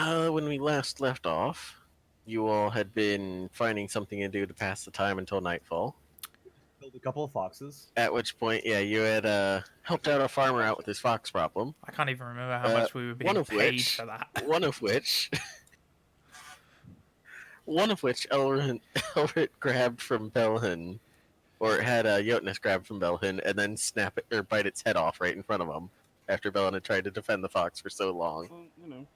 When we last left off, you all had been finding something to do to pass the time until nightfall. Killed a couple of foxes. At which point, yeah, you had helped out a farmer out with his fox problem. I can't even remember how much we were being paid for that. One of which Elrit grabbed from Belhin, or had Jotnus grabbed from Belhin, and then snap it or bite its head off right in front of him after Belhin had tried to defend the fox for so long. Well, you know.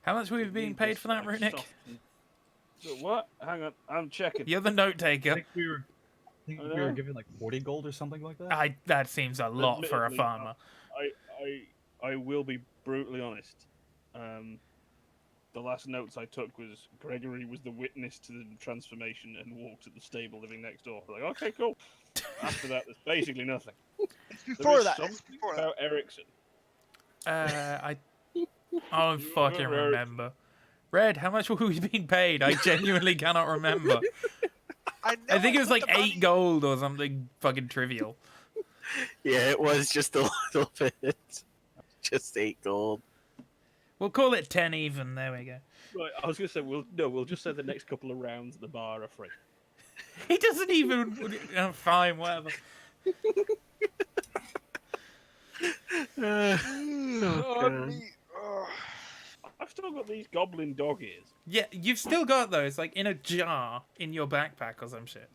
How much were we being paid for that, Runic? What? Hang on, I'm checking. You're the note taker. I think we were given like 40 gold or something like that. That seems a lot for a farmer. I will be brutally honest. The last notes I took was Gregory was the witness to the transformation and walked at the stable living next door. Like, okay, cool. After that, there's basically nothing. It's before that. Something It's before about Ericsson. I don't fucking remember. Red, how much were we being paid? I genuinely cannot remember. I think it was like 8 gold or something fucking trivial. Yeah, it was just a little bit. Just 8 gold. We'll call it 10 even. There we go. Right, I was gonna say we'll just say the next couple of rounds at the bar are free. He doesn't even. Fine, whatever. I've still got these goblin dog ears. Yeah, you've still got those, like in a jar in your backpack or some shit.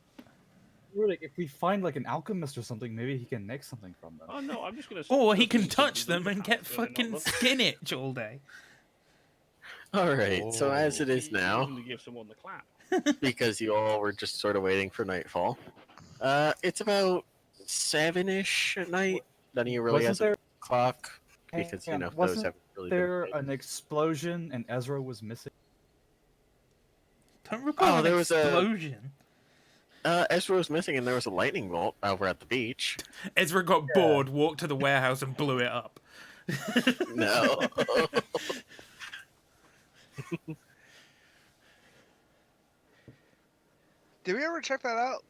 Really, if we find like an alchemist or something, maybe he can make something from them. Oh no, I'm just gonna. Or he can touch them and get fucking skin itch all day. Alright, so as it is now, to give someone the clap. because you all were just sort of waiting for nightfall, it's about 7-ish at night. None of you really has a clock, because, you know, those haven't really been there played. an explosion and Ezra was missing? Don't recall there an was explosion. Ezra was missing and there was a lightning bolt over at the beach. Ezra got bored, walked to the warehouse and blew it up. No. Did we ever check that out?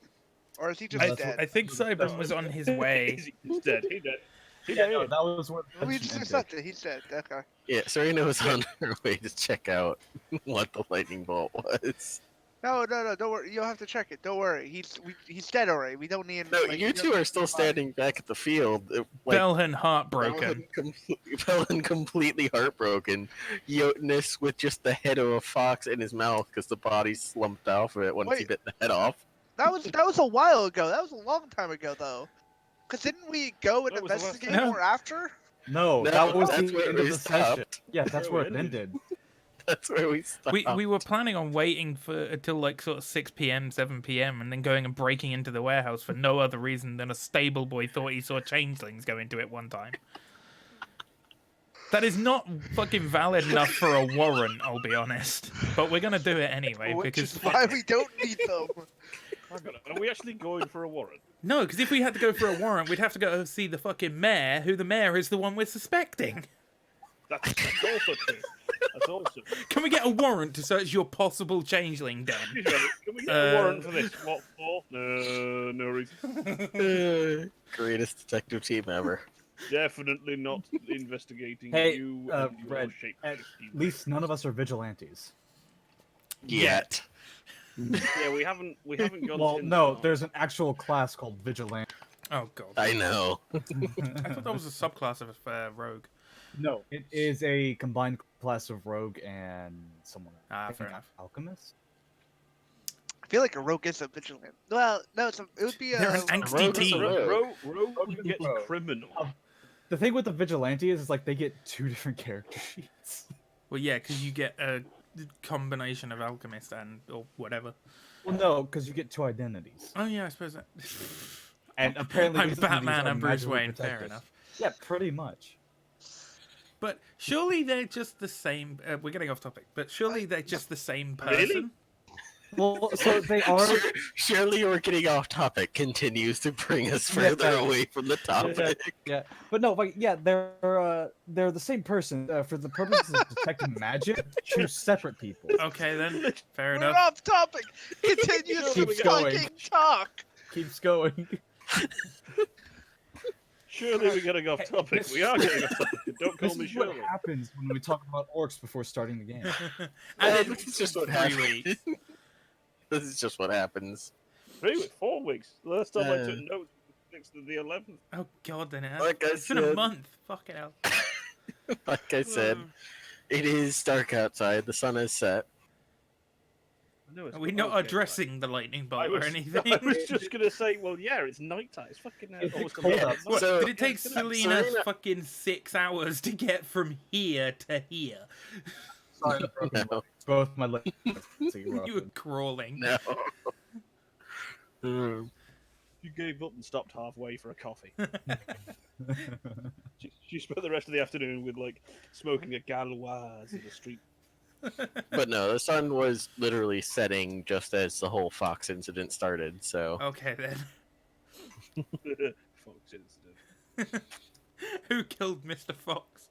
Or is he just dead? I think Cybern was on his way. He's dead. He dead. Yeah, no, that was what. We just accepted it. He's dead. Okay. Yeah, Serena was on her way to check out what the lightning bolt was. No, don't worry. You don't have to check it. Don't worry. He's dead already. We don't need. No, you two are still standing back at the field. Belhin heartbroken. Belhin completely heartbroken. Jotnus with just the head of a fox in his mouth because the body slumped off of it once he bit the head off. That was a while ago. That was a long time ago, though. Because didn't we go and investigate more after? No, that was that's the where end of we the session. stopped. Yeah, that's where it ended. That's where we stopped. We were planning on waiting until like sort of 6 p.m., 7 p.m. and then going and breaking into the warehouse for no other reason than a stable boy thought he saw changelings go into it one time. That is not fucking valid enough for a warrant, I'll be honest. But we're gonna do it anyway because is why we don't need them. Are we actually going for a warrant? No, because if we had to go for a warrant, we'd have to go see the fucking mayor, who the mayor is the one we're suspecting. That's also true. That's also true. Can we get a warrant to search your possible changeling den? Can we get a warrant for this? What for? No reason. Greatest detective team ever. Definitely not investigating Hey, you and your Red, shape. at least none of us are vigilantes. Yet. Yeah, we haven't gone. Well, into no, that. there's an actual class called vigilante. Oh god. I know. I thought that was a subclass of rogue. No, it is a combined class of rogue and someone. Fair enough. Alchemist. I feel like a rogue is a vigilant. Well, no, it would be They're an angsty team. Rogue gets criminal. The thing with the vigilante is like they get 2 different character sheets. Well, yeah, because you get a combination of alchemist and or whatever. Well, no, because you get 2 identities. Oh yeah, I suppose that. And apparently, I'm these Batman are and Bruce magically Wayne. Fair protected. enough. Yeah, pretty much. But surely they're just the same. We're getting off topic. But surely they're just the same person. Really? Well, so they are. Surely we're getting off topic continues to bring us further away from the topic. Yeah, but no, like yeah, they're the same person for the purposes of detecting magic. 2 separate people. Okay then, fair We're enough. off topic. Continue to Keeps going. fucking talk. Keeps going. Surely we're getting off topic. We are getting off topic. Don't call This me is what Shirley. happens when we talk about orcs before starting the game. This is just what 3 happens. weeks. This is just what happens. 3 weeks, 4 weeks. The last time I took notes was the 6th of the 11th. Oh god, then it has. Like I It's been a said- month. Fucking hell. Like I said, it is dark outside. The sun has set. I know it's Are we not okay, addressing the lightning right. bolt or anything? I was just gonna say, well, yeah, it's nighttime. It's fucking It's almost cold 11 out. at night. So- Did it take Yeah, Selena Selena- fucking 6 hours to get from here to here? Sorry, No. both my legs. You were crawling. No. Hmm. You gave up and stopped halfway for a coffee. She spent the rest of the afternoon with like smoking a galoise in the street. But no, the sun was literally setting just as the whole Fox incident started. So Okay then. Fox incident. Who killed Mr. Fox?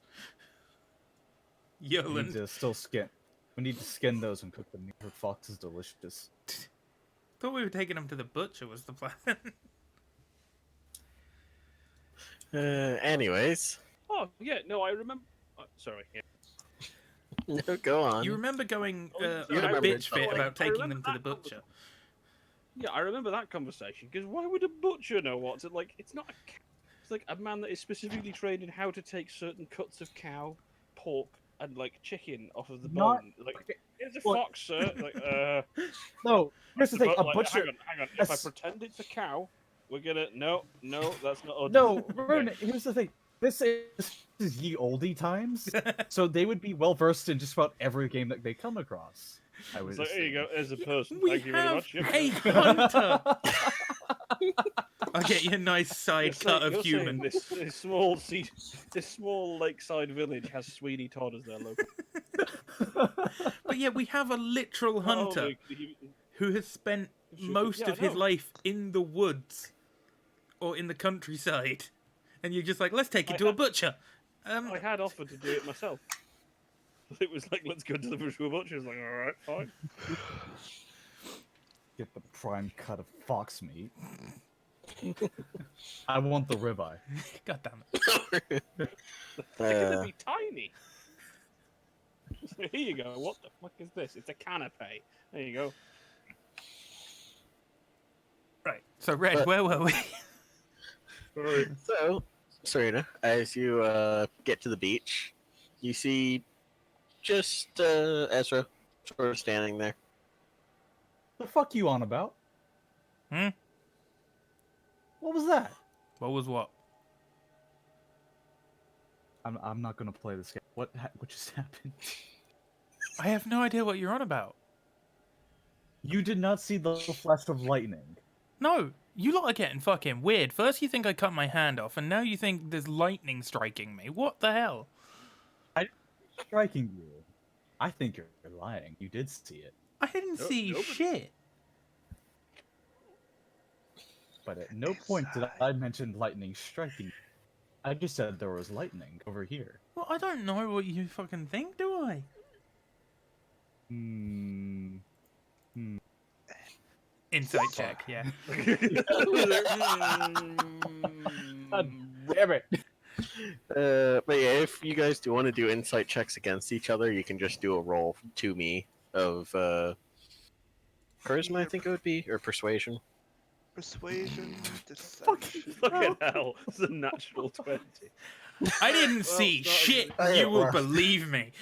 We need Yoland. to still skin. We need to skin those and cook them. Fox is delicious. Thought we were taking him to the butcher was the plan. anyways, Oh yeah, no, I remember. Sorry. Yeah. no, go on. You remember going You on a remember bitch it, fit though. about I taking remember them to the that butcher? Yeah, I remember that conversation because why would a butcher know what to like? It's not. It's like a man that is specifically trained in how to take certain cuts of cow, pork, and like chicken off of the Not- bone. Like, here's a What? fox, sir. Like, No, here's the thing. but, A like, butcher. Hang on. If I Yes. pretend it's a cow, we're gonna no, that's not. No, Rune, here's the thing. This is ye olde times, so they would be well versed in just about every game that they come across. I would It's like, here you go, as a person. We Thank you very have much. Yep. a hunter. I'll get you a nice side You're cut saying- of you're saying human. This small lakeside village has Sweeney Todd as their local. But yeah, we have a literal hunter Oh, the- who has spent most Yeah, I of his know. life in the woods or in the countryside, and you're just like, let's take it to a butcher. I had offered to do it myself. It was like, let's go deliver to a butcher. I was like, all right, fine. Get the prime cut of fox meat. I want the ribeye. God damn it. They're gonna be tiny. So here you go. What the fuck is this? It's a canapé. There you go. Right. So, Red, where were we? So, Serena, as you get to the beach, you see just Ezra sort of standing there. The fuck you on about? Hmm? What was that? What was what? I'm not gonna play this game. What just happened? I have no idea what you're on about. You did not see the flash of lightning. No, you lot are getting fucking weird. First you think I cut my hand off, and now you think there's lightning striking me. What the hell? Striking you. I think you're lying. You did see it, I didn't Nope, see nobody- shit. but at no point did I mention lightning striking you. I just said there was lightning over here. Well, I don't know what you fucking think, do I? Hmm. Insight check, yeah. God damn it! But yeah, if you guys do want to do insight checks against each other, you can just do a roll to me of charisma, I think it would be, or persuasion. Persuasion, deception. Fucking hell. It's a natural 20. I didn't Well, see it's not shit. even- You will Right. believe me.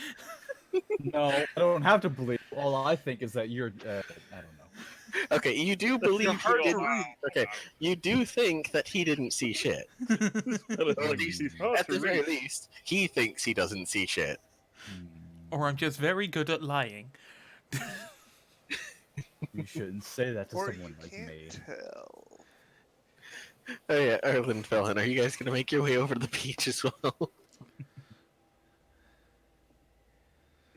No, I don't have to believe. All I think is that you're. I don't know. Okay, you do believe he hard to didn't. read. Okay, you do think that he didn't see shit. Or at least, at the very least, he thinks he doesn't see shit. Or I'm just very good at lying. You shouldn't say that to Or you someone like can't me. tell. Oh yeah, Erland Felon, are you guys gonna make your way over to the beach as well?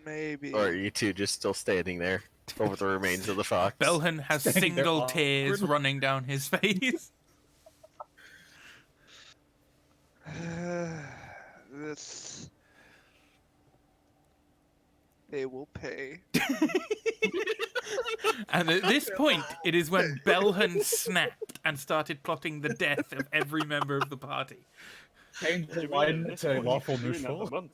Maybe. Or are you two just still standing there over the remains of the fox? Belhan has Standing there single tears awkward. running down his face. This. They will pay. And at this point, it is when Belhan snapped and started plotting the death of every member of the party. Change the alignment to lawful neutral.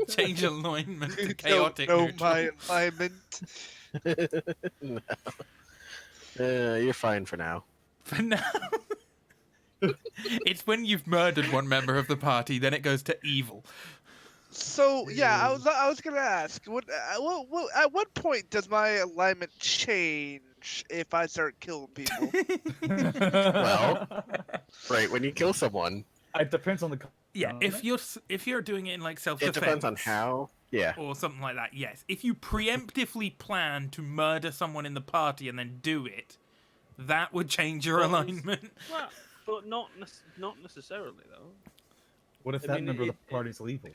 Change alignment to You chaotic don't know neutral. my alignment. No. You're fine for now. For now. It's when you've murdered one member of the party, then it goes to evil. So yeah, I was gonna ask, at what point does my alignment change if I start killing people? Well, right when you kill someone, It depends on the. Yeah, if you're doing it in like it self-defense, depends on how. Yeah. or something like that. Yes, if you preemptively plan to murder someone in the party and then do it, that would change your alignment. Well, but not necessarily though. What if that member of the party's lethal?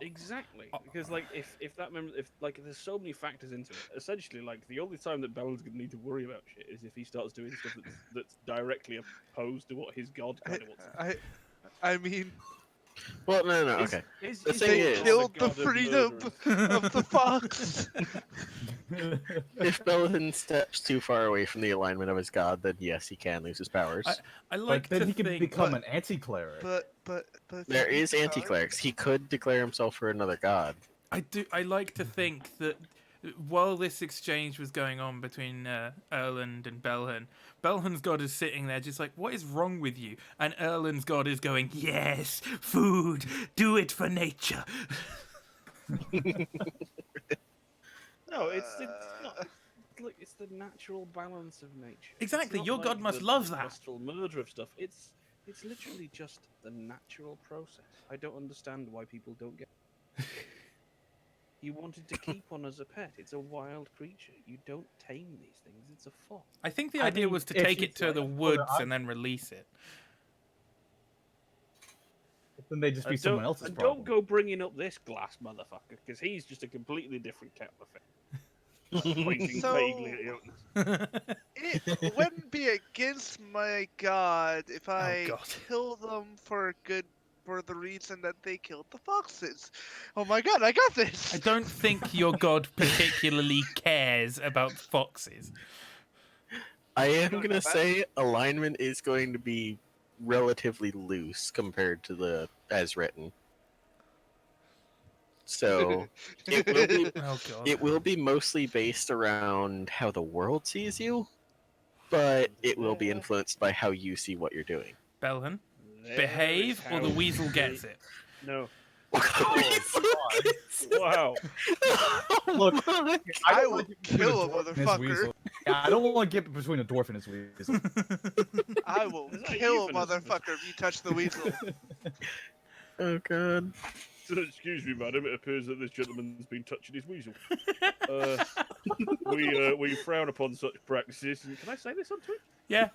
Exactly, because like if that member, if like there's so many factors into it. Essentially, like the only time that Bella's gonna need to worry about shit is if he starts doing stuff that's directly opposed to what his god kind of wants. I mean, Well, no, okay. The thing they is, killed the freedom of the fox. if Belithan steps too far away from the alignment of his god, then yes, he can lose his powers. I like But then to he can think, become an anti-cleric. But There is anti-clerics. He could declare himself for another god. I like to think that while this exchange was going on between Erland and Belhan, Belhan's god is sitting there just like, what is wrong with you? And Erland's god is going, yes, food, do it for nature. No, it's not. Look, it's the natural balance of nature. Exactly, It's not your like god must the love that. lustful murder of stuff. It's literally just the natural process. I don't understand why people don't get. You wanted to keep one as a pet. It's a wild creature. You don't tame these things. It's a fox. I think the idea was to take it to the woods and then release it. Then they just be someone else's And problem. don't go bringing up this glass motherfucker, because he's just a completely different kettle of fish. Pointing So- vaguely at the it wouldn't be against my god if I God. kill them for the reason that they killed the foxes. Oh my god, I got this. I don't think your god particularly cares about foxes. I am going to say alignment is going to be relatively loose compared to the as written. So it will be Oh god. it will be mostly based around how the world sees you, but it will be influenced by how you see what you're doing. Belhan, There behave is or the how weasel they- gets it. No. Oh, Wow. Look, I will kill a motherfucker. weasel. Yeah, I don't want to get between a dwarf and his weasel. I will Is that kill a euphemism? motherfucker if you touch the weasel. Oh god. Excuse me, madam. It appears that this gentleman's been touching his weasel. We frown upon such practices. Can I say this on Twitch? Yeah.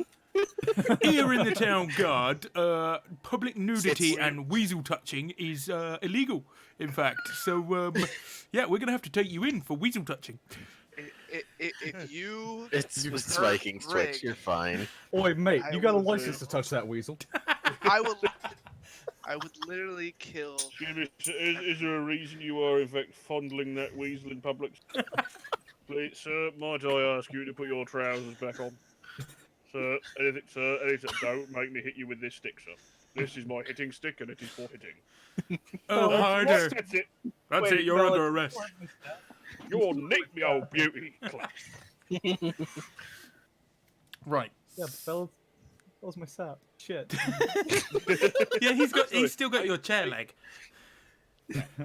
Here in the town guard, public nudity and weasel touching is illegal, in fact. So, yeah, we're going to have to take you in for weasel touching. If you It's hurt Vikings Greg, Twitch, you're fine. Oi, mate, I you got a will license to touch that weasel. I would literally kill. Excuse me, is there a reason you are, in fact, fondling that weasel in public? Please, sir, might I ask you to put your trousers back on? Sir, anything, don't make me hit you with this stick, sir. This is my hitting stick, and it is for hitting. Oh, harder. That's it. That's Wait, it, you're no, under arrest. You're Nick, me old beauty. Clap. Right. Yeah, that was my sap. Shit. Yeah, he's still got your chair leg.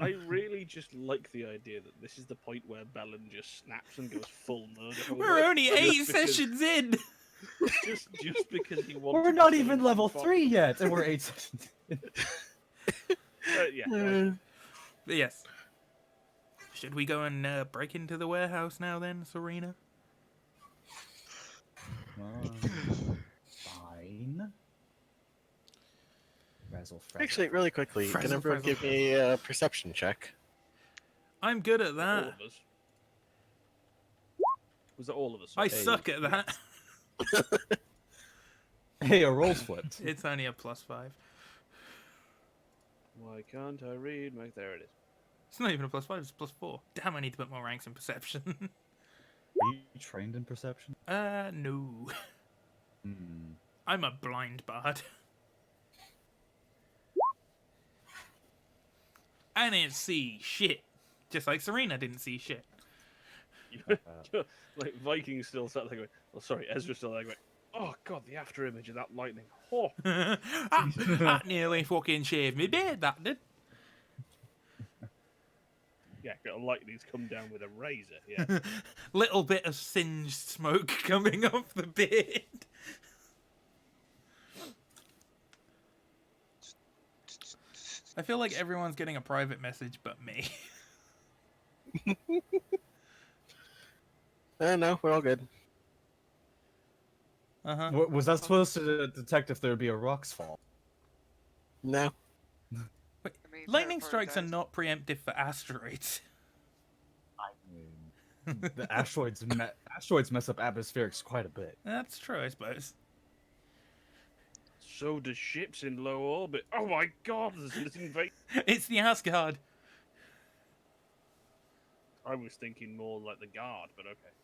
I really just like the idea that this is the point where Bellin just snaps and goes full murder. We're only 8 Just because- sessions in. Just because he wants. We're not even level 3 yet, and we're 8 sessions. Yeah. But yes. Should we go and break into the warehouse now then, Serena? Fine. Razzle Actually, really quickly, can Frazzle, everyone frazzle, give me a perception check? I'm good at All that. of us. Was that all of us? I suck at that. Hey, a roll's flipped. It's only a +5. Why can't I read? There it is. It's not even a +5, it's +4. Damn, I need to put more ranks in perception. Are you trained in perception? No. Hmm. I'm a blind bard. I didn't see shit. Just like Serena didn't see shit. Like Vikings still sat there going, oh sorry, Ezra still there going, oh god, the after image of that lightning. Oh, That nearly fucking shaved me beard, that did. yeah, lightning's come down with a razor. Yeah. Little bit of singed smoke coming off the beard. I feel like everyone's getting a private message but me. No, we're all good. Uh-huh. Was that supposed to detect if there would be a rocks fall? No. Wait, I mean, lightning Terraform strikes are dies. not preemptive for asteroids. The asteroids mess up atmospherics quite a bit. That's true, I suppose. So do ships in low orbit. Oh my god, there's this invasion. It's the Asgard. I was thinking more like the guard, but okay.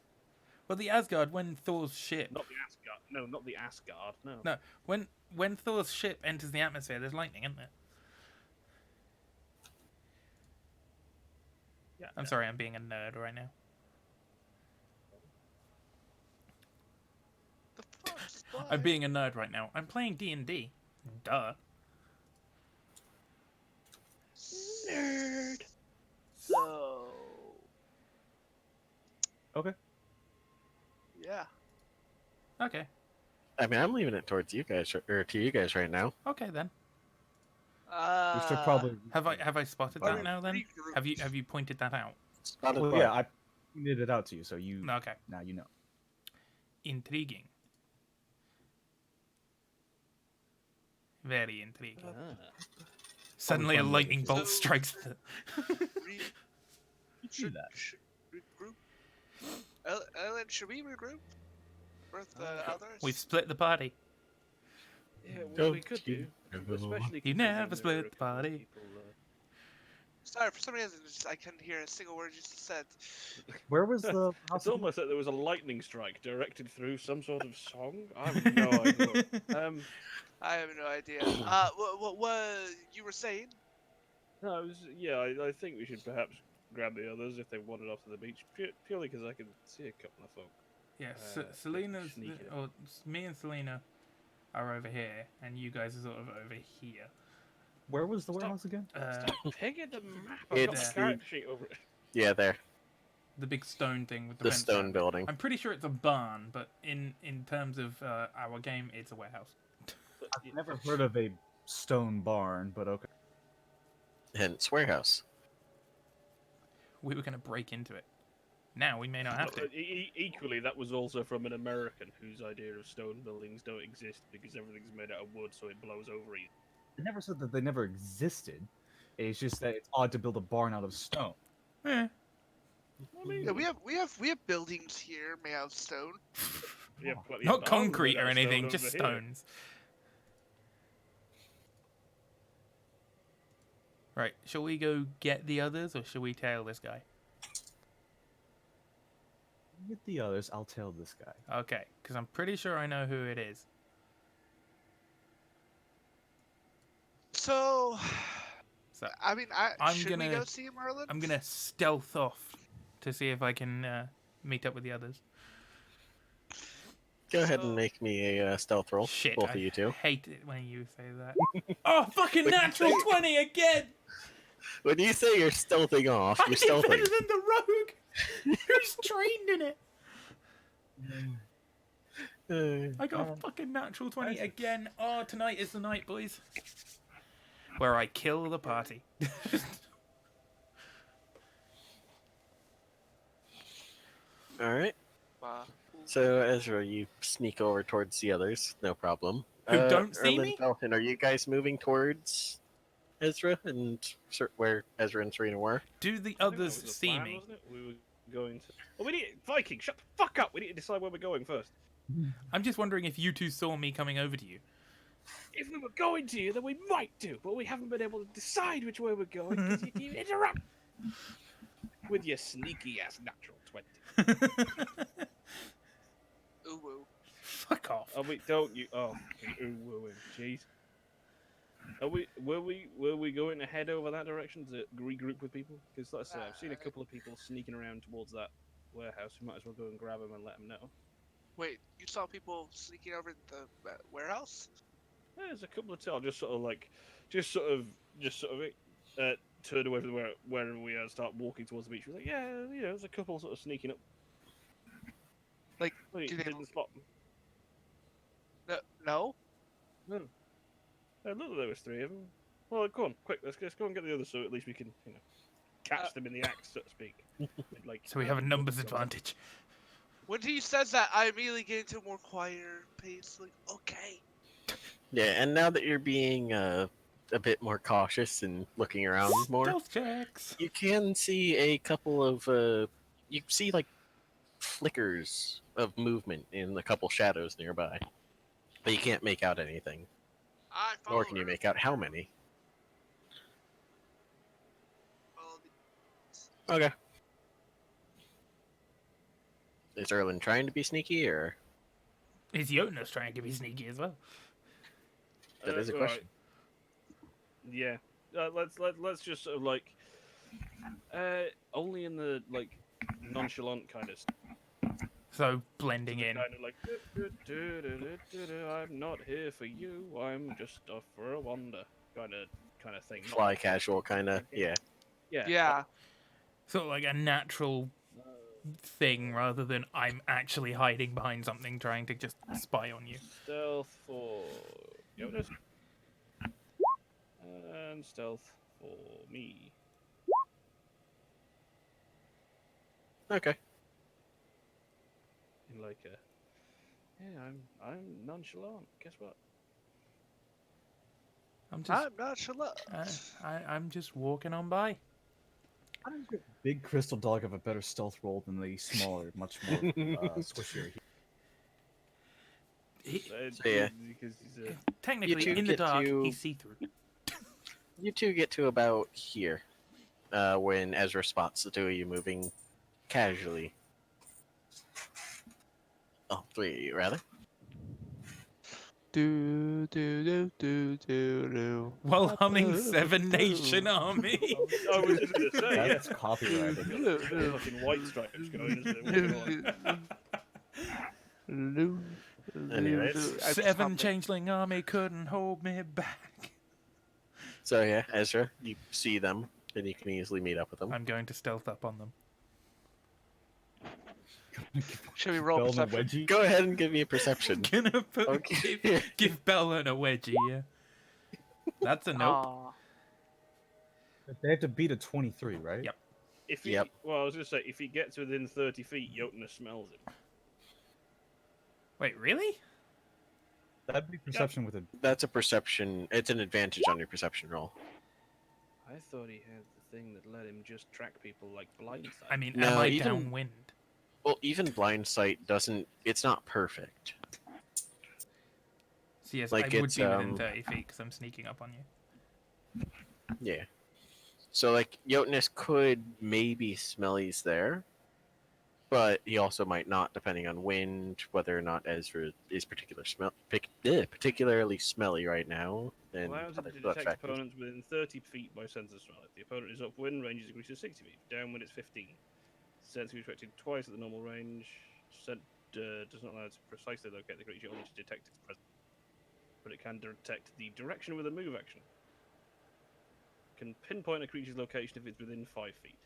Well, the Asgard, when Thor's ship... Not the Asgard. No, not the Asgard. No. No, when Thor's ship enters the atmosphere, there's lightning, isn't there? Yeah. I'm sorry, I'm being a nerd right now. The fuck's that? I'm being a nerd right now. I'm playing D&D. Duh. Nerd. So. Okay. Yeah. Okay. I mean, I'm leaving it towards you guys, or to you guys right now. Okay then. We should probably. Have I spotted Are that we now then? regroup? Have you pointed that out? Spotted Well, what? yeah, I pointed it out to you, so you Okay. now you know. Intriguing. Very intriguing. Suddenly a fun lightning with bolt it. strikes the... Do that. Should regroup. Ellen, should we regroup with the others? We've split the party. Yeah, well, Don't we could you do. know. Especially You considering never there split are a the couple of party. people, Sorry, for some reason I couldn't hear a single word you just said. Where was the It's house? almost like there was a lightning strike directed through some sort of song. I have no idea. I have no idea. What you were saying? No, it was, yeah, I think we should perhaps grab the others if they wandered off to the beach, purely because I can see a couple of folk. Yeah, Sneaking. me and Selena are over here, and you guys are sort of over here. Where was the Stop. warehouse again? Picking the map. I've got It's the character sheet over it. Yeah, there. The big stone thing with the The fence stone around it. building. I'm pretty sure it's a barn, but in terms of our game, it's a warehouse. I've never heard of a stone barn, but okay. Hence, warehouse. We were going to break into it. Now we may not have to. Equally, that was also from an American whose idea of stone buildings don't exist because everything's made out of wood, so it blows over easy. They never said that they never existed. It's just that it's odd to build a barn out of stone. Eh. I mean, Yeah, we have buildings here made out of stone. we have plenty of Not barns concrete made out or of stone anything, over just here. stones. Right, shall we go get the others, or shall we tail this guy? Get the others. I'll tail this guy. Okay, because I'm pretty sure I know who it is. So, So I mean, should we gonna- go see Merlin? I'm gonna stealth off to see if I can meet up with the others. Go ahead So- and make me a stealth roll, Shit, both I of you two. hate it when you say that. Oh, fucking What'd you natural say? 20 again! When you say you're stealthing off, I you're did better stealthing. than the rogue! Who's trained in it? I got a fucking natural 20 again. Oh, tonight is the night, boys. Where I kill the party. Alright. Uh, So, Ezra, you sneak over towards the others, no problem. Who don't see Erlen, me? Dalton, are you guys moving towards Ezra and where Ezra and Serena were? Do the I think that others was the see plan, me? wasn't it? We were going to. Well, we need Viking. Shut the fuck up. We need to decide where we're going first. I'm just wondering if you two saw me coming over to you. If we were going to you, then we might do, but we haven't been able to decide which way we're going because you keep interrupt with your sneaky ass natural 20. ooh, woo. Fuck off. Oh wait, don't you? Oh, ooh, wooing, jeez. Were we going to head over that direction to regroup with people? Because like I say, I've seen a couple of people sneaking around towards that warehouse. We might as well go and grab them and let them know. Wait, you saw people sneaking over the warehouse? Yeah, there's a couple of tell just sort of turned away from wherever we are, start walking towards the beach. We're like, yeah, there's a couple sort of sneaking up. Like, Wait, do they? didn't spot them. No. No. Look, there was three of them. Well, go on, quick, let's go and get the others, so at least we can, catch them in the act, so to speak. So we have a numbers advantage. When he says that, I immediately get into a more quieter pace. Like, okay. Yeah, and now that you're being a bit more cautious and looking around more, Stealth checks. you can see a couple of you see like flickers of movement in a couple shadows nearby, but you can't make out anything. Nor can you make out how many. Okay. Is Erlen trying to be sneaky, or Is Jonas trying to be sneaky as well? that is a question? Right. Yeah. Let's just sort of like only in the like nonchalant kind of So blending in. kind of like I'm not here for you, I'm just off for a wander kind of thing. Not Fly casual, kind of. Yeah. Yeah. Sort of like a natural thing rather than I'm actually hiding behind something trying to just spy on you. Stealth for Jonas. And stealth for me. Okay. In like a I'm nonchalant. Guess what? I'm just I'm not sure. I'm just walking on by. Big crystal dog have a better stealth roll than the smaller, much more squishier. So, yeah. Because he's Technically, two in the get dark, to- he's see-through. You two get to about here when Ezra spots the two of you moving casually. Oh, three of you, rather. Do do do do do do. While humming Seven Nation Army. I was just gonna say, yeah. That's copyrighted. Fucking white stripes going, isn't it? Anyways. Seven Changeling Army couldn't hold me back. So yeah, Ezra, you see them, and you can easily meet up with them. I'm going to stealth up on them. Should we roll Bell and a perception? wedgie. Go ahead and give me a perception. Gonna put, Okay. give Bellin a wedgie, yeah. That's a nope. Aw. They have to beat a 23, right? Yep. If he, Yep. well, I was gonna say, if he gets within 30 feet, Jotun smells him. Wait, really? That'd be perception with a. That's a perception. It's an advantage on your perception roll. I thought he had the thing that let him just track people like blindside. I mean, No, am I even- downwind? Well, even blind sight doesn't. It's not perfect. So yes, like I would it's, be within 30 feet because I'm sneaking up on you. Yeah. So like Jotunus could maybe smell he's there, but he also might not, depending on wind, whether or not Ezra is particularly smelly right now. And allows other it to detect factors. opponents within 30 feet by sense of smell. If the opponent is upwind, range is increased to 60 feet. Downwind, it's 15. Sense is restricted twice at the normal range. Does not allow it to precisely locate the creature, only to detect its presence. But it can detect the direction with a move action. Can pinpoint a creature's location if it's within 5 feet.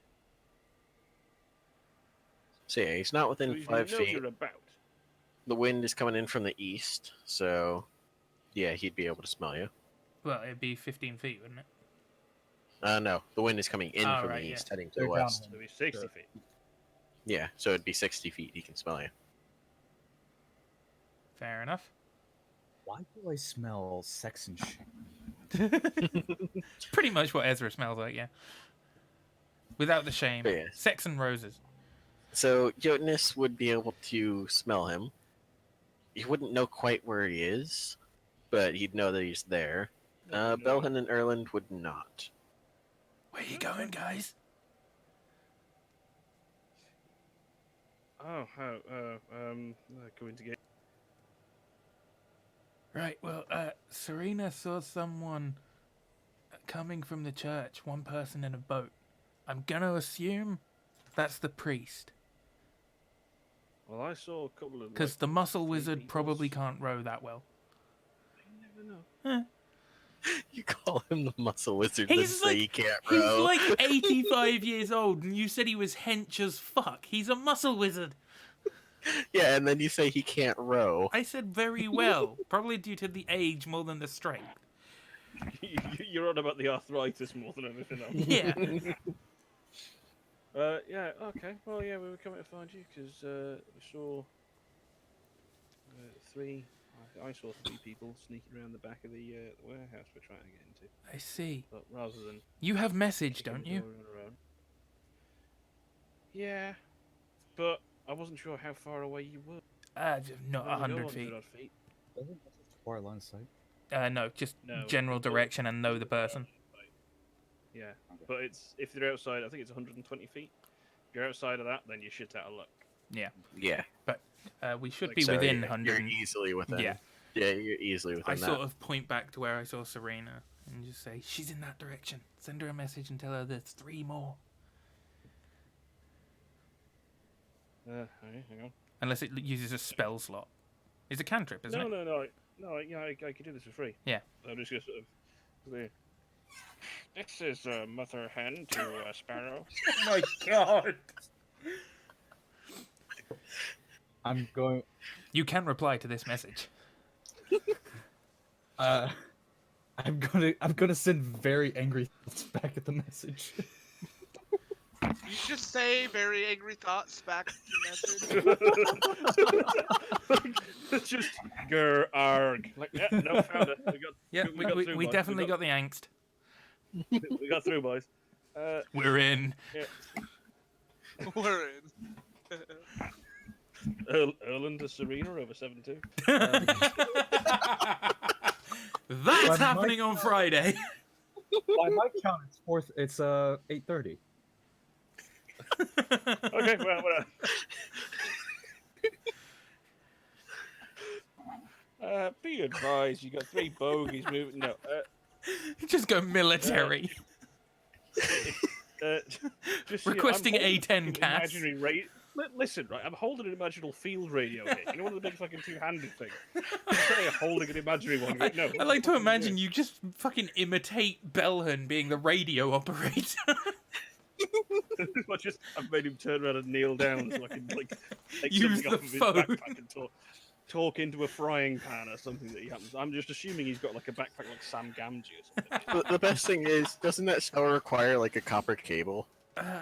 So yeah, he's not within So if 5 you know feet. you're about. The wind is coming in from the east, so yeah, he'd be able to smell you. Well, it'd be 15 feet, wouldn't it? No, the wind is coming in Oh, from right, the yeah. east, heading to They're the west. So he's 60 feet. Yeah, so it'd be 60 feet. He can smell you. Fair enough. Why do I smell sex and shame? Pretty much what Ezra smells like, yeah. Without the shame. Yeah. Sex and roses. So Jotunus would be able to smell him. He wouldn't know quite where he is, but he'd know that he's there. Belhan and Erland would not. Where you going, guys? Going to get. Right, well, Serena saw someone coming from the church, one person in a boat. I'm gonna assume that's the priest. Well, I saw a couple of. Because Like, the muscle 3 wizard people probably can't row that well. You never know. You call him the muscle wizard and He's say like, he can't he's row. like 85 years old, and you said he was hench as fuck. He's a muscle wizard. Yeah, and then you say he can't row. I said very well, probably due to the age more than the strength. You're on about the arthritis more than anything else. Yeah. Yeah. Okay. Well, yeah, we were coming to find you because we saw 3. I saw 3 people sneaking around the back of the warehouse we're trying to get into. I see. But rather than You have message, kicking don't the you? door in our own- Yeah, but I wasn't sure how far away you were. Not We only go 100 feet. 100 feet. Doesn't that far line of sight? No, just No, general it's all- direction and know the person. Yeah, but if they're outside, I think it's 120 feet. If you're outside of that, then you're shit out of luck. Yeah. We should Like, be So within you're 100. easily within. Yeah. Yeah, you're easily within I that. sort of point back to where I saw Serena and just say, she's in that direction. Send her a message and tell her there's 3 more. Okay, hang on. Unless it uses a spell slot. It's a cantrip, isn't it? No. Yeah, I could do this for free. Yeah. I'm just gonna sort of. This is Mother Hen to Sparrow. Oh my god. I'm going. You can reply to this message. I'm gonna send very angry thoughts back at the message. You should say very angry thoughts back to the message. Just grr arg. Like, yeah, no, found it. Yeah, we got through, we boys. definitely got the angst. We got through, boys. We're in. Yeah. We're in. Erland to Serena over 7-2. That's But happening on Friday. By my count, it's 8:30. Okay, well, be advised, you got 3 bogeys moving. No, Just go military. just Requesting I'm holding A10 an cats. imaginary Listen, right? I'm holding an imaginal field radio here. You know, one of the big fucking 2-handed things. I'm saying holding an imaginary one. No, I like to imagine you just fucking imitate Belhan being the radio operator. I've made him turn around and kneel down so I can like take Use something the off of his phone. backpack and talk into a frying pan or something that he happens. I'm just assuming he's got like a backpack like Sam Gamgee or something. But the best thing is, doesn't that shower require like a copper cable?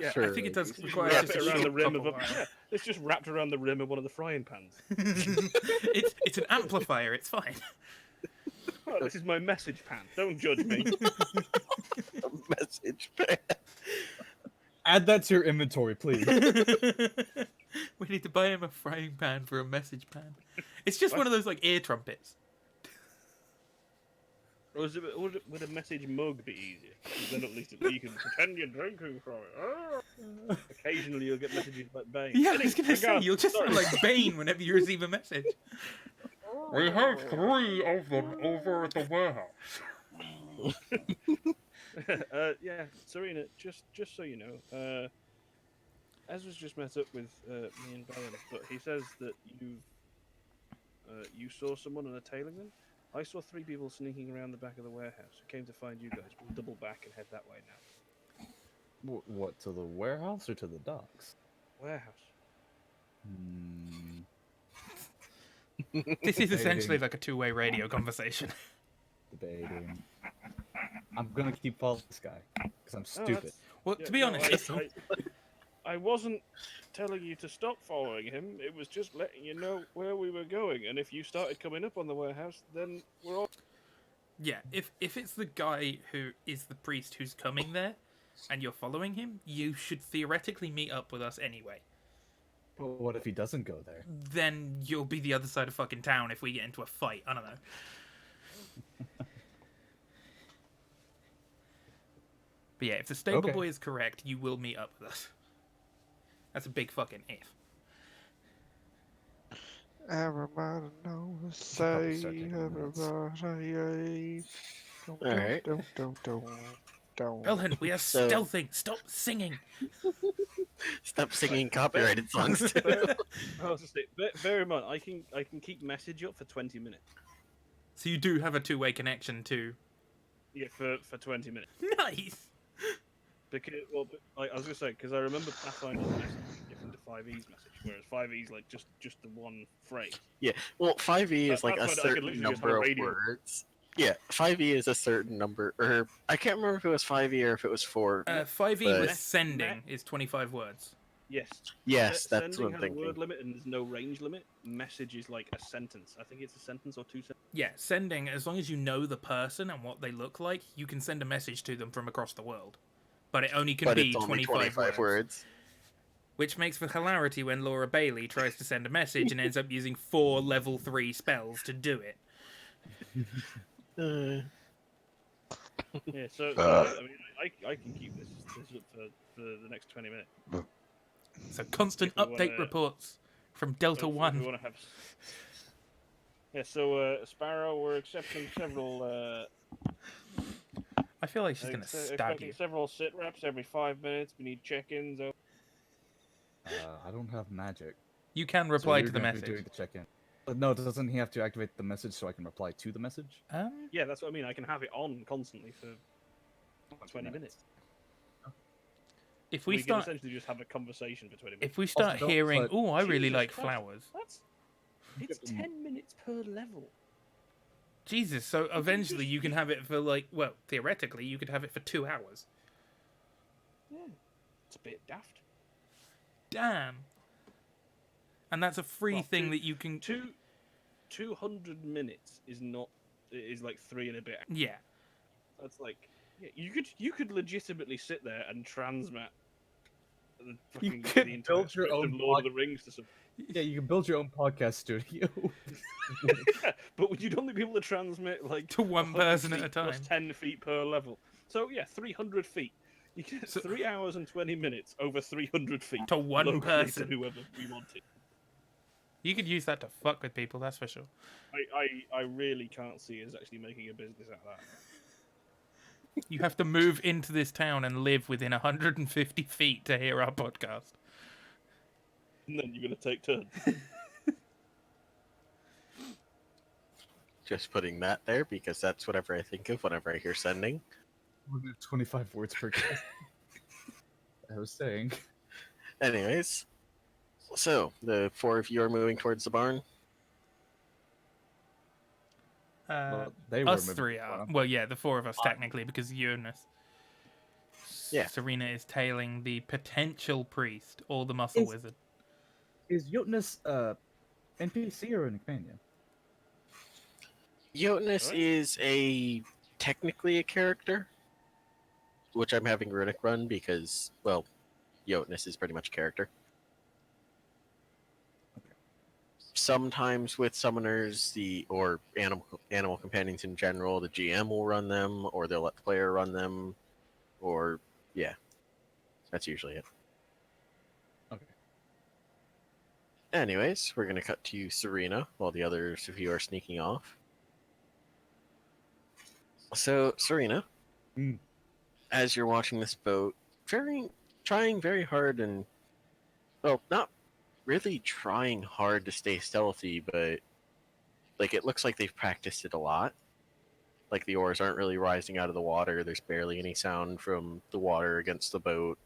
Yeah, Sure. I think it does It's require wrapped just a around the short rim of copper a. wire. Yeah, it's just wrapped around the rim of one of the frying pans. It's an amplifier. It's fine. Oh, this is my message pan. Don't judge me. A message pan. Add that to your inventory, please. We need to buy him a frying pan for a message pan. It's just one of those like ear trumpets. Or would a message mug be easier? 'Cause then at least you can pretend you're drinking from it. Oh. Occasionally you'll get messages about Bane. Yeah, I was gonna say Regard- you'll just sorry. sound like Bane whenever you receive a message. We have 3 of them over at the warehouse. Yeah, Serena, just so you know, Ezra's just met up with me and Bellin, but he says that you saw someone and are tailing them. I saw 3 people sneaking around the back of the warehouse. I came to find you guys. We'll double back and head that way now. What, to the warehouse or to the docks? Warehouse. This is essentially like a 2-way radio conversation. Debating. I'm gonna keep following this guy because I'm Oh, stupid. Well, Yeah, to be no, honest, I wasn't telling you to stop following him. It was just letting you know where we were going. And if you started coming up on the warehouse, then we're all. yeah, if it's the guy who is the priest who's coming there, and you're following him, you should theoretically meet up with us anyway. But what if he doesn't go there? Then you'll be the other side of fucking town if we get into a fight. I don't know. But yeah, if the stable Okay. boy is correct, you will meet up with us. That's a big fucking if. Everybody knows, probably say start taking notes. everybody. Alright. Elhen, we are So- stealthing. Stop singing. Stop singing copyrighted songs too. I was just saying, bear in mind, I can keep message up for 20 minutes. So you do have a two-way connection too. Yeah, for 20 minutes. Nice. Because, well, I was gonna say, because I remember Pathfinder's message being different to 5e's message, whereas 5e's like just the one phrase. Yeah, well, 5e is like a Pathfinder, I could certain literally just have a number of radio. words. Yeah, 5e is a certain number, or I can't remember if it was 5e or if it was 4. 5e But- with sending is 25 words. Yes. Yes, that's Sending what I'm has thinking. a word limit and there's no range limit. Message is like a sentence. I think it's a sentence or 2 sentences. Yeah, sending, as long as you know the person and what they look like, you can send a message to them from across the world. But it only can But be it's only 25 words. words. Which makes for hilarity when Laura Bailey tries to send a message and ends up using 4 level 3 spells to do it. Yeah, so I mean, I can keep this up for the next 20 minutes. So constant If we update wanna- reports from Delta If we 1. want to have. Yeah, so Sparrow, we're accepting several. I feel like she's going to stab expecting you. several sit reps every 5 minutes. We need check-ins. I don't have magic. You can So reply you're to the gonna be message. doing the check-in. No, doesn't he have to activate the message so I can reply to the message? Yeah, that's what I mean. I can have it on constantly for 20 minutes. If We we can start essentially just have a conversation for 20 minutes. if we start don't hearing, put- oh, I really Jesus like Christ. flowers. What? It's 10 minutes per level. Jesus, so eventually you can have it for like, well, theoretically you could have it for 2 hours. Yeah, it's a bit daft. Damn. And that's a free Well, thing that you can 200 minutes is like 3 and a bit. Yeah. That's like, yeah, you could legitimately sit there and transmat the fucking could the entire build your script of own Lord of the Rings to some. Yeah, you can build your own podcast studio. But you'd only be able to transmit like To one 100 person at feet a time. plus 10 feet per level. So yeah, 300 feet. You get So- 3 hours and 20 minutes over 300 feet To one locally person. to whoever we wanted. You could use that to fuck with people, that's for sure. I really can't see us actually making a business out of that. You have to move into this town and live within 150 feet to hear our podcast. And then you're gonna take turns. Just putting that there because that's whatever I think of whenever I hear sending. 25 words per cast. I was saying. Anyways, so the 4 of you are moving towards the barn. Well, they were Us moving 3 the are. barn. Well, yeah, the 4 of us technically, because Eunice. Yeah. Serena is tailing the potential priest or the muscle Is- wizard. Is Jotun NPC or a companion? Jotunus What? is technically a character, which I'm having Runic run because, well, Jotunus is pretty much a character. Sometimes with summoners, or animal companions in general, the GM will run them, or they'll let the player run them, or yeah, that's usually it. Okay. Anyways, we're gonna cut to Serena while the others of you are sneaking off. So, Serena, Mm. as you're watching this boat, trying very hard and, well, not really trying hard to stay stealthy, but like it looks like they've practiced it a lot. Like the oars aren't really rising out of the water. There's barely any sound from the water against the boat.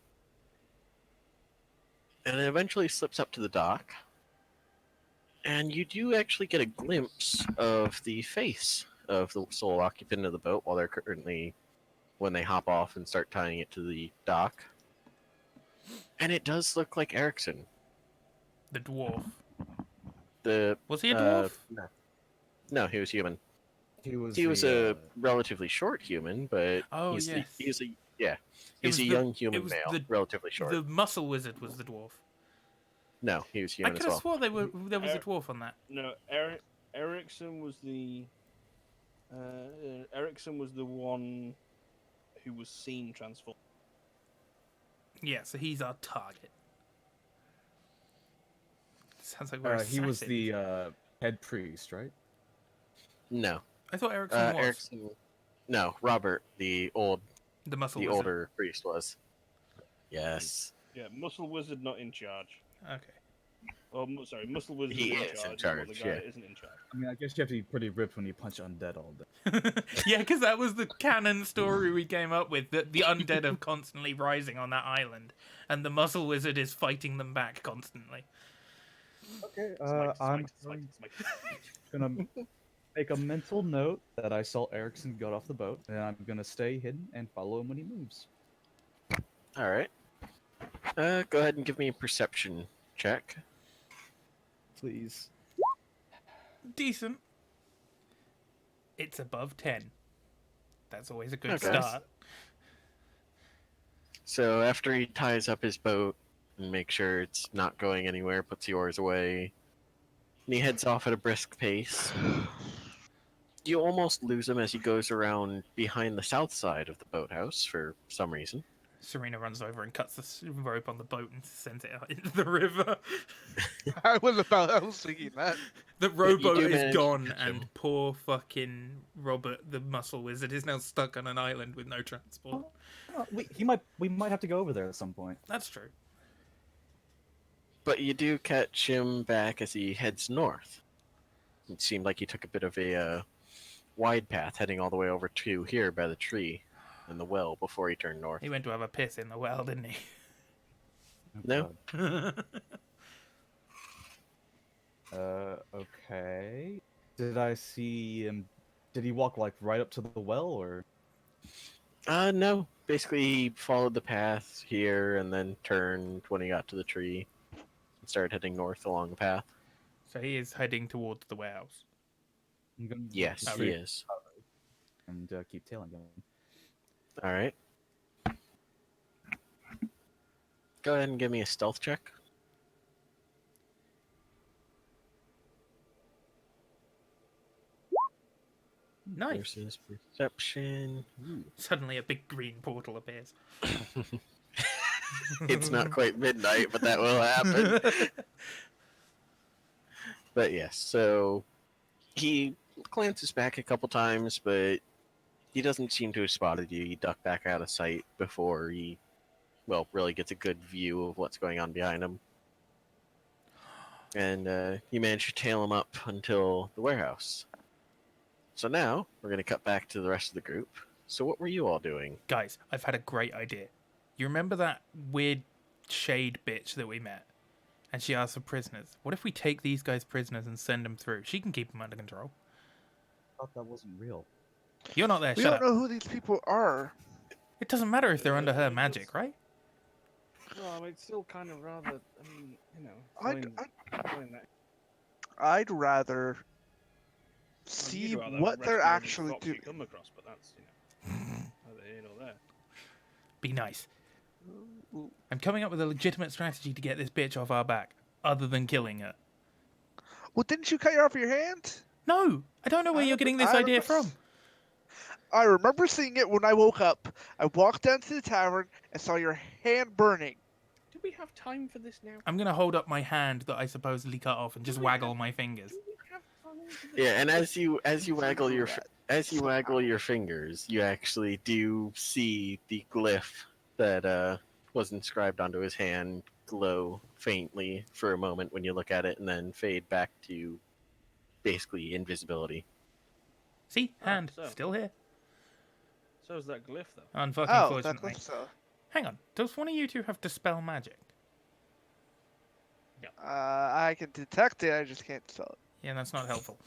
And it eventually slips up to the dock. And you do actually get a glimpse of the face of the sole occupant of the boat when they hop off and start tying it to the dock. And it does look like Erickson. The dwarf. Was he a Uh, dwarf? no, he was human. He was. He was a relatively short human, but Oh, he's yes. he's a was the- young human it was male, the- relatively short. The muscle wizard was the dwarf. No, he was I human could as have well. swore there was a dwarf on that. No, Ericsson was the Ericsson was the one who was seen transform. Yeah, so he's our target. Sounds like we're He was assassins. the head priest, right? No, I thought Erickson was. Erickson. No, Robert, the muscle wizard. older priest was. Yes. Yeah, Muscle Wizard not in charge. Okay. Oh, sorry, Muscle Wizard He in is charge. in charge, But the guy yeah. that isn't in charge. I mean, I guess you have to be pretty ripped when you punch undead all day. Yeah, because that was the canon story we came up with, that the undead are constantly rising on that island, and the muscle wizard is fighting them back constantly. Okay, Smite, I'm smite. gonna make a mental note that I saw Erickson get off the boat, and I'm gonna stay hidden and follow him when he moves. All right. Go ahead and give me a perception check. Please. Decent. It's above 10. That's always a good Okay. start. So after he ties up his boat and makes sure it's not going anywhere, puts the oars away, and he heads off at a brisk pace. You almost lose him as he goes around behind the south side of the boathouse for some reason. Serena runs over and cuts the rope on the boat and sends it out into the river. I was thinking that. The rowboat do is manage gone, to catch him. and poor fucking Robert, the muscle wizard, is now stuck on an island with no transport. We might have to go over there at some point. That's true. But you do catch him back as he heads north. It seemed like he took a bit of a wide path heading all the way over to here by the tree and the well before he turned north. He went to have a piss in the well, didn't he? No? God. Okay. Did I see him? Did he walk like right up to the well, or? No. Basically, he followed the path here and then turned when he got to the tree and started heading north along the path. So he is heading towards the warehouse. I'm gonna Yes, Oh, he really? is. and keep tailing him. All right. Go ahead and give me a stealth check. Nice. Versus perception. Ooh. Suddenly a big green portal appears. It's not quite midnight, but that will happen. But yes, so he glances back a couple times, but he doesn't seem to have spotted you. He ducked back out of sight before he, well, really gets a good view of what's going on behind him. And you manage to tail him up until the warehouse. So now, we're going to cut back to the rest of the group. So what were you all doing? Guys, I've had a great idea. You remember that weird shade bitch that we met? And she asked for prisoners. What if we take these guys prisoners and send them through? She can keep them under control. I thought that wasn't real. You're not there, We shut don't up. know who these people are. It doesn't matter if they're under her magic, right? Well, I mean, it's still kind of rather. I mean, you know. I'd rather Well, see you'd rather what rescue they're every actually fox you doing. come across, but that's, you know, neither here nor there. Be nice. I'm coming up with a legitimate strategy to get this bitch off our back, other than killing her. Well, didn't you cut her off your hand? No, I don't know where you're getting this idea from. I remember seeing it when I woke up. I walked down to the tavern and saw your hand burning. Do we have time for this now? I'm gonna hold up my hand that I supposedly cut off and just waggle my fingers. Do we have time for this? Yeah, and as you waggle your fingers, you actually do see the glyph that was inscribed onto his hand glow faintly for a moment when you look at it, and then fade back to basically invisibility. See, hand so. still here. So is that glyph, though? Unfucking Oh, fortunately. that's so. Hang on, does one of you two have dispel magic? I can detect it. I just can't spell it. Yeah, that's not helpful.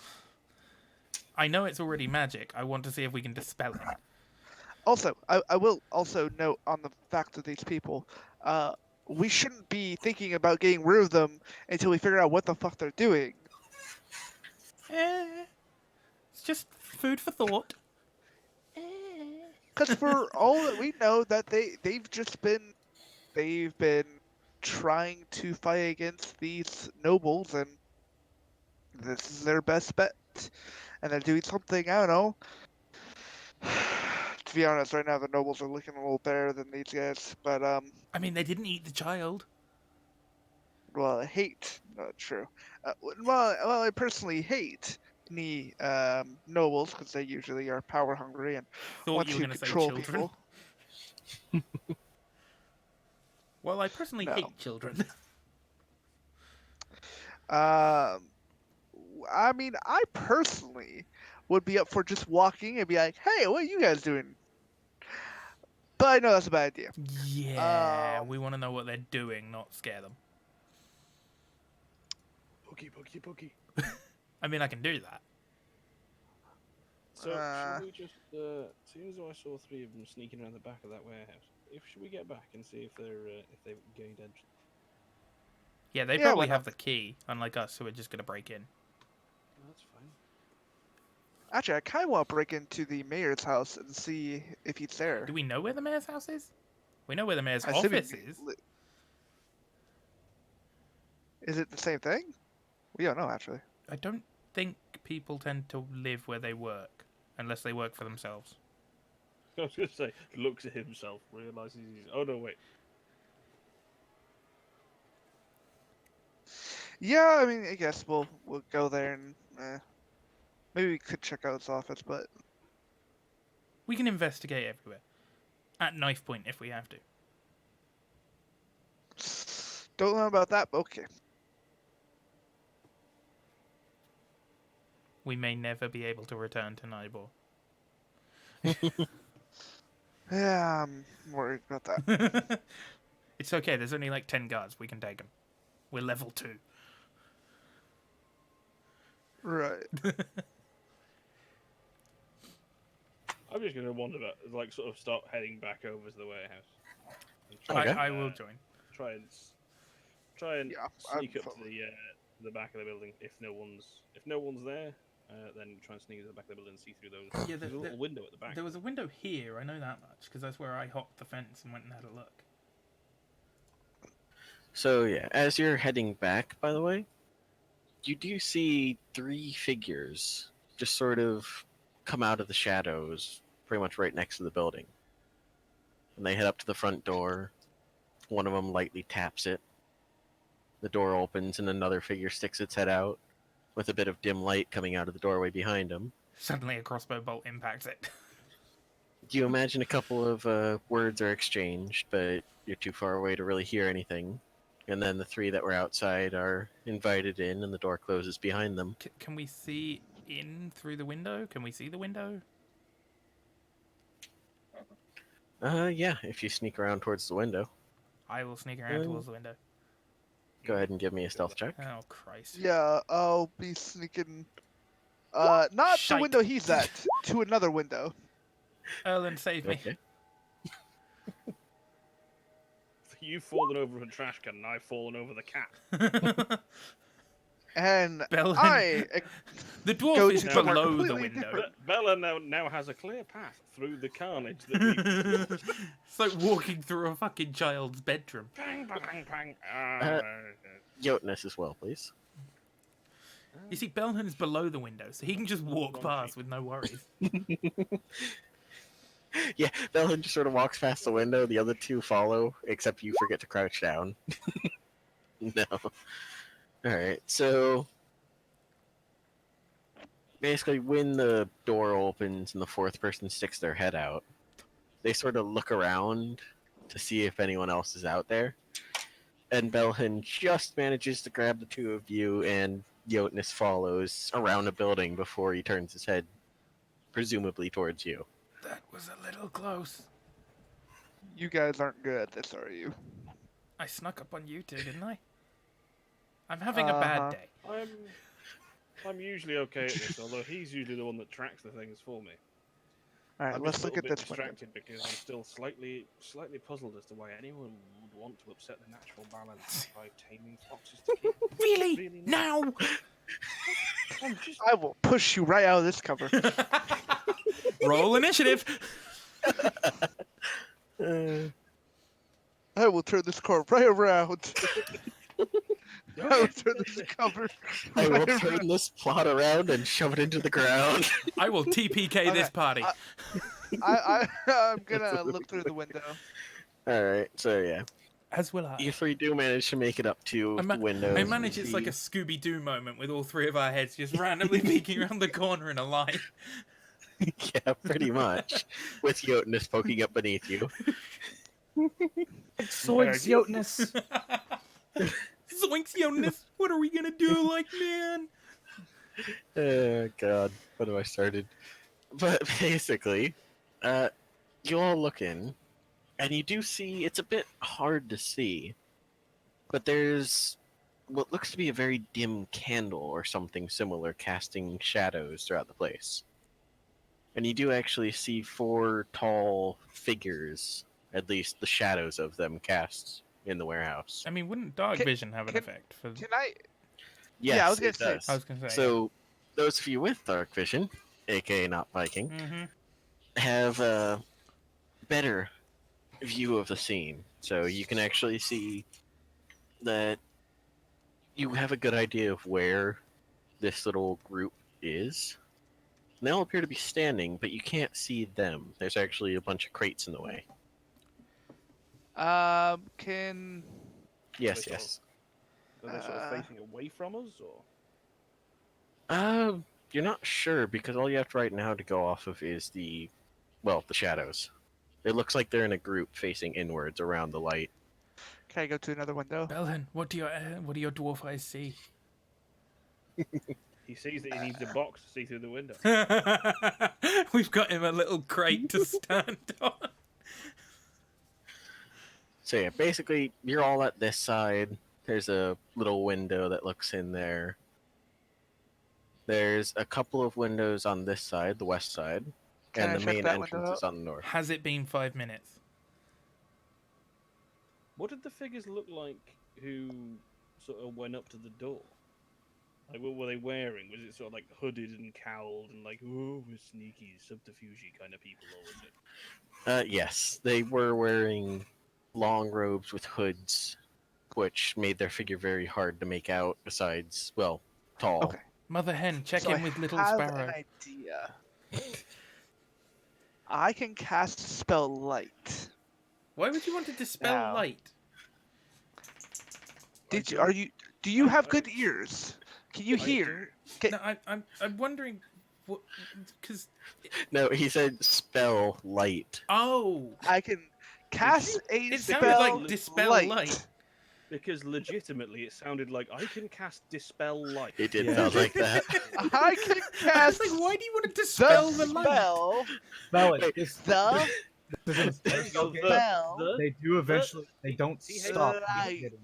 I know it's already magic. I want to see if we can dispel it. Also, I will also note on the fact of these people, we shouldn't be thinking about getting rid of them until we figure out what the fuck they're doing. It's just food for thought. Because for all that we know, that they've been trying to fight against these nobles, and this is their best bet. And they're doing something, I don't know. To be honest, right now the nobles are looking a little better than these guys, but I mean, they didn't eat the child. well, I hate. Not true. Well, I personally hate any nobles because they usually are power hungry and Thought want you were to going to say control children. people. Well, I personally No. hate children. I mean, I personally would be up for just walking and be like, "Hey, what are you guys doing?" But I know that's a bad idea. Yeah, we want to know what they're doing, not scare them. Pookie, pookie, pookie. I mean, I can do that. So, should we just, seeing as though I saw 3 of them sneaking around the back of that warehouse, should we get back and see if they've gained entry? Yeah, they Yeah, why probably not? have the key, unlike us, who are just going to break in. No, that's fine. Actually, I kind of want to break into the mayor's house and see if he's there. Do we know where the mayor's house is? We know where the mayor's I assume office is. Is it the same thing? We don't know, actually. I don't think people tend to live where they work, unless they work for themselves. I was going to say, looks at himself, realizes he's. Oh no, wait. Yeah, I mean, I guess we'll go there and maybe we could check out his office, but We can investigate everywhere. At knife point, if we have to. don't know about that. But okay. We may never be able to return to Nybor. Yeah, I'm worried about that. It's okay, there's only like 10 guards. We can take them. We're level 2. Right. I'm just going to wander back, like, sort of start heading back over to the warehouse. And Okay. I will join. Try and Yeah, sneak I'm up to the back of the building. If no one's there, then try and sneak to the back of the building and see through those. Yeah, There's a little window at the back. There was a window here, I know that much, because that's where I hopped the fence and went and had a look. So yeah, as you're heading back, by the way, you do see 3 figures just sort of come out of the shadows, pretty much right next to the building. And they head up to the front door. One of them lightly taps it. The door opens and another figure sticks its head out, with a bit of dim light coming out of the doorway behind him. Suddenly a crossbow bolt impacts it. You imagine a couple of words are exchanged, but you're too far away to really hear anything. And then the 3 that were outside are invited in, and the door closes behind them. Can we see in through the window? Can we see the window? Yeah, if you sneak around towards the window. I will sneak around towards the window. Go ahead and give me a stealth check. Oh, Christ. Yeah, I'll be sneaking. Not Shite. the window he's at, to another window. Erlen, save me. Okay. You've fallen over a trash can, and I've fallen over the cat. And Bellin, the go dwarf is to somewhere below the completely window. different. Bella now has a clear path through the carnage that we. It's like walking through a fucking child's bedroom. Bang, bang, bang. Jotunus as well, please. You see, Bellin is below the window, so he can just walk past with no worries. Yeah, Bellin just sort of walks past the window. The other 2 follow, except you forget to crouch down. No. Alright, so basically when the door opens and the 4th person sticks their head out, they sort of look around to see if anyone else is out there. And Belhin just manages to grab the 2 of you, and Jotunus follows around a building before he turns his head, presumably towards you. That was a little close. You guys aren't good at this, are you? I snuck up on you 2, didn't I? I'm having a bad day. I'm usually okay at this, although he's usually the one that tracks the things for me. All right, I'm let's just a look little at bit this one. distracted because I'm still slightly puzzled as to why anyone would want to upset the natural balance by taming foxes to keep them Really? Now? I'm just... I will push you right out of this cover. Roll initiative. I will turn this car right around. I will turn this cover. I will right turn around. this plot around and shove it into the ground. I will TPK this party. I'm gonna look through the window. Alright, so yeah. As will I. You three do manage to make it up to the windows. I manage it's like a Scooby-Doo moment with all three of our heads just randomly peeking around the corner in a line. Yeah, pretty much. With Jotunus poking up beneath you. Zoinks, Jotunus! Zoinks, Jonas! What are we gonna do, like, man? Oh, God. What have I started? But basically, you all look in, and you do see, it's a bit hard to see, but there's what looks to be a very dim candle or something similar casting shadows throughout the place. And you do actually see 4 tall figures, at least the shadows of them cast in the warehouse. I mean, wouldn't dark vision have an effect? For... Can I? Yes, Yeah, I was gonna it say. does. I was gonna say. So, those of you with dark vision, aka not Viking, have a better view of the scene. So you can actually see that you have a good idea of where this little group is. And they all appear to be standing, but you can't see them. There's actually a bunch of crates in the way. Can Yes, Are yes. they sort of facing away from us, or? You're not sure because all you have right now to go off of is the shadows. It looks like they're in a group facing inwards around the light. can I go to another window? Belhen, what do your dwarf eyes see? He sees that he needs a box to see through the window. We've got him a little crate to stand on. So yeah, basically, you're all at this side. There's a little window that looks in there. There's a couple of windows on this side, the west side, Can I and the check main that entrance window is on the north. Has it been 5 minutes? What did the figures look like who sort of went up to the door? Like, what were they wearing? Was it sort of like hooded and cowled and like, oh, we're sneaky, subterfuge kind of people, or was it? Yes, they were wearing long robes with hoods, which made their figure very hard to make out. Besides, well, tall. Okay. Mother hen, check So in I with little have sparrow. an idea. I can cast spell light. Why would you want to dispel Now. light? Did you? Are you? Do you have good ears? Can you hear? No, I'm wondering, what? Because No, he said spell light. oh, I can cast a it spell sounded like dispel light. Because legitimately, it sounded like I can cast dispel light. It did sound like that. I can I cast was like, why do you want to dispel the the light? spell. Spell it. Wait, This The is There you go, spell. they do eventually. They don't See, stop light. getting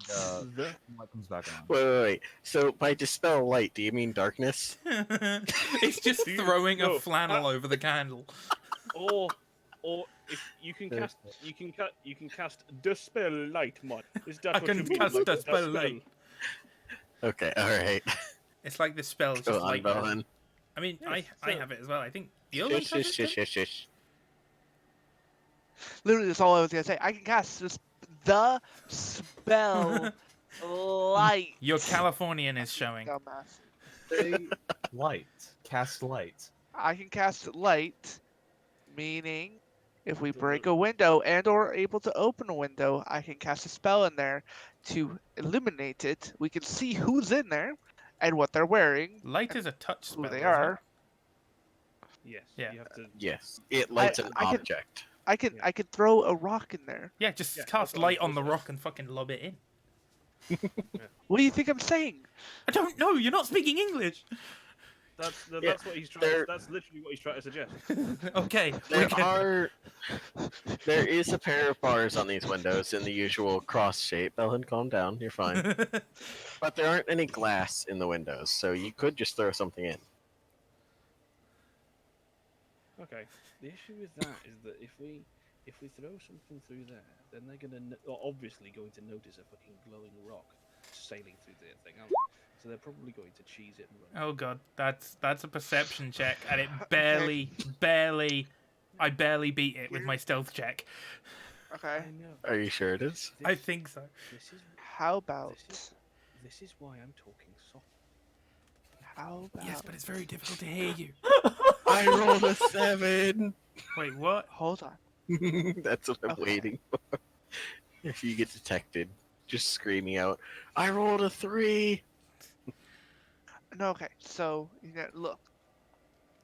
the light comes back on. Wait. So by dispel light, do you mean darkness? It's just throwing No. a flannel over the candle. or if you can cast you can cast dispel light mod. Is that I what can you mean? cast Like dispel light. Okay, all right. It's like the spell is Go just on, light. Belhen. I mean, Yes, I so- have it as well. I think the other Shush, shush, shush, shush, shush. Literally, that's all I was gonna say. I can cast the spell light. Your Californian is showing. Dumbass. Say light. Cast light. I can cast light, meaning if we break a window and or are able to open a window, I can cast a spell in there to illuminate it. We can see who's in there and what they're wearing, Light is a touch spell. who they isn't are. Yes. Yeah. You have to. Yes, it lights an I can- object. I can Yeah. I can throw a rock in there. Yeah, just Yeah, cast that's what I light on was the gonna rock and fucking lob it in. What do you think I'm saying? I don't know. You're not speaking English. That's what he's trying. there- That's literally what he's trying to suggest. Okay. There is a pair of bars on these windows in the usual cross shape. Belhen, calm down. You're fine. But there aren't any glass in the windows, so you could just throw something in. Okay. The issue with that is that if we throw something through there, then they're obviously going to notice a fucking glowing rock sailing through their thing, aren't they? So they're probably going to cheese it and run. Oh god, that's a perception check, and it I barely beat it with my stealth check. Okay. I know. Are you sure it is? I think so. This is How about this is why I'm talking soft. how about Yes, but it's very difficult to hear you. I rolled a 7. Wait, what? hold on. That's what I'm Okay. waiting for. if you get detected, just screaming out, "I rolled a 3!" No, okay. So look.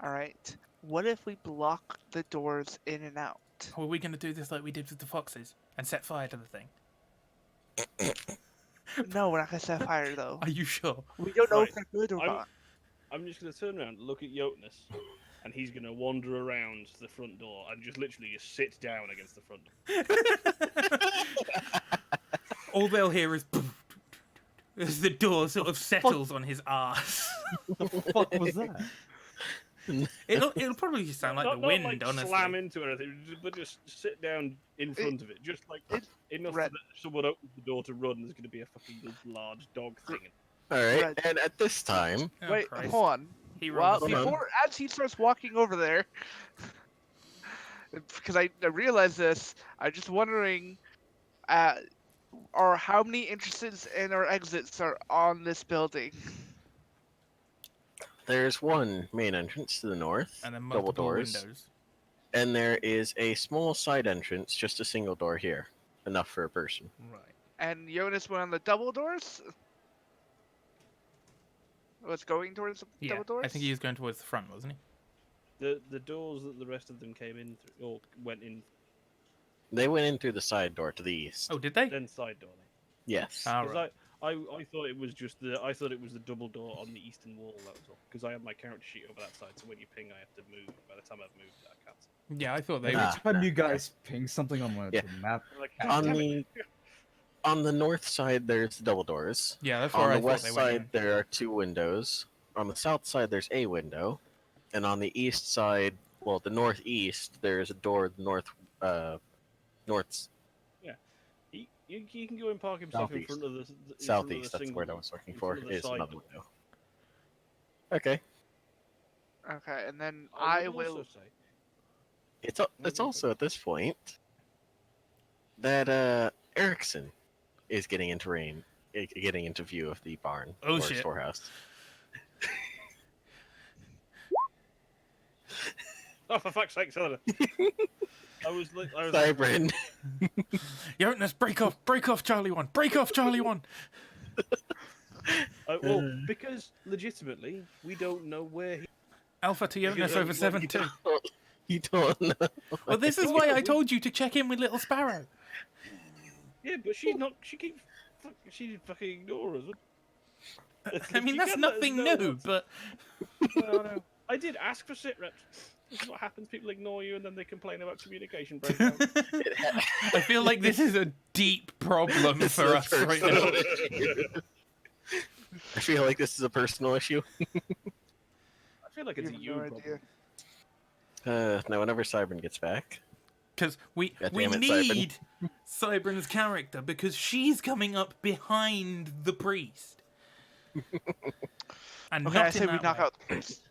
All right. What if we block the doors in and out? Or are we going to do this like we did with the foxes and set fire to the thing? No, we're not gonna set fire though. Are you sure? We don't know Right. if they're good or not. I'm just going to turn around, look at Jotunus, and he's going to wander around the front door and just literally just sit down against the front door. All they'll hear is as the door sort of settles on his ass. What the fuck was that? It'll probably just sound like not, the wind, not like honestly. slam into anything, but just sit down in front of it. Just like enough Red. that if someone opens the door to run, there's going to be a fucking large dog thing. Alright, Right. and at this time, Oh, Wait, Christ. hold on. He Well, runs. Hold on. as he starts walking over there, because I realized this, I'm just wondering, or how many entrances and or exits are on this building? there's one main entrance to the north, And then double multiple doors, windows. and there is a small side entrance, just a single door here, enough for a person. Right. And Jonas went on the double doors. Was going towards the Yeah, double doors. I think he was going towards the front, wasn't he? The doors that the rest of them came in through, or went in, They went in through the side door to the east. Oh, did they? then side door. Yes. Ah, Because right. I thought it was just I thought it was the double door on the eastern wall. That was all. Because I have my character sheet over that side, so when you ping, I have to move. By the time I've moved, I can't. Yeah, I thought they Every were. Ah. time you guys ping something on Yeah. the map, Like, On damn the it. on the north side, there's double doors. Yeah, that's On where I the thought west they side, went there are 2 windows. On the south side, there's a window, and on the east side, well, the northeast, there's a door. North, north, He can go and park himself Southeast. in front of the southeast. That's the word I was looking in for. front of the Is side another door. window. Okay. Okay, and then I I would will. also say, It's also at this point that Erickson is getting into view of the barn Oh, or shit. storehouse. oh for fuck's sake, Selena. I was Sorry, Bryn. Jonas, break off Charlie 1. Break off Charlie 1. well, because legitimately we don't know where he. Alpha to Jonas over 7-2. You don't know. Well, this is why I told you to check in with Little Sparrow. Yeah, but she's not. She fucking ignore us. It's I like, mean, you that's can let us nothing know new, what's- but No. I did ask for sit reps. This is what happens. People ignore you and then they complain about communication breakdowns. I feel like this is a deep problem This for is a us right personal now. issue. I feel like this is a personal issue. I feel like it's You a have you no problem. idea. Now, whenever Cybern gets back, Because we God damn it, need Cybern's character because she's coming up behind the priest. And Okay, not I say in we that knock way. out the priest.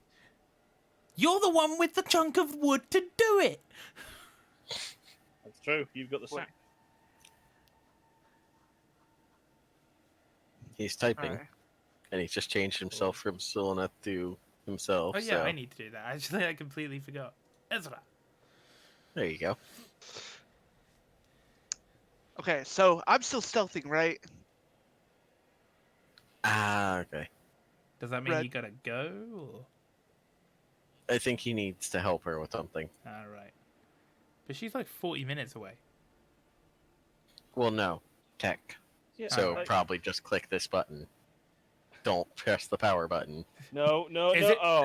You're the one with the chunk of wood to do it. That's true. You've got the sack. he's typing, Alright. and he's just changed himself from Selena to himself. Oh yeah, so I need to do that. Actually, I completely forgot. Ezra. there you go. Okay, so I'm still stealthing, right? Ah, okay. Does that mean Red. you gotta go? Or... I think he needs to help her with something. All right. But she's like 40 minutes away. Well, no, tech. Yeah, So like- probably just click this button. Don't press the power button. no.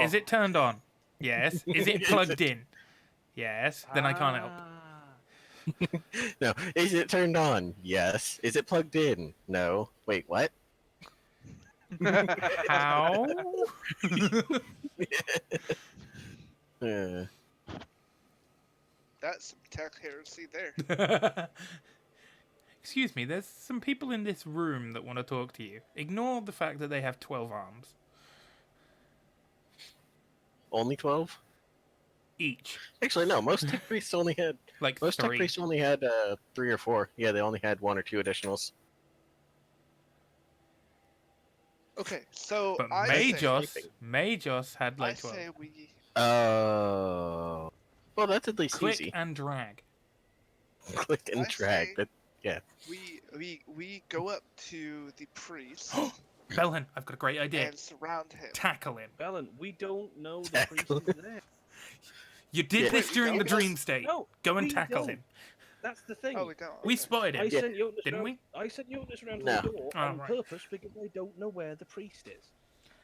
Is it turned on? Yes. Is it plugged in? Yes. Then I can't help. No. Is it turned on? Yes. Is it plugged in? No. Wait, what? How? Uh, That's some tech heresy there. Excuse me, there's some people in this room that want to talk to you. Ignore the fact that they have 12 arms. only 12? Each. Actually, no. Most tech priests only had Like most tech 3. priests only had 3 or 4. Yeah, they only had 1 or 2 additionals. Okay, so But I say, Majos had I like 12. say we. Oh. Well, that's at least Click easy. and drag. Click and I drag. say- That Yeah. We go up to the priest Belhen, I've got a great idea. and surround him. Tackle him. Belen, we don't know the priest is there. You did Yeah. this Wait, we during don't? the dream state. No, Go and we tackle don't. him. That's the thing. Oh, we don't. We Okay. spotted him, I sent you this didn't round, we? I sent you this round No. to the door Oh, on right. purpose because I don't know where the priest is.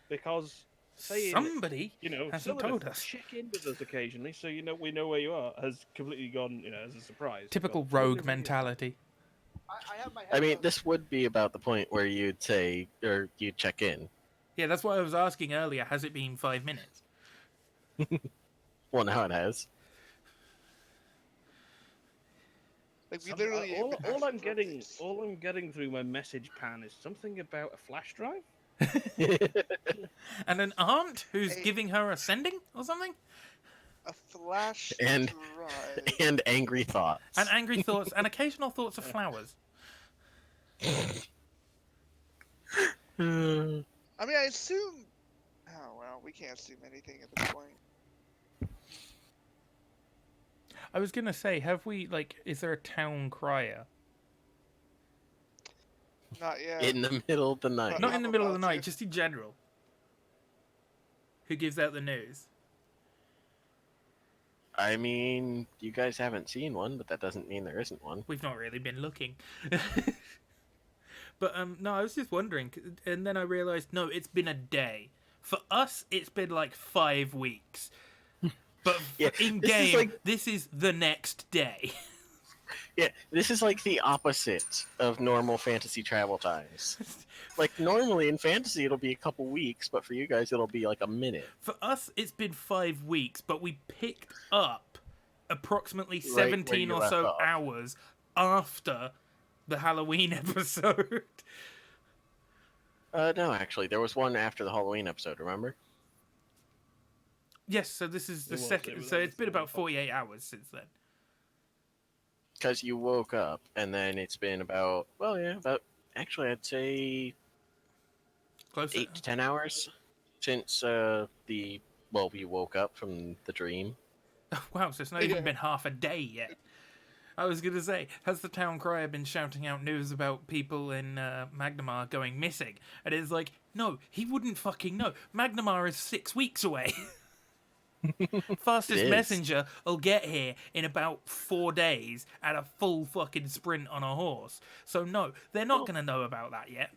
Because saying, Somebody hasn't hasn't told us. check in with us occasionally, so we know where you are, has completely gone, as a surprise. Typical But for whatever rogue reason- mentality. I mean, this would be about the point where you'd say, or you'd check in. Yeah, that's why I was asking earlier. Has it been 5 minutes? Well, now it has. Like we Some- literally. all, have been all I'm asking for getting, updates. all I'm getting through my message pan is something about a flash drive. And an aunt who's Hey. giving her a sending or something? A flash And- drive. And angry thoughts. And angry thoughts and occasional thoughts of flowers. Hmm. I mean, I assume. Oh well, we can't assume anything at this point. I was gonna say, is there a town crier? Not yet. In the middle of the night. Not in the middle of the about night, to. just in general. Who gives out the news? I mean, you guys haven't seen one, but that doesn't mean there isn't one. We've not really been looking. But no, I was just wondering, and then I realised, no, it's been a day. For us, it's been like 5 weeks. But Yeah, in this is game, like- this is the next day. Yeah, this is like the opposite of normal fantasy travel times. Like, normally in fantasy it'll be a couple weeks, but for you guys it'll be like a minute. For us, it's been 5 weeks, but we picked up approximately Right where 17 you or left so off. hours after the Halloween episode. No, actually, there was one after the Halloween episode, remember? Yes, so this is the It was, second. it was So on it's the been about phone. 48 hours since then. Because you woke up, and then it's been actually, I'd say Close. 8 to 10 hours since we woke up from the dream. Wow, so it's not even been half a day yet. I was going to say, has the town crier been shouting out news about people in Magnamar going missing? And it's like, no, he wouldn't fucking know. Magnamar is 6 weeks away. Fastest It is. messenger will get here in about 4 days at a full fucking sprint on a horse. So no, they're not going to know about that yet.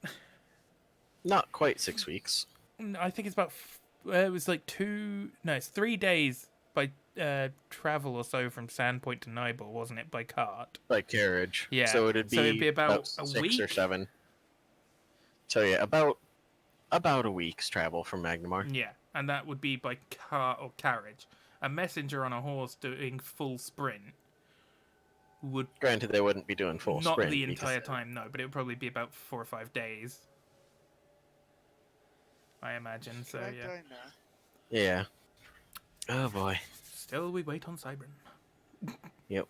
Not quite 6 weeks. I think it's about, it was like it's 3 days by travel or so from Sandpoint to Nibel, wasn't it, by cart? By carriage. Yeah, So it'd be about a 6 week? or 7. So yeah, about a week's travel from Magnamar. Yeah, and that would be by car or carriage. A messenger on a horse doing full sprint would Granted, they wouldn't be doing full not sprint. the because- entire time, no, but it would probably be about 4 or 5 days. I imagine, so Can I yeah. die now? Yeah. Oh boy. Still, we wait on Cybern. Yep.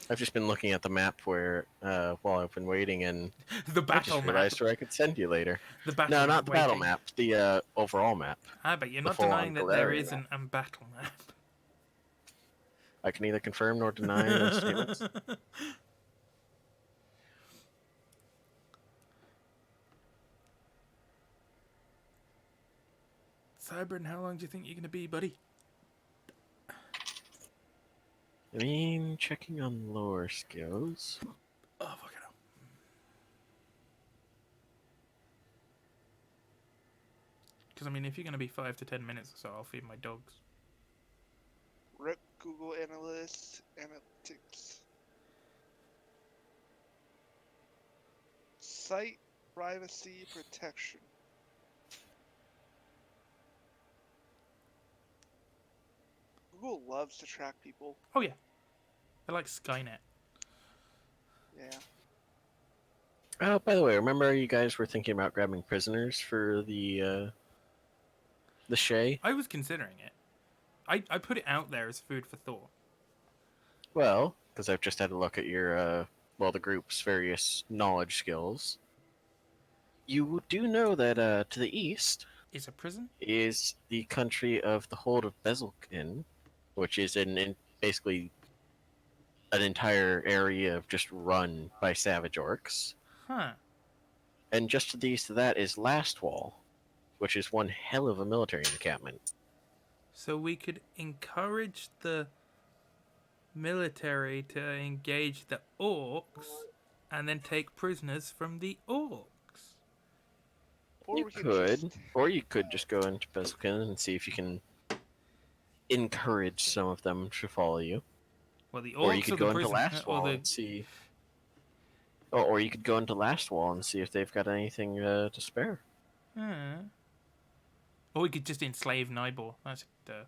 I've just been looking at the map where while I've been waiting, and The I battle just map. realized where I could send you later. The battle No, map not the battle waiting. map. The overall map. Ah, but you're the not full-on denying that there Galarian is a battle map. I can neither confirm nor deny those statements. Cybern, how long do you think you're going to be, buddy? I mean, checking on lore skills. Oh, fuck it up. Because, I mean, if you're going to be 5 to 10 minutes or so, I'll feed my dogs. Rip Google Analytics. Site privacy protection. Google loves to track people. Oh, yeah. I like Skynet. Yeah. Oh, by the way, remember you guys were thinking about grabbing prisoners for the Shay? I was considering it. I put it out there as food for thought. Well, because I've just had a look at your the group's various knowledge skills. You do know that to the east Is a prison? is the country of the Hold of Bezelkin, which is in basically an entire area of just run by savage orcs. Huh. And just to the east of that is Last Wall, which is one hell of a military encampment. So we could encourage the military to engage the orcs and then take prisoners from the orcs. Or You we could, or you could just go into Bezalkin and see if you can encourage some of them to follow you. Well, the Or you orcs could or the go into prison Last or Wall the and see. Or you could go into Last Wall and see if they've got anything to spare. Or we could just enslave Nybor. That's that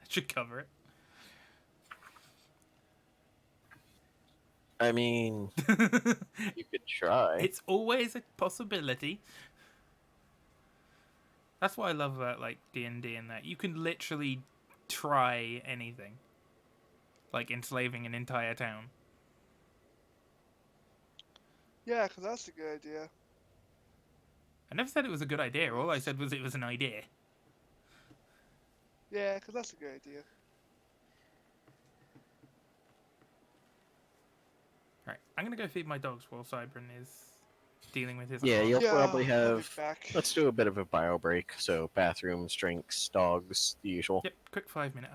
should cover it. I mean, you could try. It's always a possibility. That's what I love about like D&D and that you can literally try anything, like enslaving an entire town. Yeah, because that's a good idea. I never said it was a good idea. All I said was it was an idea. Yeah, because that's a good idea. Right, I'm gonna go feed my dogs while Cybran is dealing with his. Yeah, arm. you'll Yeah, probably I'll be have. back. Let's do a bit of a bio break. So bathrooms, drinks, dogs, the usual. Yep, quick 5 minute.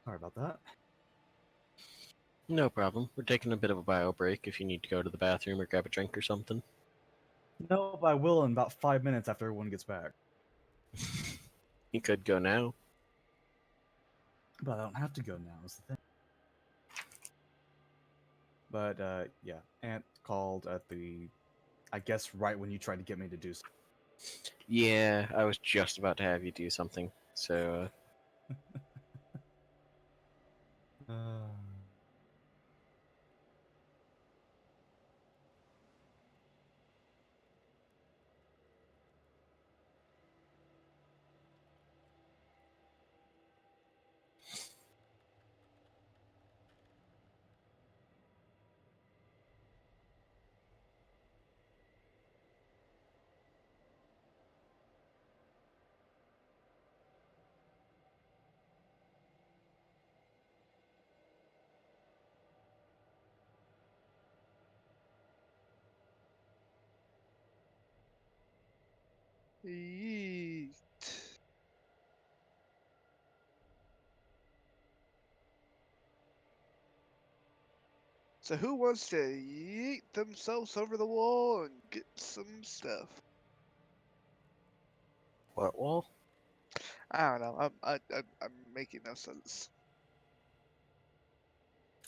Sorry about that. No problem. We're taking a bit of a bio break if you need to go to the bathroom or grab a drink or something. No, I will in about 5 minutes after everyone gets back. You could go now. But I don't have to go now, is the thing. But, yeah. Aunt called at the... I guess right when you tried to get me to do something. Yeah, I was just about to have you do something. So, Yeet. So who wants to yeet themselves over the wall and get some stuff? What wall? I don't know. I'm making no sense.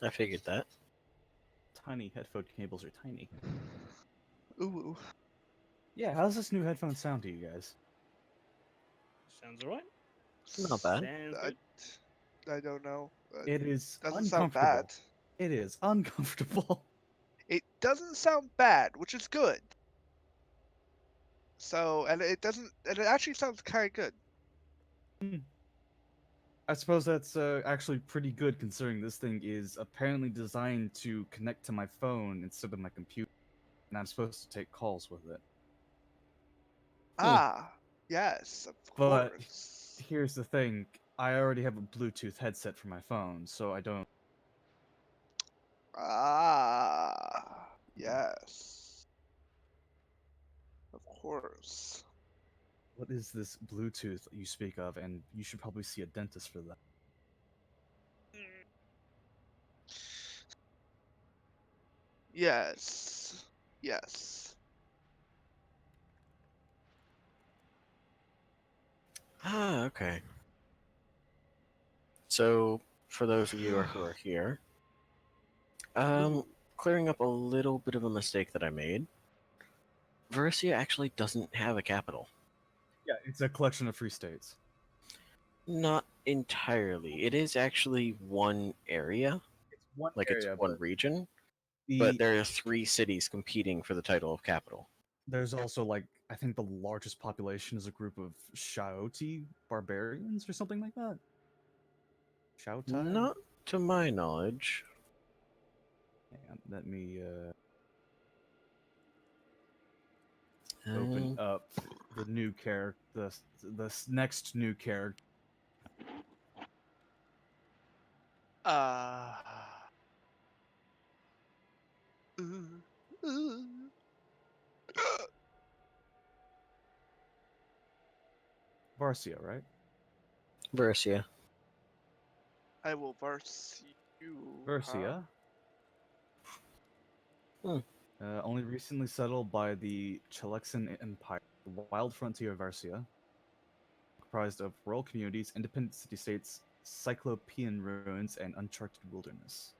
I figured that. Tiny headphone cables are tiny. Ooh. Yeah, how's this new headphone sound to you guys? Sounds alright. Not bad. Sounds I, good. I don't know. It is Doesn't sound uncomfortable. bad. It is uncomfortable. It doesn't sound bad, which is good. So, and it doesn't, and it actually sounds kind of good. I suppose that's actually pretty good considering this thing is apparently designed to connect to my phone instead of my computer, and I'm supposed to take calls with it. Ah, yes, of But course. here's the thing, I already have a Bluetooth headset for my phone, so I don't... Ah, yes. Of course. What is this Bluetooth you speak of? And you should probably see a dentist for that. Yes. Yes. Ah, okay. So, for those of you who are here, Ooh. clearing up a little bit of a mistake that I made. Versia actually doesn't have a capital. Yeah, it's a collection of free states. Not entirely. It is actually one area, It's one like it's area, one but region, but the there are 3 cities competing for the title of capital. there's also like I think the largest population is a group of Shaoti barbarians or something like that. Shoutai? Not to my knowledge. Hang on, let me open up the new character, the next new character. Uh. Ooh. Ooh. Varsia, right? Versia. I will verse you, huh? Versia. Only recently settled by the Chelexan Empire, the wild frontier of Varsia, comprised of rural communities, independent city-states, cyclopean ruins, and uncharted wilderness.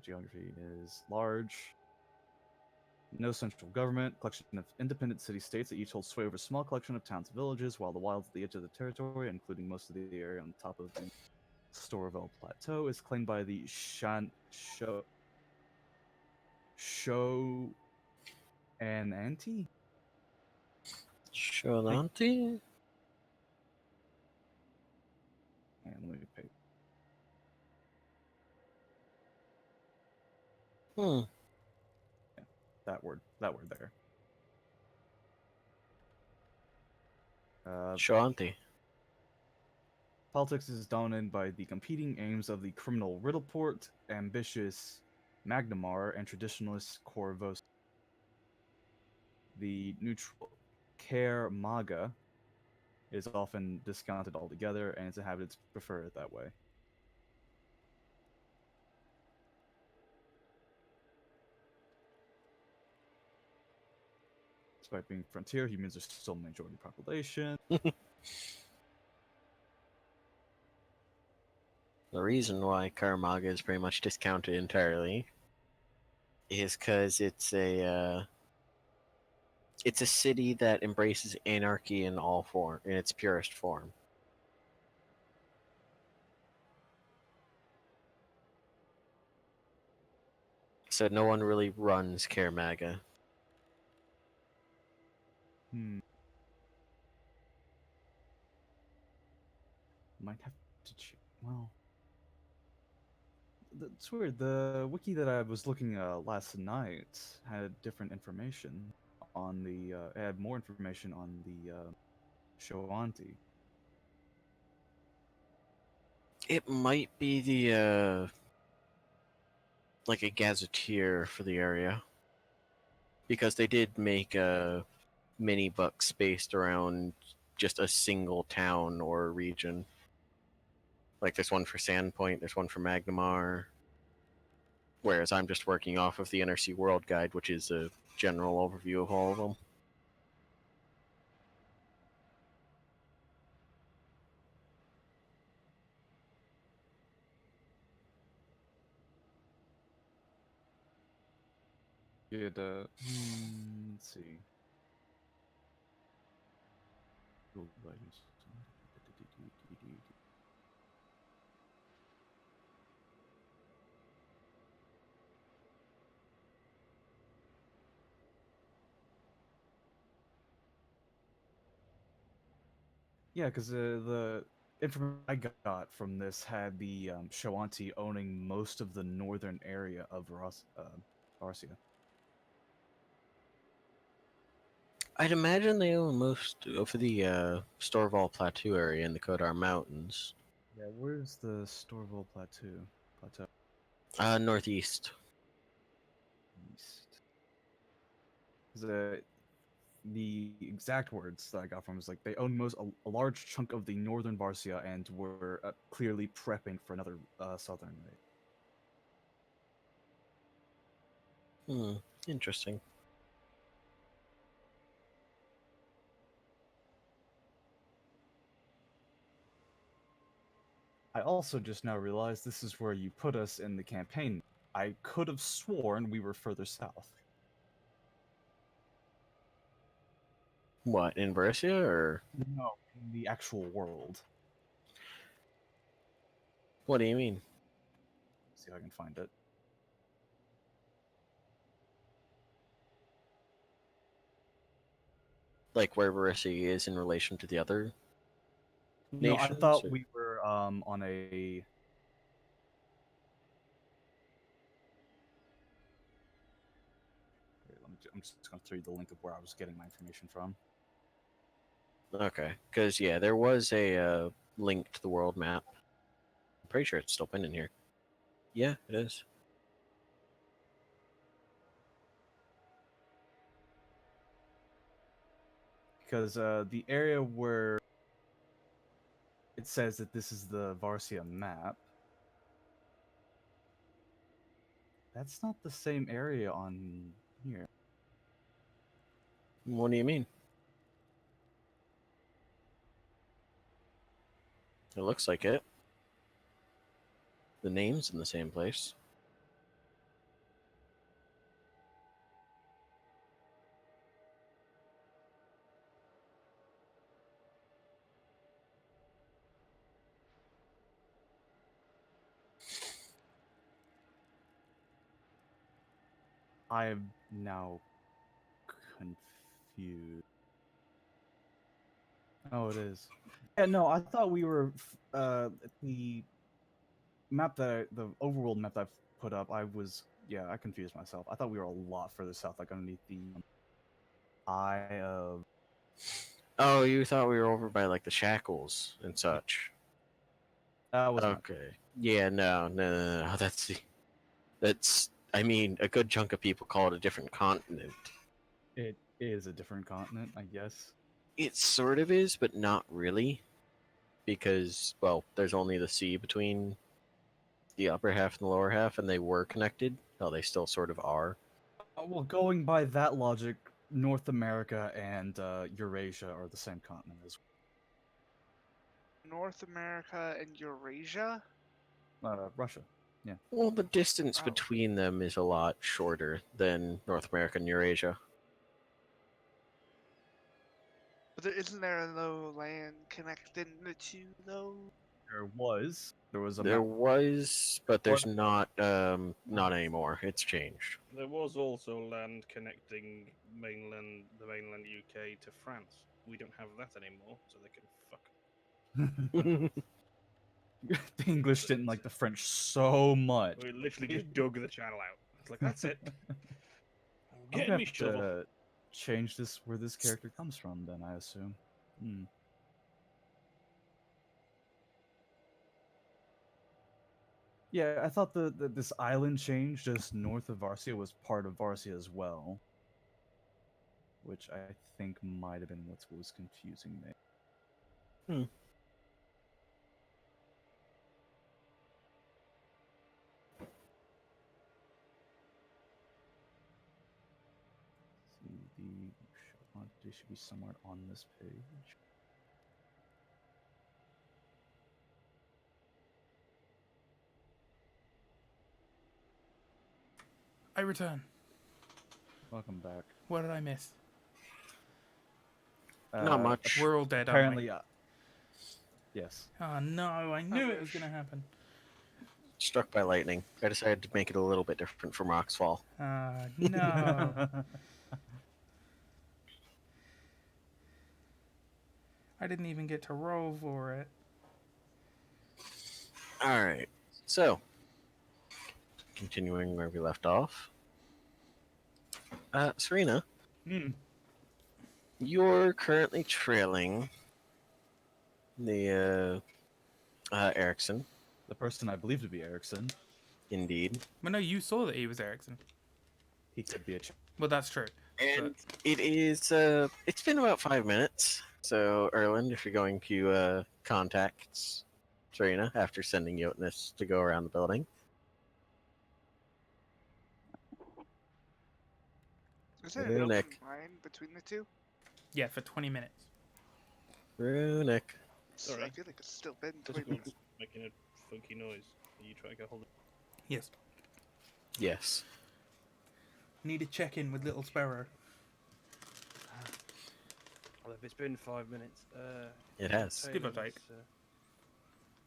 Geography is large. No central government. Collection of independent city-states that each hold sway over a small collection of towns and villages, while the wilds at the edge of the territory, including most of the area on top of the Storvel Plateau, is claimed by the Show and Anti? Sholanti? And let me pay. Hmm. Yeah, that word there. Shoanti. Politics is dominated by the competing aims of the criminal Riddleport, ambitious Magnamar, and traditionalist Corvos. The neutral Care Maga is often discounted altogether, and its inhabitants prefer it that way. Despite being frontier, humans are still the majority population. The reason why Karamaga is pretty much discounted entirely is because it's a city that embraces anarchy in all form, in its purest form. So no one really runs Karamaga. Might have to well, it's weird. The wiki that I was looking at last night had different information on the had more information on the Shoanti. It might be the like a gazetteer for the area, because they did make mini books based around just a single town or region. Like there's one for Sandpoint, there's one for Magnamar. Whereas I'm just working off of the Inner Sea World Guide, which is a general overview of all of them. It, let's see. Yeah, because the information I got from this had the Shawanti owning most of the northern area of Varsia. I'd imagine they own most of the Storval Plateau area in the Kodar Mountains. Yeah, where's the Storval Plateau? Northeast. East. The exact words that I got from is like they own a large chunk of the northern Varsia and were clearly prepping for another southern raid. Interesting. I also just now realized this is where you put us in the campaign. I could have sworn we were further south. What, in Bersia, or? No, in the actual world. What do you mean? Let's see if I can find it. Like where Bersia is in relation to the other No, I nations? thought Or? we were on a. Wait, I'm just going to throw you the link of where I was getting my information from. Okay, because yeah, there was a link to the world map. I'm pretty sure it's still pinned in here. Yeah, it is. Because the area where it says that this is the Varsia map, that's not the same area on here. What do you mean? It looks like it. The name's in the same place. I am now confused. Oh, it is. Yeah, no, I thought we were the map the overworld map that I've put up. I confused myself. I thought we were a lot further south, like underneath the eye of. Oh, you thought we were over by like the shackles and such. That was not. Okay. Yeah, no. That's. I mean, a good chunk of people call it a different continent. It is a different continent, I guess. It sort of is, but not really, because well, there's only the sea between the upper half and the lower half, and they were connected. Well, they still sort of are. Well, going by that logic, North America and Eurasia are the same continent as North America and Eurasia? Russia. Yeah. Well, the distance Wow. between them is a lot shorter than North America and Eurasia. But isn't there no land connecting the two, though? There was. There was a There map. was, but there's What? not anymore. It's changed. There was also land connecting the mainland UK to France. We don't have that anymore, so they can fuck. The English didn't like the French so much. We literally just dug the channel out. It's like, that's it. I'm I'm getting gonna me have shovel. to change this where this character comes from. Then I assume. Yeah, I thought this island change just north of Varsia was part of Varsia as well. which I think might have been what was confusing me. Hmm. See, the show quantity should be somewhere on this page. I return. Welcome back. What did I miss? Not much. We're all dead, Apparently, aren't yes. we? Oh no, I knew it was going to happen. Struck by lightning. I decided to make it a little bit different from Rock's Fall. No. I didn't even get to roll for it. Alright, so, continuing where we left off. Serena, you're currently trailing the Erickson. The person I believe to be Erickson. Indeed. Well, no, you saw that he was Erickson. He could be a Well, that's true. And it is, it's been about 5 minutes. So, Erland, if you're going to contact Serena after sending Jotunus to go around the building. Is there an Runic. open line between the two? Yeah, for 20 minutes. Runic. I feel like it's still been This 20 one's minutes. making a funky noise. Are you trying to get hold of Yes. Yes. Need a check-in with Little Sparrow. Well, if it's been 5 minutes, It has. Give or take.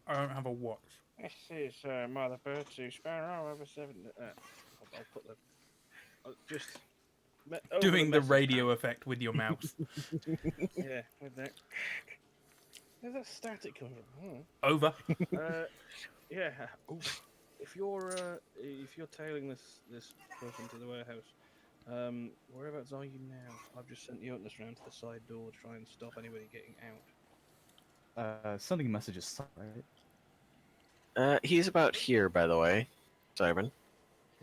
I don't have a watch. This is Mother Bird to Sparrow over 7. I'll put the. I'll just. Doing the radio effect with your mouse. Yeah, with that. There's that static coming from. Over. Yeah. Ooh. If you're tailing this person to the warehouse, whereabouts are you now? I've just sent Jotunus round to the side door to try and stop anybody getting out. Sending messages, right? He's about here, by the way, Simon.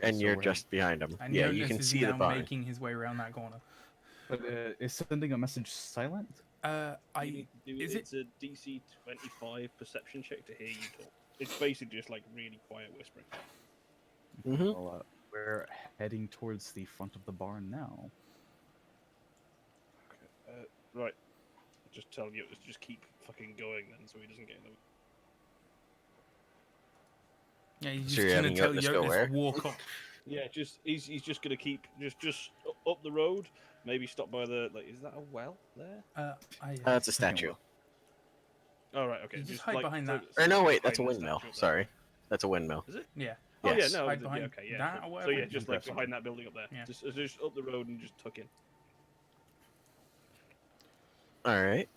And So you're we're- just behind him. And Yeah, Jonas you can is see the now barn. making his way around that corner. But is sending a message silent? Is It's a DC 25 perception check to hear you talk. It's basically just like really quiet whispering. Mm-hmm. Well, we're heading towards the front of the barn now. Okay. Right. Just tell you, just keep fucking going then, so he doesn't get in the way. Yeah, he's So just you're gonna having tell Jotunus go Jonas where? walk off. Yeah, he's just gonna keep just up the road. Maybe stop by the is that a well there? It's a statue. Oh right, okay. You just hide behind that. Or no, wait, that's a behind the windmill. statue up there. Sorry. That's a windmill. Is it? Yeah. Oh yeah, Yes. no. Hide Yeah, behind okay, yeah. that or So whatever. yeah, just like Definitely. behind that building up there. Yeah. Just up the road and just tuck in. Alright.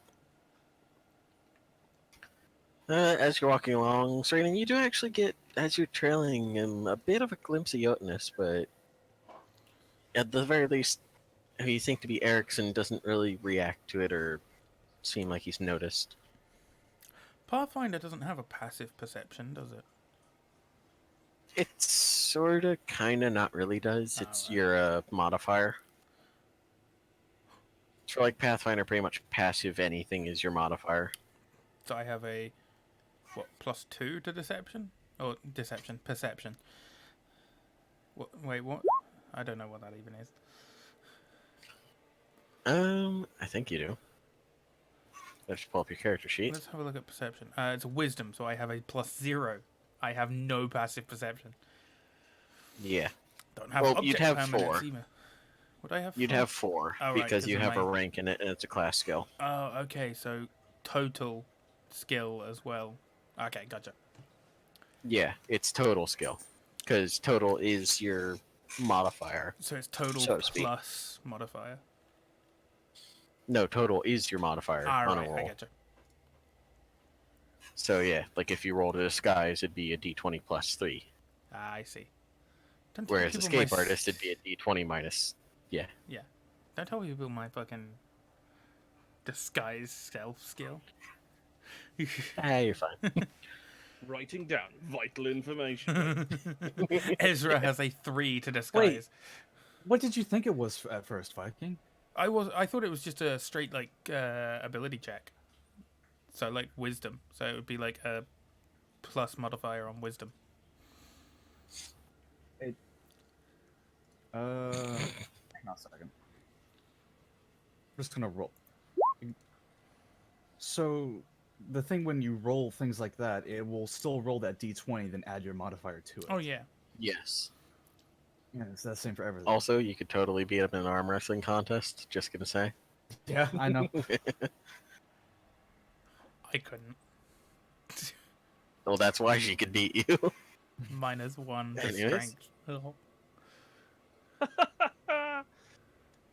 As you're walking along, Serena, you do actually get, as you're trailing him, a bit of a glimpse of Jotunus, but at the very least, who you think to be Erickson doesn't really react to it or seem like he's noticed. Pathfinder doesn't have a passive perception, does it? It sorta, kinda, not really does. Oh, It's right. your modifier. For like Pathfinder, pretty much passive anything is your modifier. So I have a +2 to deception? Or perception. Wait, what? I don't know what that even is. I think you do. Let's pull up your character sheet. Let's have a look at perception. It's wisdom, so I have a +0. I have no passive perception. Yeah. Don't have Well, object you'd have permanence 4. either. Would I have? You'd 4? have 4 Oh, right, because 'cause you of have a my- rank in it and it's a class skill. Oh, okay. So total skill as well. Okay, gotcha. Yeah, it's total skill because total is your modifier. So it's total So to speak. plus modifier. No, total is your modifier Ah, on right, a I roll. gotcha. So yeah, like if you roll to disguise, it'd be a d20 plus 3. Ah, I see. Don't tell Whereas people escape my artist, it'd be a d20 minus. Yeah. Don't tell people my fucking disguise stealth skill. You're fine. Writing down vital information. Ezra has a 3 to disguise. What did you think it was at first, Viking? I thought it was just a straight like ability check. So like wisdom. So it would be like a plus modifier on wisdom. Hang on a second. I'm just gonna roll. So the thing when you roll things like that, it will still roll that d20, then add your modifier to it. Oh yeah. Yes. Yeah, it's the same for everything. Also, you could totally beat up in an arm wrestling contest. Just gonna say. Yeah, I know. I couldn't. Well, that's why she could beat you. -1 to Anyways. strength. Oh.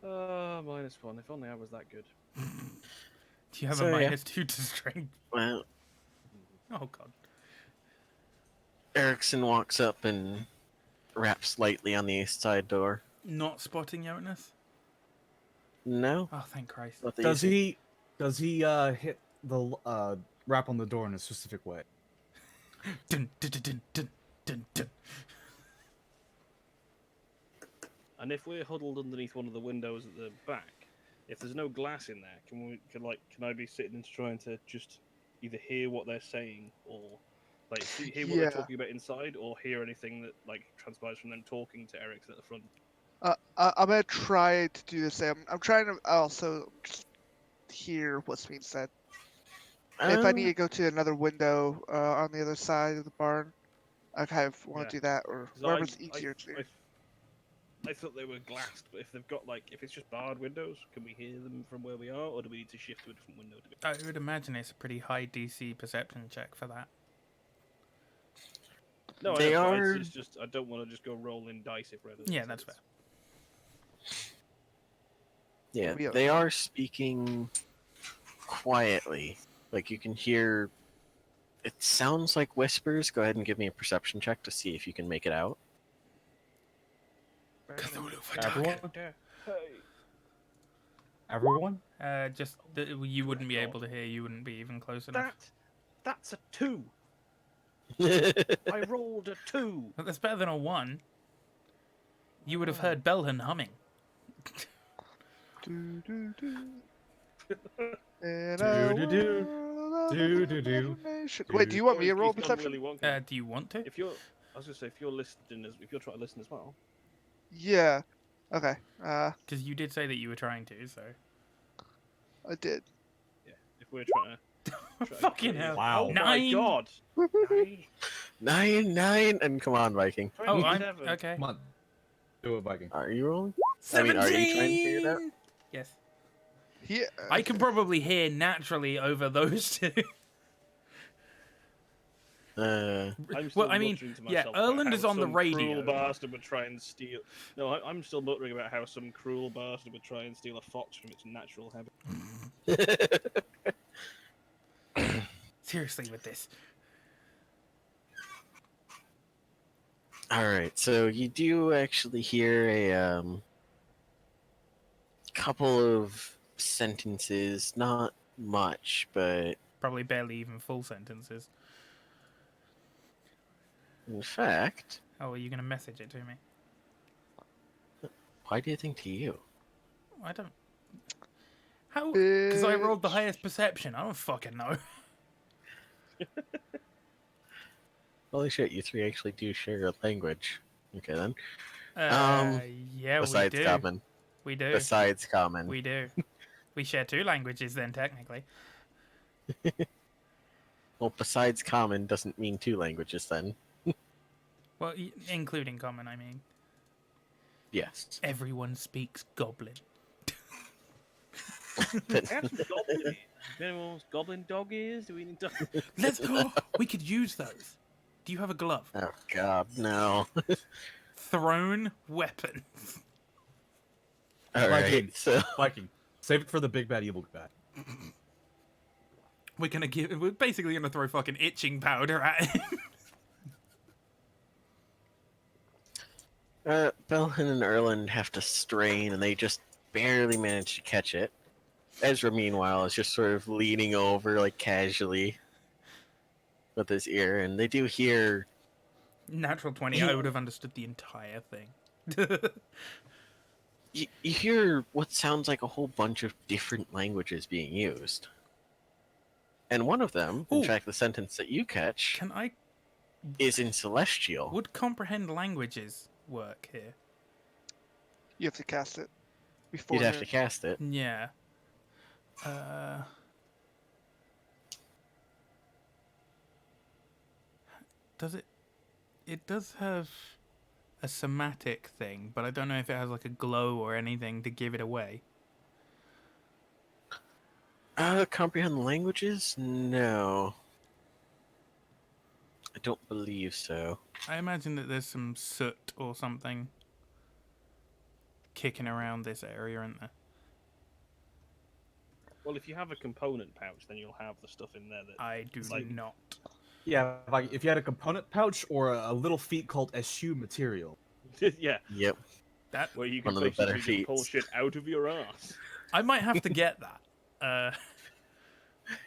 -1. If only I was that good. Do you have So, a yeah. -2 to strength? Well, Oh god. Erickson walks up and raps lightly on the east side door. Not spotting Jonas? No. Oh thank Christ. What Does he hit the rap on the door in a specific way? Dun, dun, dun, dun, dun, dun, dun. And if we're huddled underneath one of the windows at the back, if there's no glass in there, can I be sitting and trying to just either hear what they're saying or like hear what they're talking about inside, or hear anything that like transpires from them talking to Erickson at the front? I'm gonna try to do the same. I'm trying to also just hear what's being said. If I need to go to another window on the other side of the barn, I kind of want to do that, or whatever's easier to do. I thought they were glassed, but if they've got if it's just barred windows, can we hear them from where we are, or do we need to shift to a different window? I would imagine it's a pretty high DC perception check for that. No, They are. It's just I don't want to just go rolling dice if we're. Yeah, that's fair. Yeah, they are speaking quietly. Like you can hear. It sounds like whispers. Go ahead and give me a perception check to see if you can make it out. Cthulhu for Everyone? target. Everyone? Just you wouldn't be able to hear. You wouldn't be even close enough. That's a 2. I rolled a 2. But that's better than a 1. You would have heard Belhan humming. Do, do, do. Wait, do you want me to roll perception? Do you want to? I was gonna say, if you're listening, if you're trying to listen as well. Yeah. Okay. Because you did say that you were trying to, so. I did. Yeah. If we're trying to. Fucking hell! Wow. Oh my god! 9, and come on, Viking. Oh, I'm okay. Come on. Do it, Viking. Are you rolling? 17! I mean, are you trying to figure it out? Yes. Yeah. I can probably hear naturally over those two. I'm well, I mean, yeah, Erland is on the radio. Cruel bastard would try and steal. No, I'm still muttering about how some cruel bastard would try and steal a fox from its natural habitat. Seriously, with this. All right, so you do actually hear a couple of sentences, not much, but Probably barely even full sentences. in fact, Oh, are you going to message it to me? why do you think to you? I don't. How? Because I rolled the highest perception. I don't fucking know. Holy shit, you three actually do share a language. Okay then. Yeah, Besides we do. common. We do. Besides common. We do. We share 2 languages then, technically. Well, besides common doesn't mean 2 languages then. Well, including common, I mean. Yes. Everyone speaks goblin. Goblin dog ears? Do we need to? Let's go. We could use those. Do you have a glove? Oh god, no. Thrown weapons. Alright, so... Viking, save it for the big bad evil guy. We're basically gonna throw fucking itching powder at him. Belhan and Erland have to strain, and they just barely manage to catch it. Ezra, meanwhile, is just sort of leaning over, like, casually with his ear, and they do hear... Natural 20, I would have understood the entire thing. You hear what sounds like a whole bunch of different languages being used. And one of them, in Ooh. fact, the sentence that you catch, Can I... is in Celestial. Would comprehend languages work here? You have to cast it before. You'd have to cast it. Yeah. Does it... It does have a somatic thing, but I don't know if it has like a glow or anything to give it away. Comprehend languages? No. I don't believe so. I imagine that there's some soot or something kicking around this area, isn't there? Well, if you have a component pouch, then you'll have the stuff in there that... I do not. Yeah, like if you had a component pouch or a little feat called eschew material. yeah. Yep. That Where you One can of the better basically just pull feats. shit out of your ass. I might have to get that.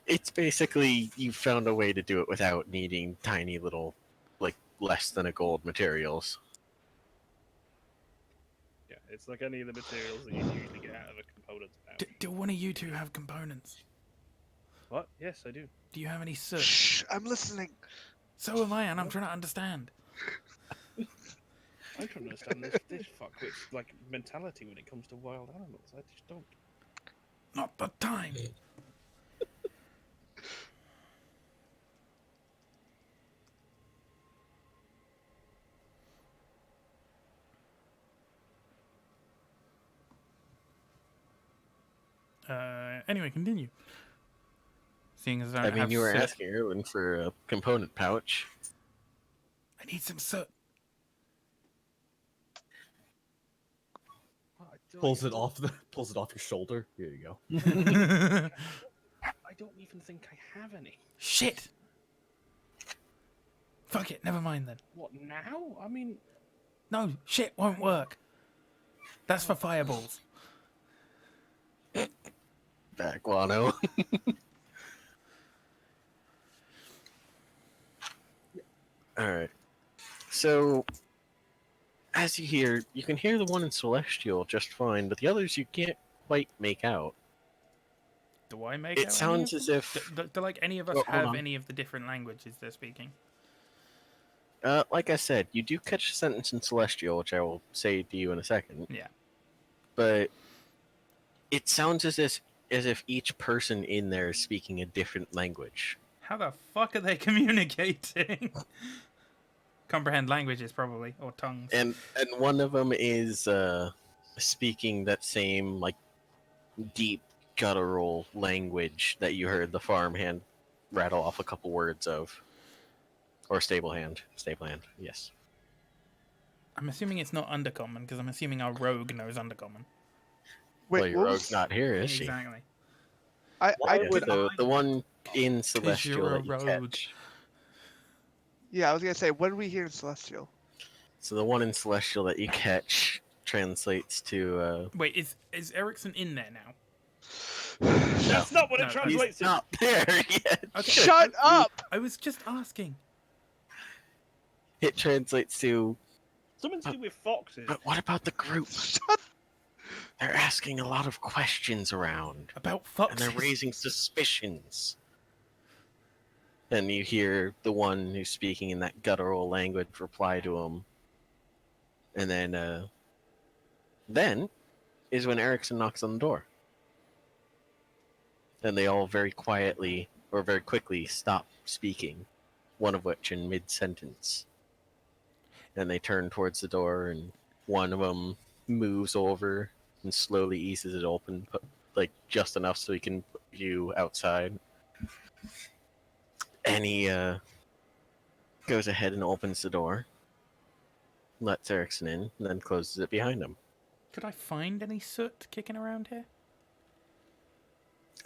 It's basically you found a way to do it without needing tiny little, like, less than a gold materials. Yeah, it's like any of the materials that you usually get out of a components pouch. Do one of you two have components? What? Yes, I do. Do you have any soot? Shh, I'm listening. So am I, and I'm trying to understand. I'm trying to understand this fuckwit's like mentality when it comes to wild animals. I just don't. Not the time. Anyway, continue. Seeing as I I don't mean, have you were soot, asking Erwin for a component pouch. I need some soot. Pulls it off your shoulder. Here you go. I don't even think I have any. Shit. Fuck it. Never mind then. What now? I mean, No, shit won't work. That's for fireballs. Back, Guano. Alright. So, as you can hear the one in Celestial just fine, but the others you can't quite make out. Do I make It out sounds any of as them? if... Do like any of us Well, hold have on. any of the different languages they're speaking? Like I said, you do catch a sentence in Celestial, which I will say to you in a second. Yeah. But it sounds as if each person in there is speaking a different language. How the fuck are they communicating? Comprehend languages, probably, or tongues. And one of them is speaking that same like deep guttural language that you heard the farmhand rattle off a couple words of, or stable hand, yes. I'm assuming it's not Undercommon, because I'm assuming our rogue knows Undercommon. Wait, Well, your what rogue's was... not here, is she? Exactly. I Yeah, would... the one in Celestial you're a that you rogue. catch. Yeah, I was gonna say, what do we hear in Celestial? So the one in Celestial that you catch translates to. Wait, is Erickson in there now? that's not what No, it He's translates to. not there yet. Okay. Shut up! I was just asking. It translates to. Something to do with foxes. But what about the group? Shut... They're asking a lot of questions around, About and foxes. they're raising suspicions. And you hear the one who's speaking in that guttural language reply to him. And then is when Erickson knocks on the door. And they all very quietly, or very quickly, stop speaking, one of which in mid-sentence. And they turn towards the door, and one of them moves over and slowly eases it open, like just enough so he can put you outside. And he goes ahead and opens the door, lets Erickson in, and then closes it behind him. Could I find any soot kicking around here?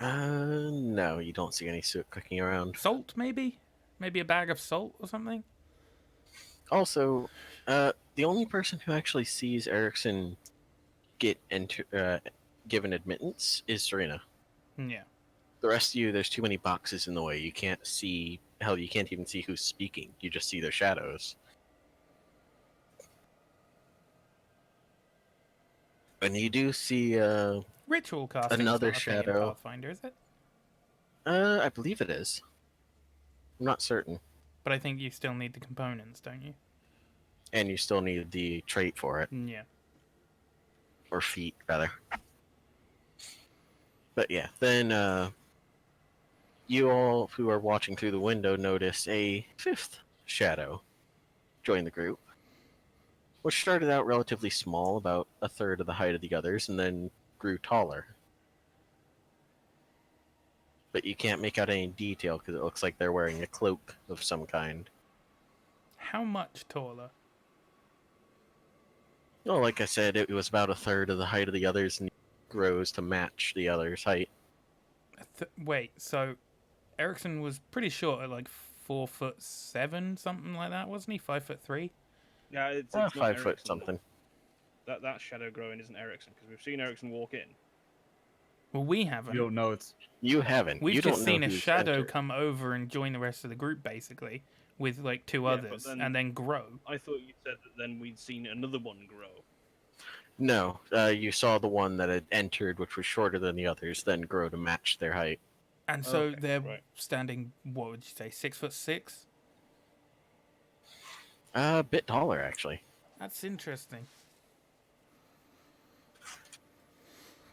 No, you don't see any soot cooking around. Salt, maybe? Maybe a bag of salt or something? Also, the only person who actually sees Erickson get given admittance is Serena. Yeah. The rest of you, there's too many boxes in the way. You can't see. Hell, you can't even see who's speaking. You just see their shadows. And you do see Ritual casting another is not a thing in shadow. Pathfinder, is it? I believe it is. I'm not certain. But I think you still need the components, don't you? And you still need the trait for it. Yeah. Or feat, rather. But yeah, then you all who are watching through the window notice a fifth shadow join the group, which started out relatively small, about a third of the height of the others, and then grew taller. But you can't make out any detail because it looks like they're wearing a cloak of some kind. How much taller? Well, like I said, it was about a third of the height of the others and grows to match the others' height. Wait, so Erickson was pretty short at like 4'7", something like that, wasn't he? 5'3". Yeah, it's Ah, not 5 Ericsson, foot something. That shadow growing isn't Ericsson, because we've seen Ericsson walk in. Well, we haven't. You don't know it's. You haven't. We've you just don't seen know a who's shadow entered. come over and join the rest of the group, basically, with like two Yeah, but others, then- and then grow. I thought you said that then we'd seen another one grow. No, you saw the one that had entered, which was shorter than the others, then grow to match their height. And so Okay, they're right. standing, what would you say, 6'6"? A bit taller, actually. That's interesting.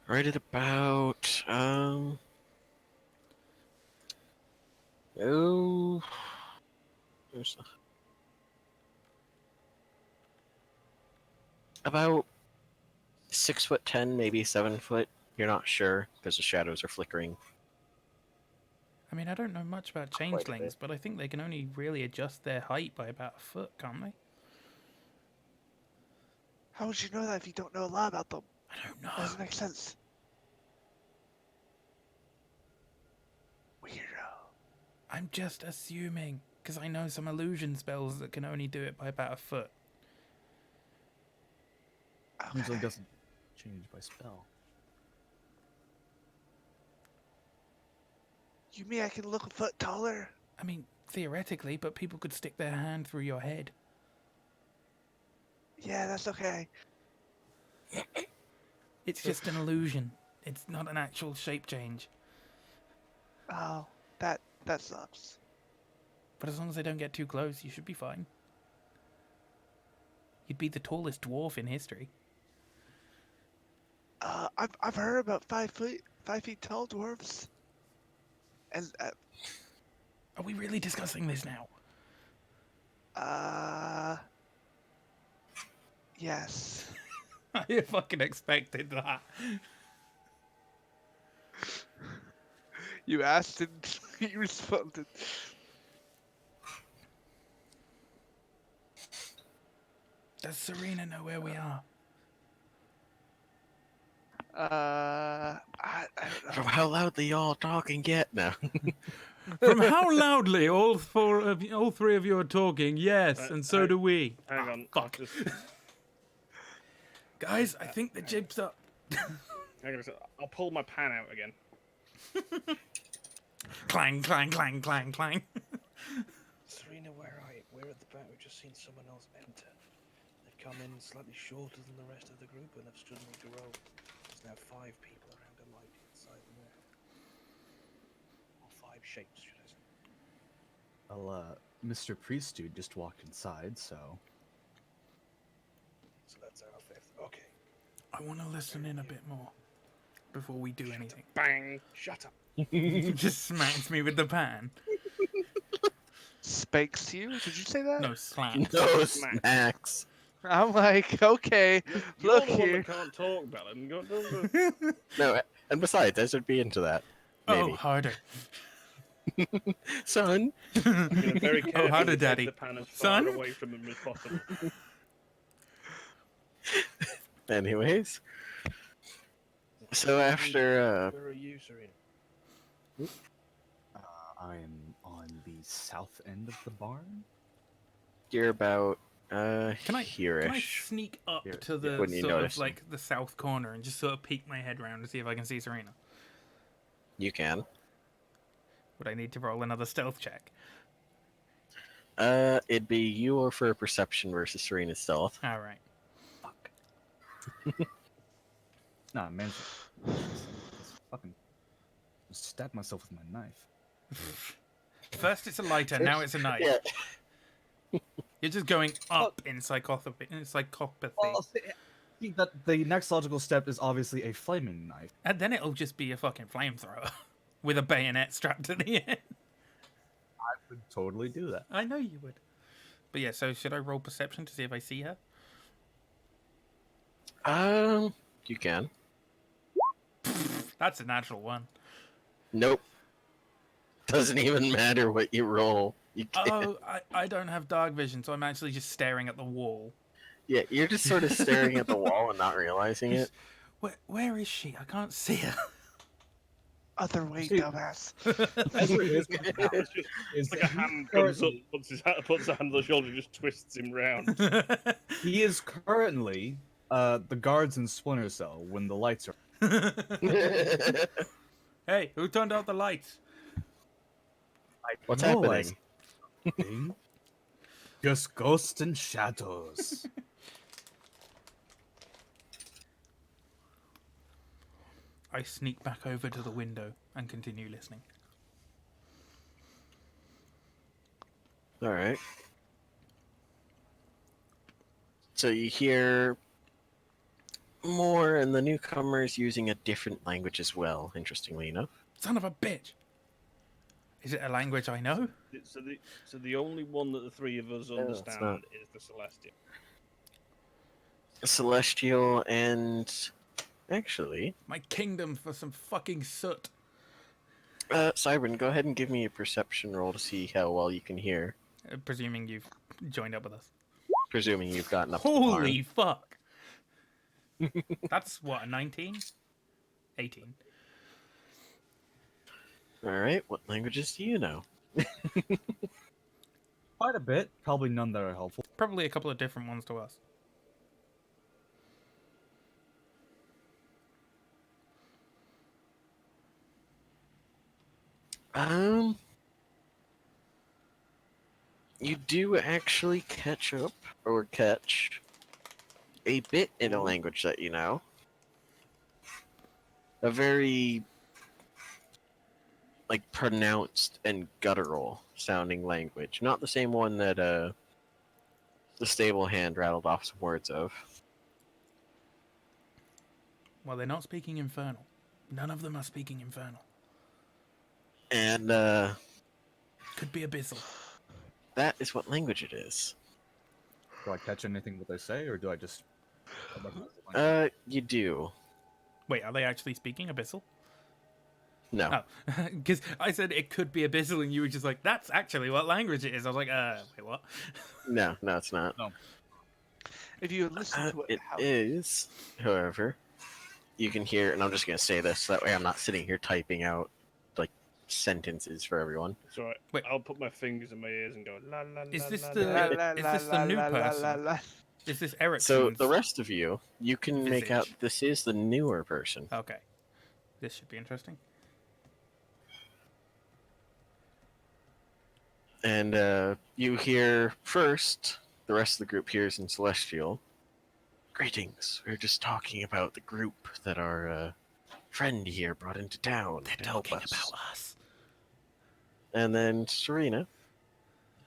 Right at about oh, there's about 6'10", maybe 7 foot. You're not sure because the shadows are flickering. I mean, I don't know much about Quite a changelings, bit. but I think they can only really adjust their height by about a foot, can't they? How would you know that if you don't know a lot about them? I don't That know. doesn't make sense. Weirdo. I'm just assuming, because I know some illusion spells that can only do it by about a foot. Usually Okay. doesn't change by spell. You mean I can look a foot taller? I mean, theoretically, but people could stick their hand through your head. Yeah, that's okay. It's just an illusion. It's not an actual shape change. Oh, that sucks. But as long as they don't get too close, you should be fine. You'd be the tallest dwarf in history. I've heard about 5 feet tall dwarves. And Are we really discussing this now? yes. I fucking expected that. You asked and you responded. Does Serena know where we are? I don't know. From how loudly y'all talking yet now? From how loudly all three of you are talking, yes, and so do we. Hang on. Fuck. Guys, I think the jib's up. I'll pull my pan out again. Clang, clang, clang, clang, clang. Serena, where are you? We're at the back. We've just seen someone else enter. They've come in slightly shorter than the rest of the group and have suddenly grown. There's now 5 people around a light inside the wall. Or 5 shapes, should I say. Well, Mr. Priest dude just walked inside, so. So that's our 5th. Okay. I want to listen in a bit more before we do anything. Bang! Shut up. He just smacks me with the pan. Spanks you? Did you say that? No, slaps. No Smack. snacks. I'm like, okay, You're look the one here. that can't talk, Bellin. Go. No, and besides, I should be into that. Oh, Maybe. harder. Son. I'm gonna very carefully harder, take Daddy. the pan as Son? far away from him as possible. Anyways. So after, Where are you, Serena? I'm on the south end of the barn. you're about, Can I here-ish. sneak up Here, to the when you sort of notice like the south corner and just sort of peek my head around to see if I can see Serena? You can. Would I need to roll another stealth check? It'd be you or for perception versus Serena's stealth. All right. Fuck. Nah, man. Just fucking stab myself with my knife. First it's a lighter, now it's a knife. Yeah. You're just going up in psychopathy. Well, see, that the next logical step is obviously a flaming knife. And then it'll just be a fucking flamethrower with a bayonet strapped to the end. I would totally do that. I know you would. But yeah, so should I roll perception to see if I see her? You can. That's a natural one. Nope. Doesn't even matter what you roll. You can't. Oh, I don't have dark vision, so I'm actually just staring at the wall. Yeah, you're just sort of staring at the wall and not realizing it. Where is she? I can't see her. Other way, See- dumbass. It's like a hand comes up, puts a hand on the shoulder, just twists him round. He is currently the guards in Splinter Cell when the lights are. Hey, who turned out the lights? What's No, happening? Just ghosts and shadows. I sneak back over to the window and continue listening. All right. So you hear more, and the newcomers using a different language as well. Interestingly enough. Son of a bitch! Is it a language I know? So the only one that the three of us it's understand not. is the Celestial. Celestial and actually, My kingdom for some fucking soot. Cybern, go ahead and give me a perception roll to see how well you can hear. Presuming you've joined up with us. Presuming you've gotten up. to Holy fuck! That's what, a 19? 18. All right. What languages do you know? Quite a bit. Probably none that are helpful. Probably a couple of different ones to us. You do actually catch a bit in a language that you know. A very pronounced and guttural sounding language. Not the same one that the stable hand rattled off some words of. Well, they're not speaking Infernal. None of them are speaking Infernal. And Could be Abyssal. that is what language it is. Do I catch anything that they say, or do I just? You do. Wait, are they actually speaking Abyssal? No. Oh, because I said it could be Abyssal, and you were just like, "That's actually what language it is." I was like, wait, what?" No, it's not. No. If you listen to It is, however, you can hear, and I'm just gonna say this so that way I'm not sitting here typing out sentences for everyone. It's alright. Wait. I'll put my fingers in my ears and go la la Is la this la, the- la. is this the new person? Is this Eric? So the rest of you can make Visage. out this is the newer person. Okay, this should be interesting. And you hear first, the rest of the group hears in Celestial. Greetings. We were just talking about the group that our friend here brought into town to help us. About us. And then Serena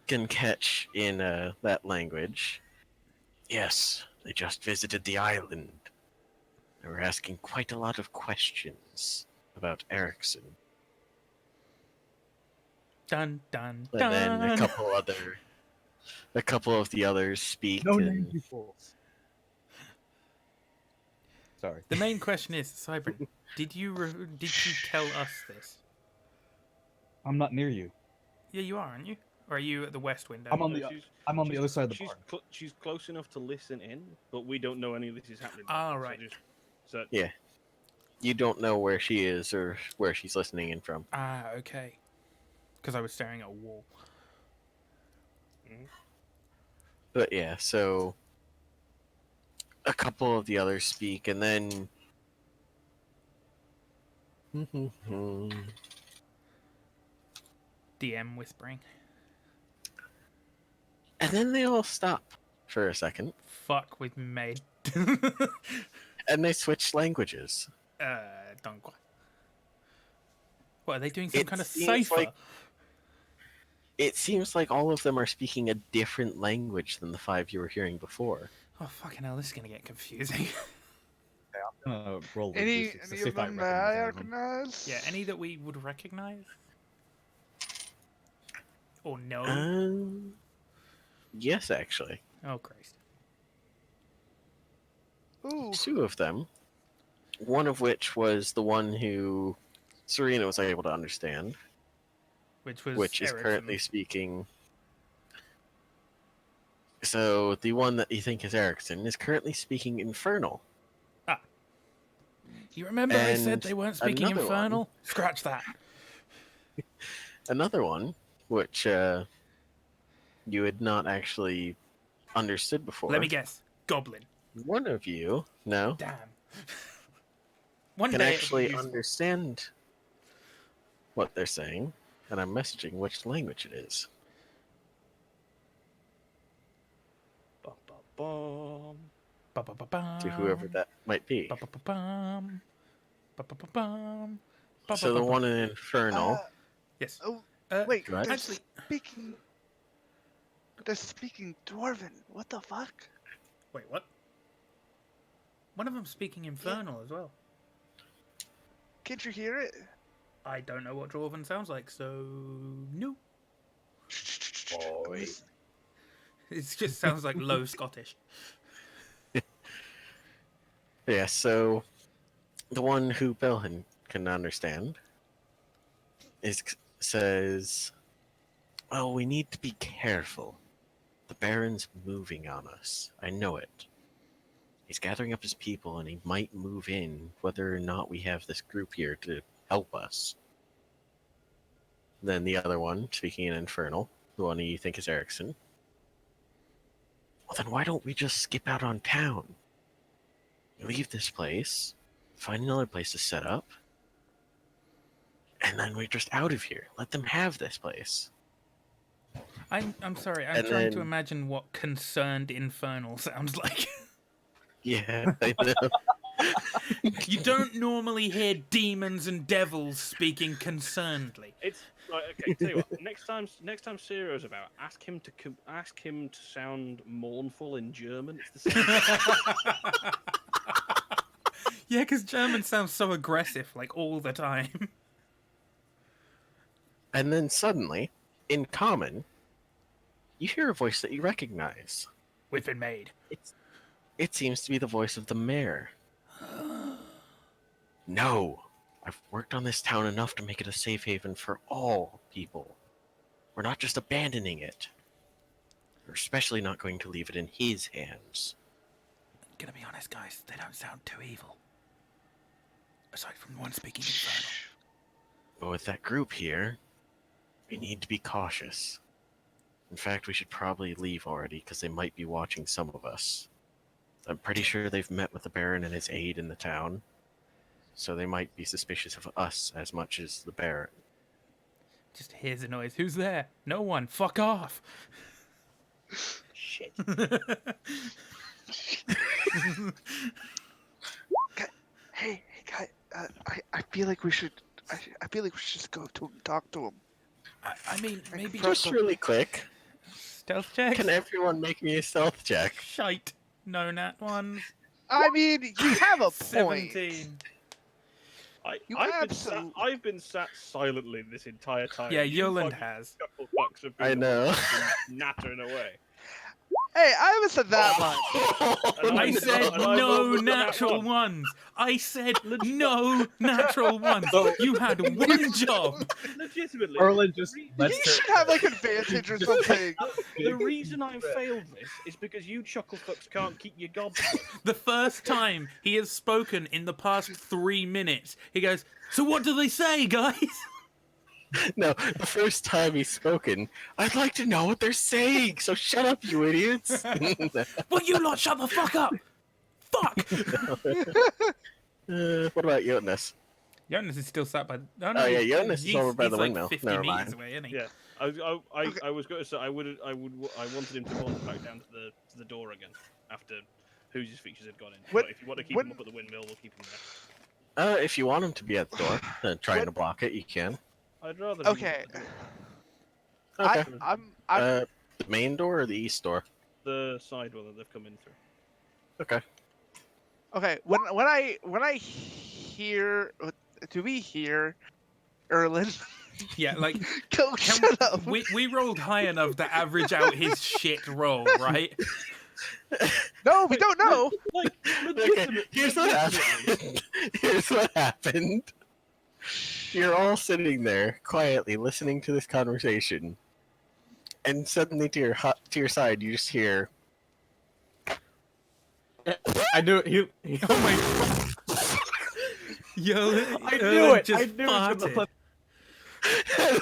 can catch in that language. Yes, they just visited the island. They were asking quite a lot of questions about Erickson. Dun dun And dun. then a couple of the others speak. No and- name people. Sorry. The main question is, Cybern, did you tell us this? I'm not near you. Yeah, you are, aren't you? Or are you at the west window? I'm on the other side of the she's bar. she's close enough to listen in, but we don't know any of this is happening. Ah, right. So Yeah. You don't know where she is or where she's listening in from. Ah, okay. Because I was staring at a wall. But yeah, so a couple of the others speak, and then DM whispering. and then they all stop for a second. Fuck with me. And they switched languages. Don't quite. What, are they doing some It kind of seems cipher? It seems like all of them are speaking a different language than the 5 you were hearing before. Oh, fucking hell, this is going to get confusing. I'm gonna roll Any linguistics to any see of if I them recognize I any of them. recognize? Yeah, any that we would recognize? Or no? Yes, actually. Oh, Christ. Ooh. 2 of them. One of which was the one who Serena was able to understand, Which was which is Ericsson. currently speaking. So the one that you think is Ericsson is currently speaking Infernal. Ah. You remember I said And they weren't speaking another Infernal? one- Scratch that. Another one, which you had not actually understood before. Let me guess. Goblin. One of you, no, Damn. One can day actually it'll be useful. understand what they're saying, and I'm messaging which language it is. Bum, bum, bum. Ba-ba-ba-bum. To whoever that might be. Ba-ba-ba-bum. Ba-ba-ba-bum. So the Ba-ba-ba-bum. one in Infernal. Yes. Oh, Uh, wait. go ahead. They're Actually, speaking. They're speaking Dwarven. What the fuck? wait, what? One of them's speaking Infernal as well. Can't you hear it? I don't know what Dwarven sounds like, so no. Boy. It just sounds like low Scottish. Yeah, so the one who Belhin can understand says, "Well, we need to be careful. The Baron's moving on us. I know it. He's gathering up his people, and he might move in, whether or not we have this group here to help us." Then the other one, speaking in Infernal, the one you think is Ericsson. "Well, then why don't we just skip out on town? Leave this place, find another place to set up, and then we're just out of here. Let them have this place." I'm sorry, I'm And trying to then- imagine what concerned Infernal sounds like. Yeah, I know. You don't normally hear demons and devils speaking concernedly. It's right. Okay, tell you what. Next time Ciro's about, ask him to sound mournful in German. It's the same. Yeah, because German sounds so aggressive, like, all the time. And then suddenly, in common, you hear a voice that you recognize. We've been made. It seems to be the voice of the mayor. "No, I've worked on this town enough to make it a safe haven for all people. We're not just abandoning it. We're especially not going to leave it in his hands." Gonna be honest, guys, they don't sound too evil. Aside from the one speaking Infernal. But with that group here, we need to be cautious. In fact, we should probably leave already, because they might be watching some of us. I'm pretty sure they've met with the Baron and his aide in the town, so they might be suspicious of us as much as the Baron. Just hears a noise. Who's there? No one. Fuck off. Shit. Hey, guy. I feel like we should. I feel like we should just go to him, and talk to him. I mean, maybe Just Just really quick, stealth check. can everyone make me a stealth check? Shite. No nat ones. I mean, you have a point. 17. You I've been sat silently this entire time. Yeah, You Yoland fucking has. chucklefucks have been I know. nattering away. Hey, I haven't said that much. And I said and I no rolled a nat natural one. ones. I said no natural ones. You had one job. Legitimately. Erlen just You lets should have like advantage or something. The reason I failed this is because you chucklefucks can't keep your gob. The first time he has spoken in the past 3 minutes, he goes, "So what do they say, guys?" No, the first time he's spoken, "I'd like to know what they're saying, so shut up, you idiots." Well, you lot shut the fuck up. Fuck. What about Jonas? Jonas is still sat by. No, Oh, yeah, he's- Jonas is he's- over by he's the like windmill. 50 Never meters mind. away, isn't he? Yeah, I was going to say I wanted him to wander back down to the door again after whose features had gone in. What- But if you want to keep him up at the windmill, we'll keep him there. If you want him to be at the door, trying to block it, you can. I'd rather. He was Okay. at the door. Okay. I'm The main door or the east door? The side one that they've come in through. Okay. okay. When I hear, do we hear Erlen? Yeah, like Go shut up. we rolled high enough to average out his shit roll, right? No, we don't know. Like, Okay, here's what happened. Here's what happened. You're all sitting there quietly listening to this conversation, and suddenly to your side, you just hear. I knew it. He Oh my god. Yo, I knew it. Just I knew it. farted.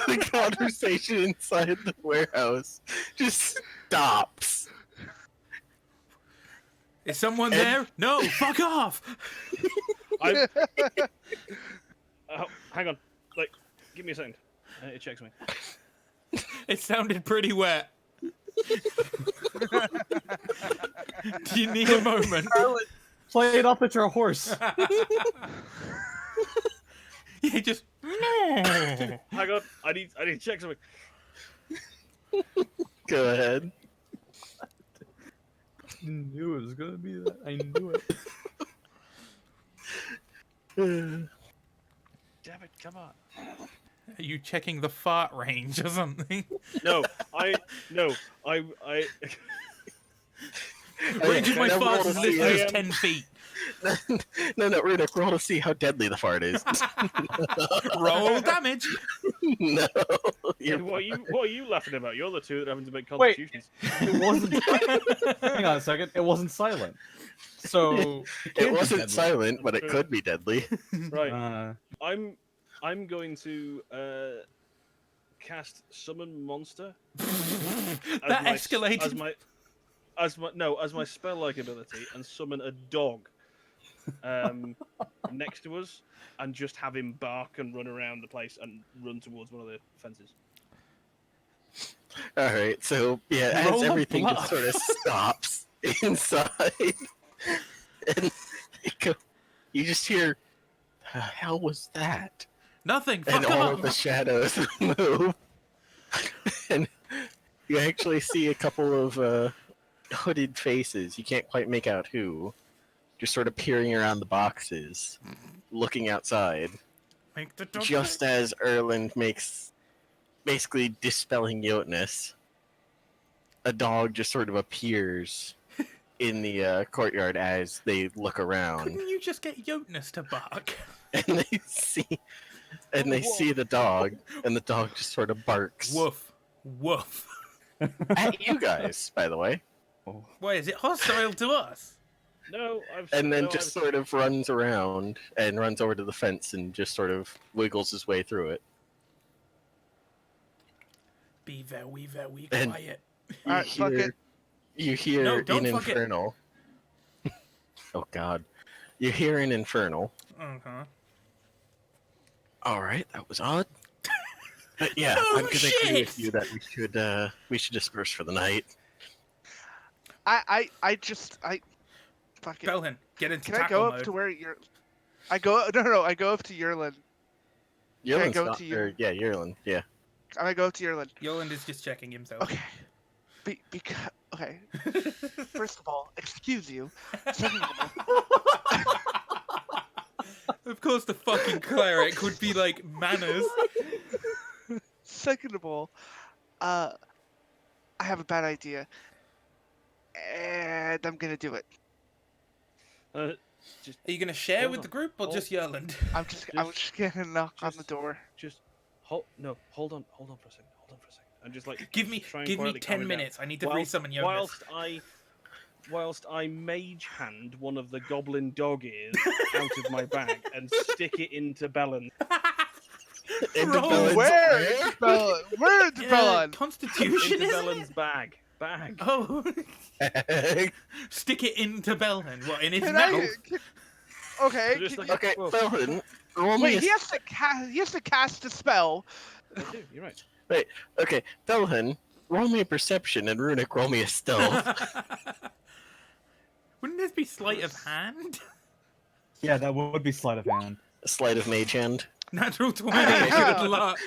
The conversation inside the warehouse just stops. Is someone there? No, fuck off. I... hang on. Like, give me a second. It checks me. It sounded pretty wet. Do you need a moment? Play it off at your horse. You just Hang on. I need to check something. Go ahead. I knew it was gonna be that. I knew it. Damn it! Come on. Are you checking the fart range or something? No, I. Range of my Now roll farts to is see literally how- 10 feet. No, Runic, roll to see how deadly the fart is. Roll damage. No. What are you laughing about? You're the two that are having to make Wait. constitutions. It wasn't. Hang on a second. It wasn't silent. So It wasn't silent, but it could be deadly. Right. I'm going to cast Summon Monster. That escalated. As my spell-like ability, and summon a dog next to us, and just have him bark and run around the place and run towards one of the fences. All right, so yeah, Roll as a everything bluff. just sort of stops inside, and you just hear, "The hell was that?" Nothing. And Fuck all off. of the shadows move, and you actually see a couple of hooded faces. You can't quite make out who, just sort of peering around the boxes, looking outside. Make the dog Just as Erland makes, basically dispelling Jotunus, a dog just sort of appears in the courtyard as they look around, Couldn't you just get Jotunus to bark? and they see the dog, and the dog just sort of barks Woof. Woof. at you guys, by the way, Why is it hostile to us? No, and then just sort of runs around and runs over to the fence and just sort of wiggles his way through it. Be very And- quiet. You Alright, fuck hear, it. you hear No, don't an fuck it. infernal. Oh God, you hear an infernal. Uh-huh. All right, that was odd. But yeah, No I'm gonna agree with shit! you that we should disperse for the night. I fuck it. Belhin, get into Can I tackle go up mode. to where you're? I go no. I go up to Yerlin. Yerlin's go not to you? there. Yeah, Yerlin. Yeah. I'm gonna go up to Yerlin. Yoland is just checking himself. Okay. Because okay. First of all, excuse you. Second of all, Of course, the fucking cleric would be like manners. second of all, I have a bad idea, and I'm gonna do it. just Are you gonna share Hold with on. the group or Hold- just Yoland? I'm just gonna knock on the just- door. hold on for a second. And just like Give me try and quietly 10 calm him minutes. I need to Whilst- resummon Jonas. Whilst I mage hand one of the goblin dog ears out of my bag and stick it into Bellin. Into Roll. Bellin's Where? where? Bella? Where's Bella? Constitution Into is Bellin's it? bag. Oh, stick it into Belhin. What, in his Can mouth? Okay. So just can like- you- Okay, Well- Belhin, roll me Wait, a... he has to cast a spell. I do, you're right. Okay, Belhin, roll me a perception, and Runic, roll me a stealth. Wouldn't this be sleight of hand? Yeah, that would be sleight of hand. A sleight of mage hand. Natural 20. Good luck.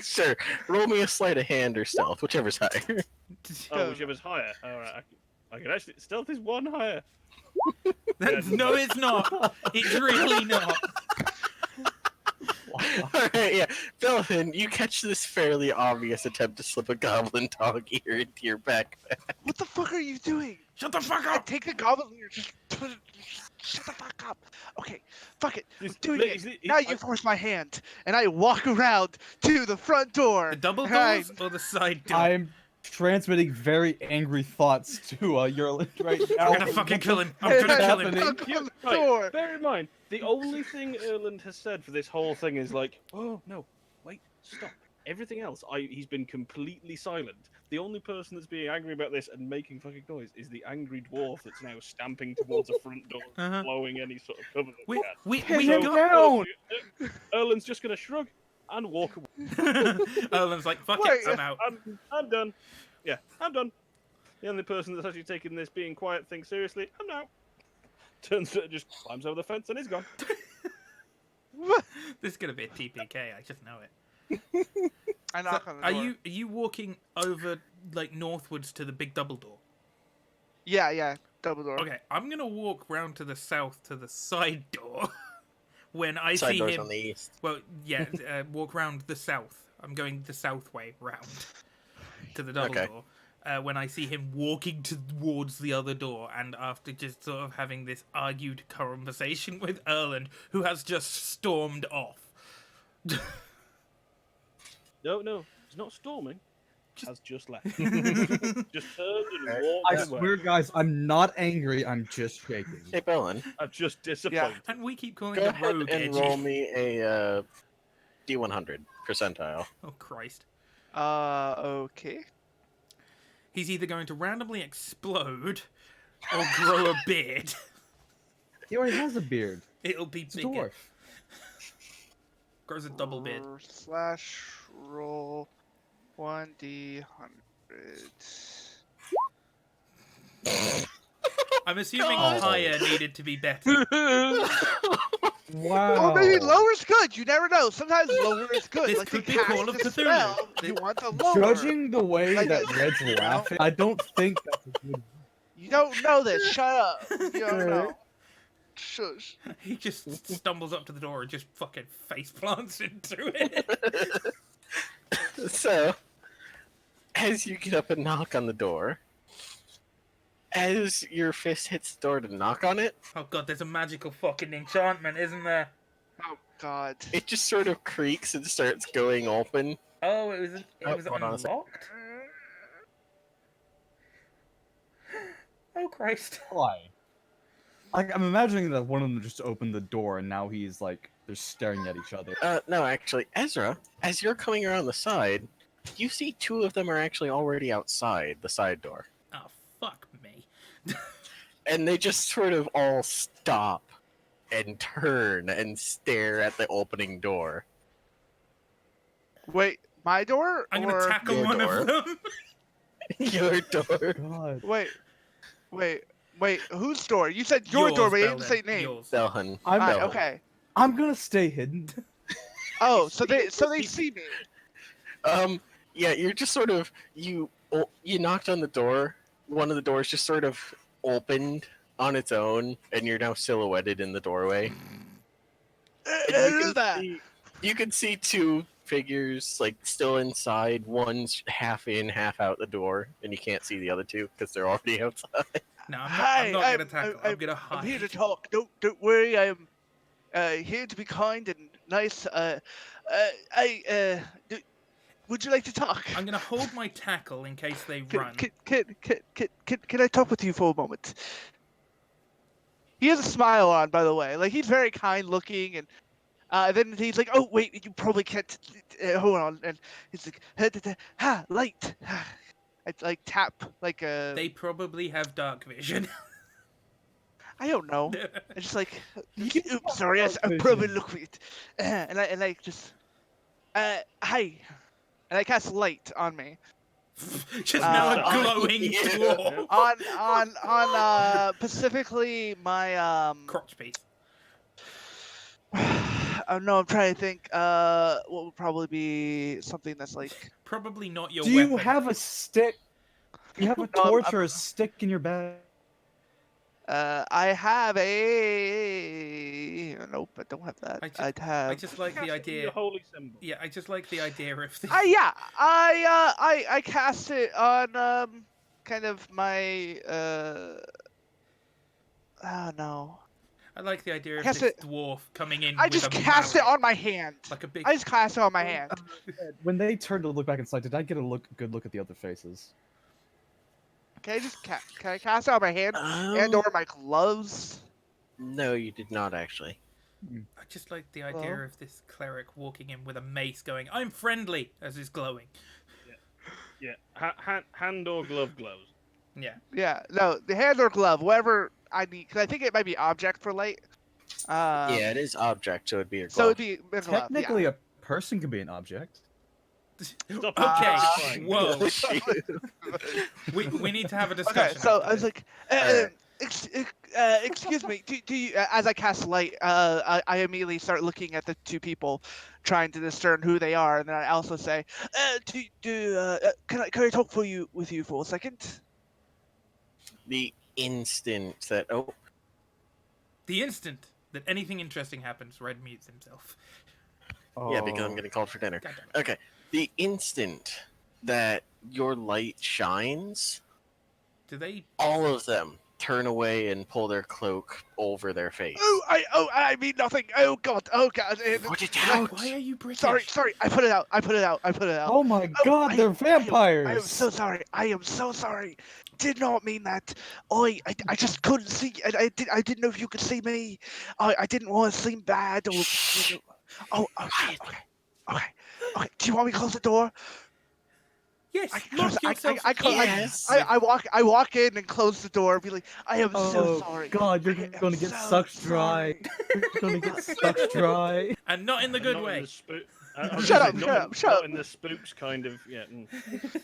Sure. Roll me a sleight of hand or stealth, whichever's higher. Oh, whichever's higher. Alright, I can actually... Stealth is 1 higher. No, it's not. It's really not. Alright, yeah. Belvin, you catch this fairly obvious attempt to slip a goblin dog ear into your backpack. What the fuck are you doing? Shut the fuck I up. take the goblin ear, just put it. Shut the fuck up. Okay, fuck it. I'm doing Is it. Now you force my hand, and I walk around to the front door. The double and I- doors or the side door? I'm transmitting very angry thoughts to Yerlin right now. I'm gonna fucking kill him. I'm and gonna I kill him. knock on the Right, door. bear in mind, the only thing Erland has said for this whole thing is like, oh, no, wait, stop. Everything else, he's been completely silent. The only person that's being angry about this and making fucking noise is the angry dwarf that's now stamping towards the front door, blowing any sort of cover that we had. We him got... down! Erland's just going to shrug and walk away. Erland's like, fuck Wait, it, I'm out. I'm done. Yeah, I'm done. The only person that's actually taking this being quiet thing seriously, I'm out. Turns to just climbs over the fence and is gone. This is gonna be a TPK, I just know it. I knock on the Are door. you walking over like northwards to the big double door? Yeah, double door. Okay, I'm gonna walk round to the south to the side door. When I Side see door's him, on the east. well, yeah, walk round the south. I'm going the south way round to the double Okay. door. When I see him walking towards the other door, and after just sort of having this argued conversation with Erland, who has just stormed off. No, he's not storming. Has just left. Just turned and I walked I away. swear, guys, I'm not angry. I'm just shaking. Hey, Bellin, I'm just disappointed. And we keep calling go the ahead rogue and edgy. roll me a D100 percentile. Oh Christ! Okay. He's either going to randomly explode or grow a beard. He already has a beard. It'll be It's a bigger. dwarf. Grows a double beard. Slash roll 1d100. I'm assuming God. higher needed to be better. Wow. Or maybe lower's good. You never know. Sometimes lower is good. This like could to be cast Call of the Cthulhu. spell, you want the lower. Judging the way Like that that. Red's laughing, I don't think that's a good. You don't know this. Shut up. You don't know. Shush. He just stumbles up to the door and just fucking face plants into it. So, as you get up and knock on the door, as your fist hits the door to knock on it, Oh god, there's a magical fucking enchantment, isn't there? Oh God. it just sort of creaks and starts going open. Oh, it was hold on a sec. unlocked? Oh Christ. Why? Like, I'm imagining that one of them just opened the door and now he's like, they're staring at each other. No, actually, Ezra, as you're coming around the side, you see two of them are actually already outside the side door. Oh fuck me. And they just sort of all stop and turn and stare at the opening door. Wait, my door? I'm or... gonna tackle your one door? of them. Your door. God. Wait, whose door? You said your door, but you didn't say name. Yours. Belhan. I'm Alright, Belhan. okay. I'm gonna stay hidden. Oh, so they see me. Yeah, you're just sort of you knocked on the door. One of the doors just sort of opened on its own, and you're now silhouetted in the doorway. And you can see two figures like still inside. One's half in, half out the door, and you can't see the other two because they're already outside. No, Hi, I'm not gonna tackle. I'm gonna hide. I'm here to talk. Don't worry. I am here to be kind and nice. Would you like to talk? I'm gonna hold my tackle in case they run. Can I talk with you for a moment? He has a smile on, by the way. Like, he's very kind looking, and then he's like, "Oh wait, you probably can't. Hold on." And he's like, light." I like tap like a. They probably have dark vision. I don't know. I just like. Oops, sorry. I probably look weird. And I just. Hi. And I cast light on me. Just now a glowing yeah. dwarf. on specifically my Crotch piece. oh no, I'm trying to think. What would probably be something that's like. Probably not your Do weapon. you have a stick? Do you have a No, torch or a stick in your bag? I have a. Nope, I don't have that. I just like the Cast it with your idea. holy symbol. Yeah, I just like the idea of this. Yeah, I cast it on kind of my oh no. I like the idea of cast this it- dwarf coming in I with just a cast it mallet, on my hand. like a big. I just cast it on my hand. When they turned to look back inside, did I get a good look at the other faces? Can I just can I cast it on my hand and or my gloves? No, you did not actually. I just like the idea Well. of this cleric walking in with a mace, going, "I'm friendly," as he's glowing. Yeah, hand or glove gloves. Yeah. Yeah, no, the hand or glove, whatever I need, because I think it might be object for light. Yeah, it is object, so it'd be your So glove. it'd be a glove. Technically, Yeah. a person can be an object. Stop Okay. objectifying. Whoa. Shoot. we need to have a Okay, discussion. so after I was this. like, excuse me, do you? As I cast light, I immediately start looking at the two people, trying to discern who they are, and then I also say, can I talk with you for a second? The instant that The instant that anything interesting happens, Red mutes himself. yeah, because I'm getting called for dinner. God damn it. Okay, the instant that your light shines, Do they? all of them turn away and pull their cloak over their face. I mean nothing. Oh God. Put it out. Why are you British? Sorry. I put it out. Oh my God, they're vampires! I am so sorry. I am so sorry. Did not mean that. I just couldn't see. I didn't know if you could see me. I didn't want to seem bad. Or, you know. Oh, okay. Do you want me to close the door? Yes. I Lock yourself. Yes. I walk in and close the door. And be like, I am so sorry. God, you're I am gonna get so sucked dry. sorry. You're gonna get sucked dry. And not in the good Not in way. the spoo- Shut up, not shut up. in the spooks kind of. Yeah.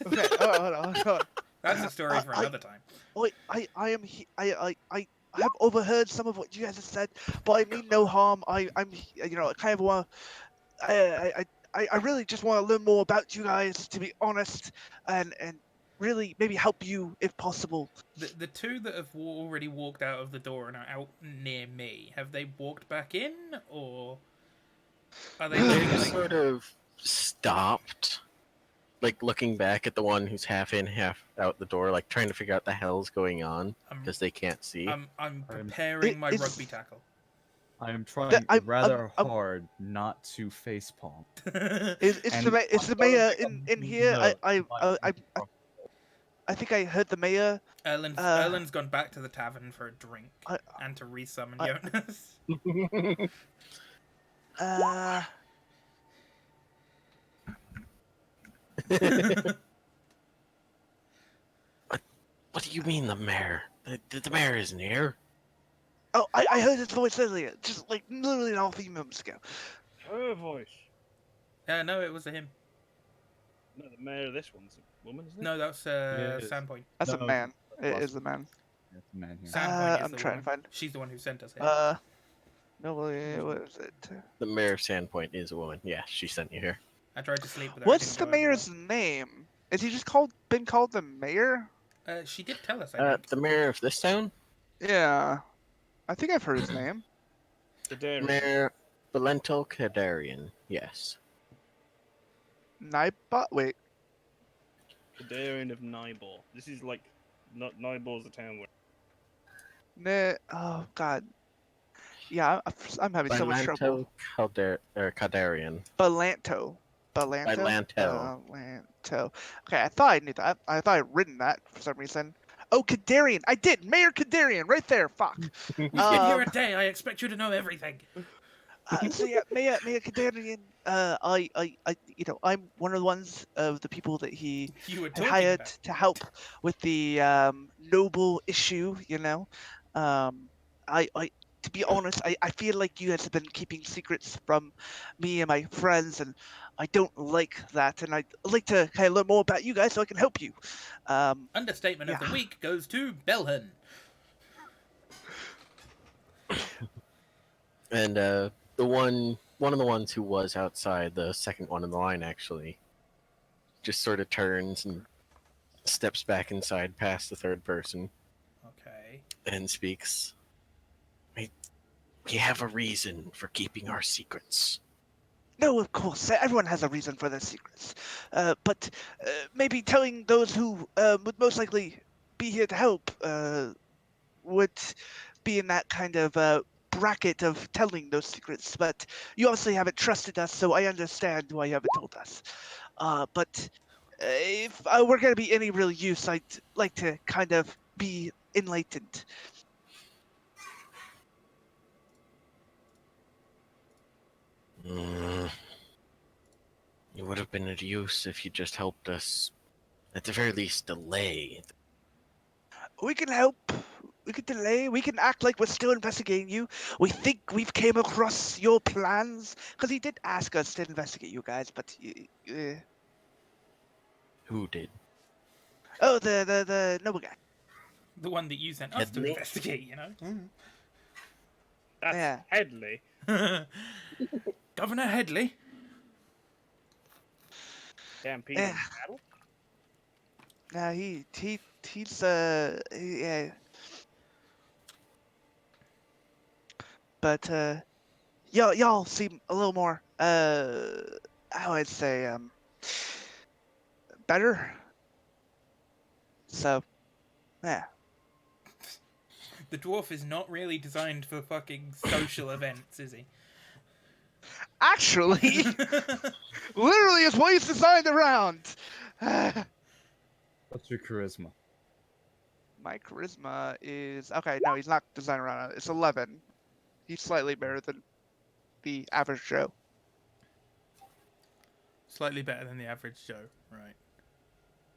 Okay. Hold on. That's a story for another time. I am I have overheard some of what you guys have said, but I mean no harm. I'm I kind of want I really just want to learn more about you guys, to be honest, and really maybe help you if possible. The two that have already walked out of the door and are out near me, have they walked back in, or are they They looking just like... sort of stopped, like looking back at the one who's half in, half out the door, like trying to figure out the hell's going on because they can't see. I'm preparing my it's- rugby tackle. I am trying I'm- rather I'm- hard not to facepalm. Is And the mayor in here? No, I think I heard the mayor. Erlen's gone back to the tavern for a drink I- and to resummon I- Jonas. What do you mean the mayor? The mayor isn't here. Oh, I heard his voice earlier, just like literally an half a minute ago. Her voice. No, it was him. No, the mayor of this one's a woman, isn't it? No, that's it is. Sandpoint. That's a No, man. It that's is a man. That's the man here. Sandpoint is I'm the trying woman. to find. She's the one who sent us here. No, what is it? The mayor of Sandpoint is a woman. Yeah, she sent you here. I tried to sleep with her. What's it the didn't go over mayor's name? Is he just been called the mayor? well. She did tell us. I think. The mayor of this town, Yeah, I think I've heard his name. The dairy. Mayor Valento Kadarian. Yes. Nightbot. Wait. The Darian of Nybor. This is like, not Nybor's the town where. Oh God. Yeah, I'm having so much trouble. Kadarian. Balanto. Okay, I thought I knew that. I thought I'd written that for some reason. Oh, Kadarian. I did. Mayor Kadarian, right there. Fuck. You've been here a day. I expect you to know everything. So yeah, Mayor Kadarian. I'm one of the ones of the people that he You were had talking hired about. to help with the noble issue. to be honest, I feel like you guys have been keeping secrets from me and my friends, and I don't like that. And I'd like to kind of learn more about you guys so I can help you. Understatement of the Yeah. week goes to Belhen. And the one of the ones who was outside, the second one in the line actually, just sort of turns and steps back inside past the third person Okay. and speaks. We have a reason for keeping our secrets. No, of course, everyone has a reason for their secrets. But maybe telling those who would most likely be here to help would be in that kind of bracket of telling those secrets. But you obviously haven't trusted us, so I understand why you haven't told us. But if we're going to be any real use, I'd like to kind of be enlightened. It would have been of use if you just helped us, at the very least, delay. We can help. We can delay. We can act like we're still investigating you. We think we've came across your plans because he did ask us to investigate you guys, but Who did? oh, the noble guy. The one that you sent us to Headley? investigate, you know? That's Yeah. Headley. Governor Headley? Damn Peter Yeah. Battle. Nah, yeah. But y'all seem a little more how I'd say better. So, yeah. The dwarf is not really designed for fucking social events, is he? Actually, literally is what he's designed around. What's your charisma? My charisma is okay. No, he's not designed around it. It's 11. He's slightly better than the average Joe. Slightly better than the average Joe, right?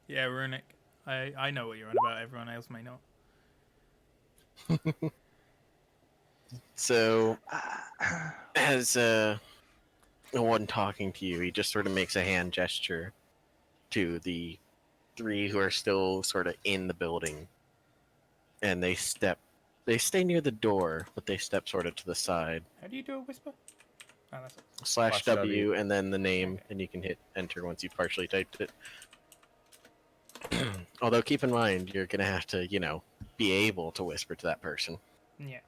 Yeah, Runic. I know what you're on about. Everyone else may not. So, as the one talking to you, he just sort of makes a hand gesture to the three who are still sort of in the building, and they stay near the door, but they step sort of to the side. How do you do a whisper? Oh, that's it. Slash W and then the name, Okay. and you can hit enter once you've partially typed it. Although keep in mind, you're gonna have to, be able to whisper to that person. Yeah.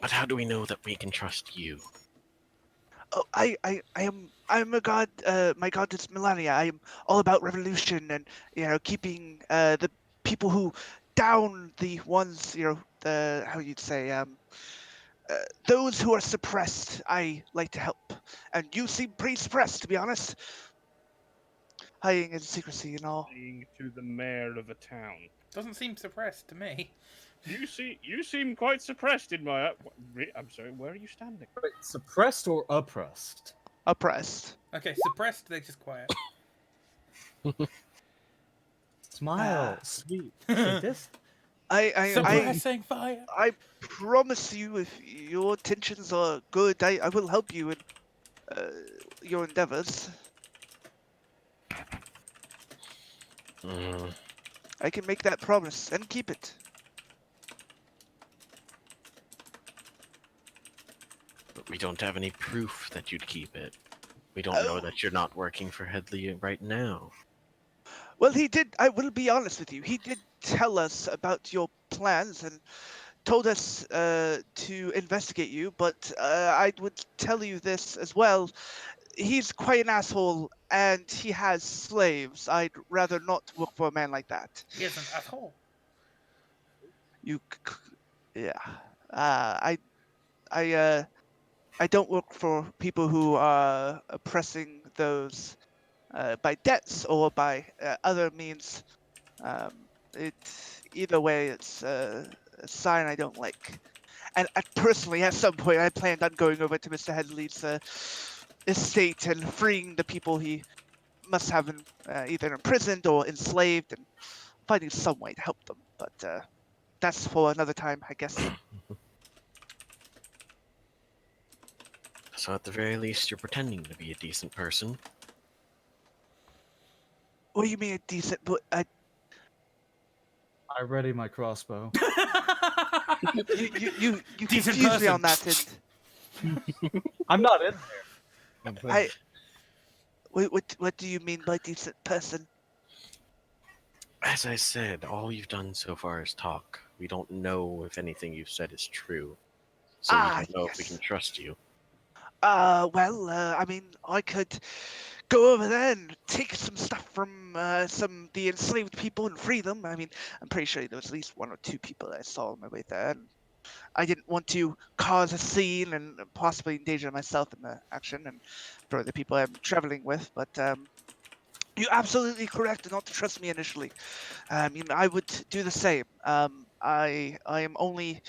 But how do we know that we can trust you? Oh, I'm a god. My god is Melania. I am all about revolution and keeping the people who down the ones the how you'd say those who are suppressed. I like to help, and you seem pretty suppressed, to be honest. Hiding in secrecy and all. Being to the mayor of a town. Doesn't seem suppressed to me. You seem quite suppressed in my. I'm sorry. Where are you standing? Wait, suppressed or oppressed? Oppressed. Okay, suppressed, they're just quiet. Smile, sweet. Like this? Suppressing fire. I promise you, if your intentions are good, I will help you in your endeavors. I can make that promise and keep it. But we don't have any proof that you'd keep it. We don't know that you're not working for Headley right now. Well, he did. I will be honest with you. He did tell us about your plans and told us to investigate you. But I would tell you this as well. He's quite an asshole, and he has slaves. I'd rather not work for a man like that. He is an asshole. Yeah. I don't work for people who are oppressing those by debts or by other means. Either way, it's a sign I don't like. And personally, at some point, I planned on going over to Mr. Headley's estate and freeing the people he must have either imprisoned or enslaved, and finding some way to help them. But that's for another time, I guess. So at the very least, you're pretending to be a decent person. What do you mean a decent? But I ready my crossbow. you Decent confused me person. on that end. I'm not in there. What do you mean by decent person? As I said, all you've done so far is talk. We don't know if anything you've said is true. So we don't know if we can Yes. trust you. Well, I mean, I could go over there and take some stuff from the enslaved people and free them. I mean, I'm pretty sure there was at least 1 or 2 people that I saw on my way there, and I didn't want to cause a scene and possibly endanger myself in the action and for the people I'm traveling with. But you're absolutely correct not to trust me initially. I mean, I would do the same. I am only.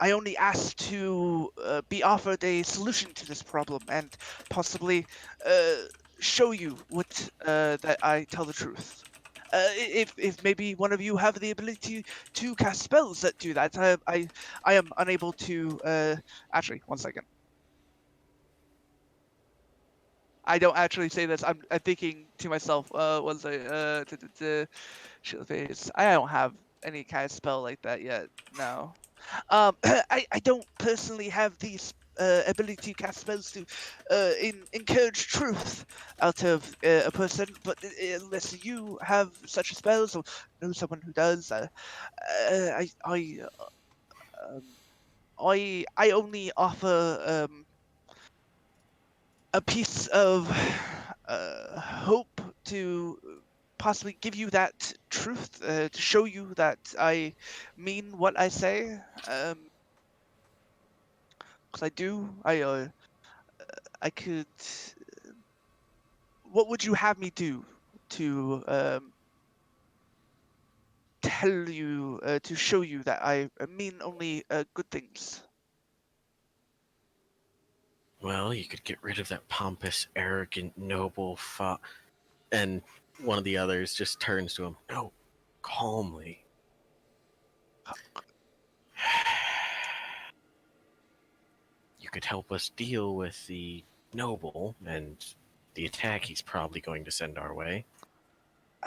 I only asked to be offered a solution to this problem and possibly uh, show you what that I tell the truth. If maybe one of you have the ability to cast spells that do that, I am unable to. Actually, one second. I don't actually say this. I'm thinking to myself. Was I shield phase? I don't have any kind of spell like that yet. No. I don't personally have the ability to cast spells to encourage truth out of a person, but unless you have such spells or know someone who does, um, I only offer a piece of hope to possibly give you that truth, to show you that I mean what I say. Because I do. I could. What would you have me do to tell you to show you that I mean only good things? Well, you could get rid of that pompous, arrogant, noble And one of the others just turns to him. No, calmly. You could help us deal with the noble and the attack he's probably going to send our way.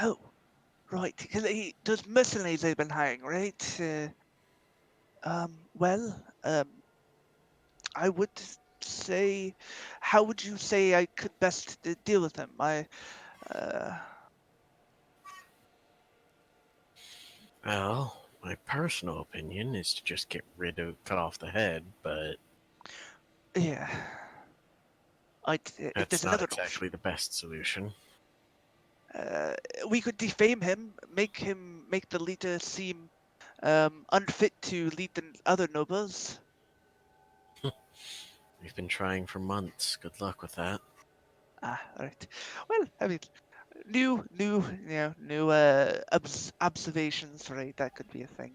Oh, right. Because those mercenaries they've been hiring, right? Well, I would say, how would you say I could best deal with them? Uh, Well, my personal opinion is to just cut off the head, but yeah. If that's there's not another option, exactly the best solution. we could defame him, make the leader seem unfit to lead the other nobles. We've been trying for months. Good luck with that. Ah, all right. Well, I mean, new observations, right? That could be a thing.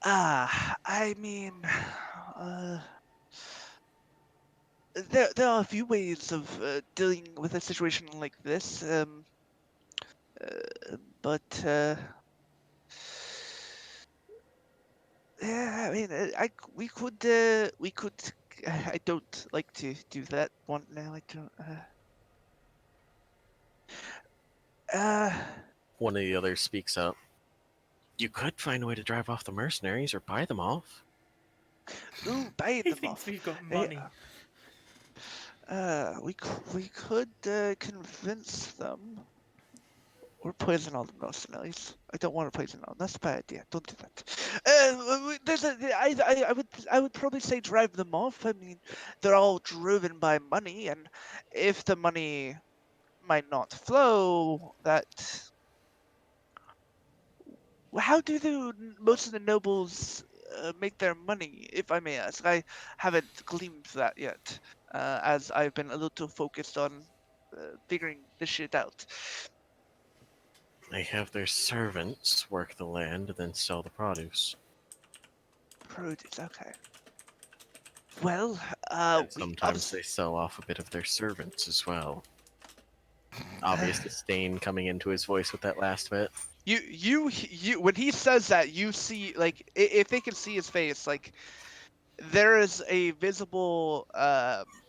I mean, uh, there are a few ways of dealing with a situation like this. But yeah, I mean, we could. I don't like to do that one now. I don't. Uh, One of the others speaks up. You could find a way to drive off the mercenaries or buy them off. ooh, buying He them thinks off. we've got They, money. we could convince them or poison all the mercenaries. I don't want to poison them. That's a bad idea. Don't do that. There's I would probably say drive them off. I mean, they're all driven by money, and if the money might not flow, that how do most of the nobles make their money, if I may ask? I haven't gleaned that yet, as I've been a little focused on figuring this shit out. They have their servants work the land and then sell the produce. Produce, okay. Well, And sometimes they sell off a bit of their servants as well. Obvious disdain coming into his voice with that last bit. you when he says that, you see, like, if they can see his face, like, there is a visible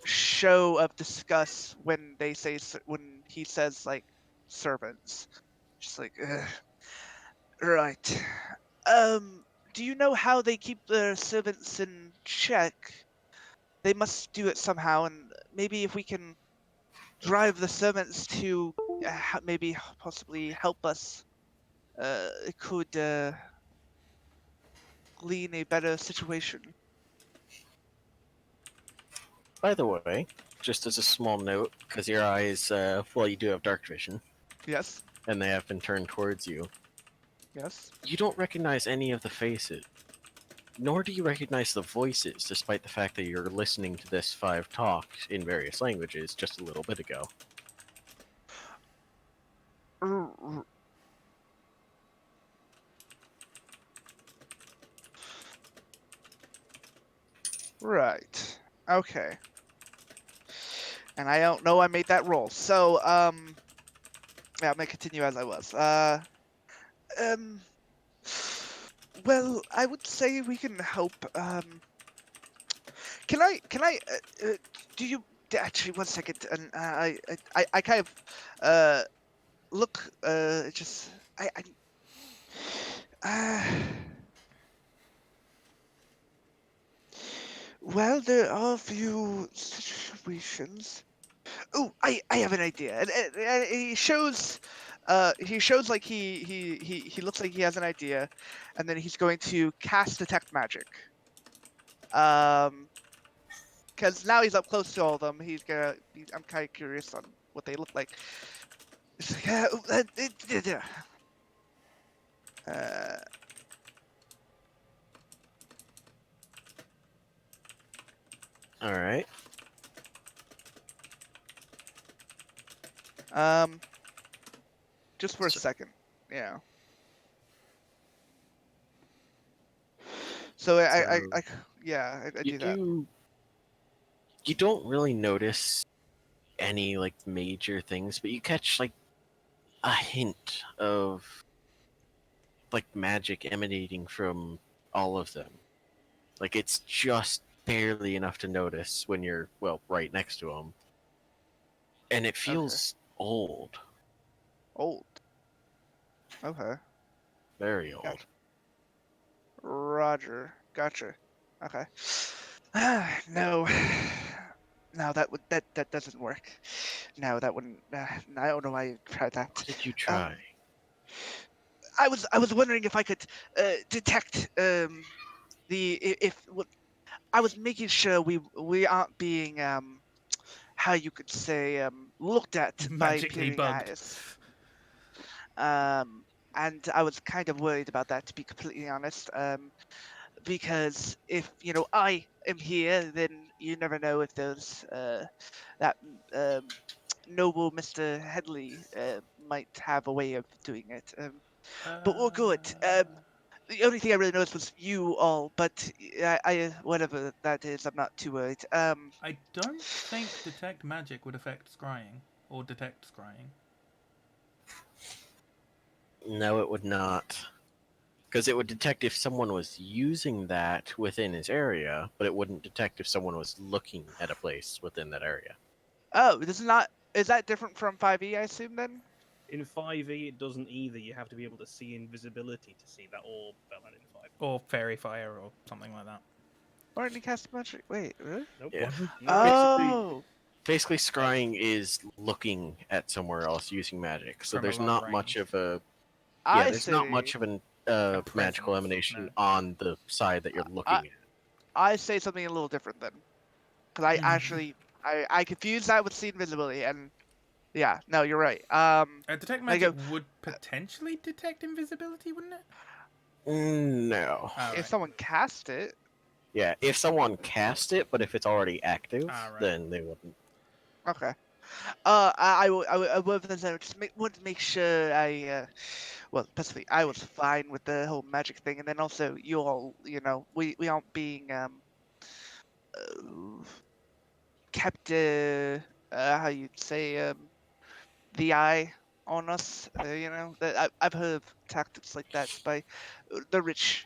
show of disgust when they say when he says, like, servants. Just like, ugh. Right. Do you know how they keep their servants in check? They must do it somehow, and maybe if we can drive the servants to maybe possibly help us, it could glean a better situation. By the way, just as a small note, because your eyes, well, you do have dark vision, Yes. and they have been turned towards you. Yes. You don't recognize any of the faces, nor do you recognize the voices, despite the fact that you're listening to this five talk in various languages just a little bit ago. Right. Okay. And I don't know I made that roll. So, yeah, I'm gonna continue as I was. Um, well, I would say we can help. Can I, do you, actually, one second, and I kind of, look, just, uh, well, there are a few situations. Oh, I have an idea. And he shows like he looks like he has an idea, and then he's going to cast detect magic. Because now he's up close to all of them, I'm kind of curious on what they look like. It's like, uh, Alright. um, just for a So- second, yeah. So So, yeah, I you do that. you don't really notice any, like, major things, but you catch, like, a hint of, like, magic emanating from all of them. Like, it's just barely enough to notice when you're, well, right next to them. And it Okay. feels old. Old. Okay. Very old. Gotcha. Roger. Gotcha. Okay. No. No, that doesn't work. No, that wouldn't. I don't know why you tried that. What did you try? I was wondering if I could detect if what I was making sure we aren't being how you could say looked at by Magically peering bugged. eyes. And I was kind of worried about that, to be completely honest. Because if I am here, then you never know if there's that noble Mr. Headley might have a way of doing it. But we're good. The only thing I really noticed was you all, but whatever that is, I'm not too worried. I don't think detect magic would affect scrying or detect scrying. No, it would not. Because it would detect if someone was using that within his area, but it wouldn't detect if someone was looking at a place within that area. Oh, this is not. Is that different from 5e? I assume then. In 5e, it doesn't either. You have to be able to see invisibility to see that orb fell out in 5e. Or fairy fire or something like that. Or any cast magic? Wait, really? Nope. Yeah. No. Oh, Basically, scrying is looking at somewhere else using magic. So From a there's long not range. much of a I there's not much see. of an A magical presence, emanation no. on the side that you're I looking at. I say something a little different then, because I actually I confused that with see invisibility, and yeah, no, you're right. Detect Like magic would potentially detect invisibility, wouldn't it? No. if Alright. someone cast it. Yeah, if someone cast it, but if it's already active, Alright. then they wouldn't. Okay. I would just want to make sure well, basically, I was fine with the whole magic thing, and then also you all, we aren't being uh, kept, how you'd say, the eye. on us. That I've heard of tactics like that by the rich.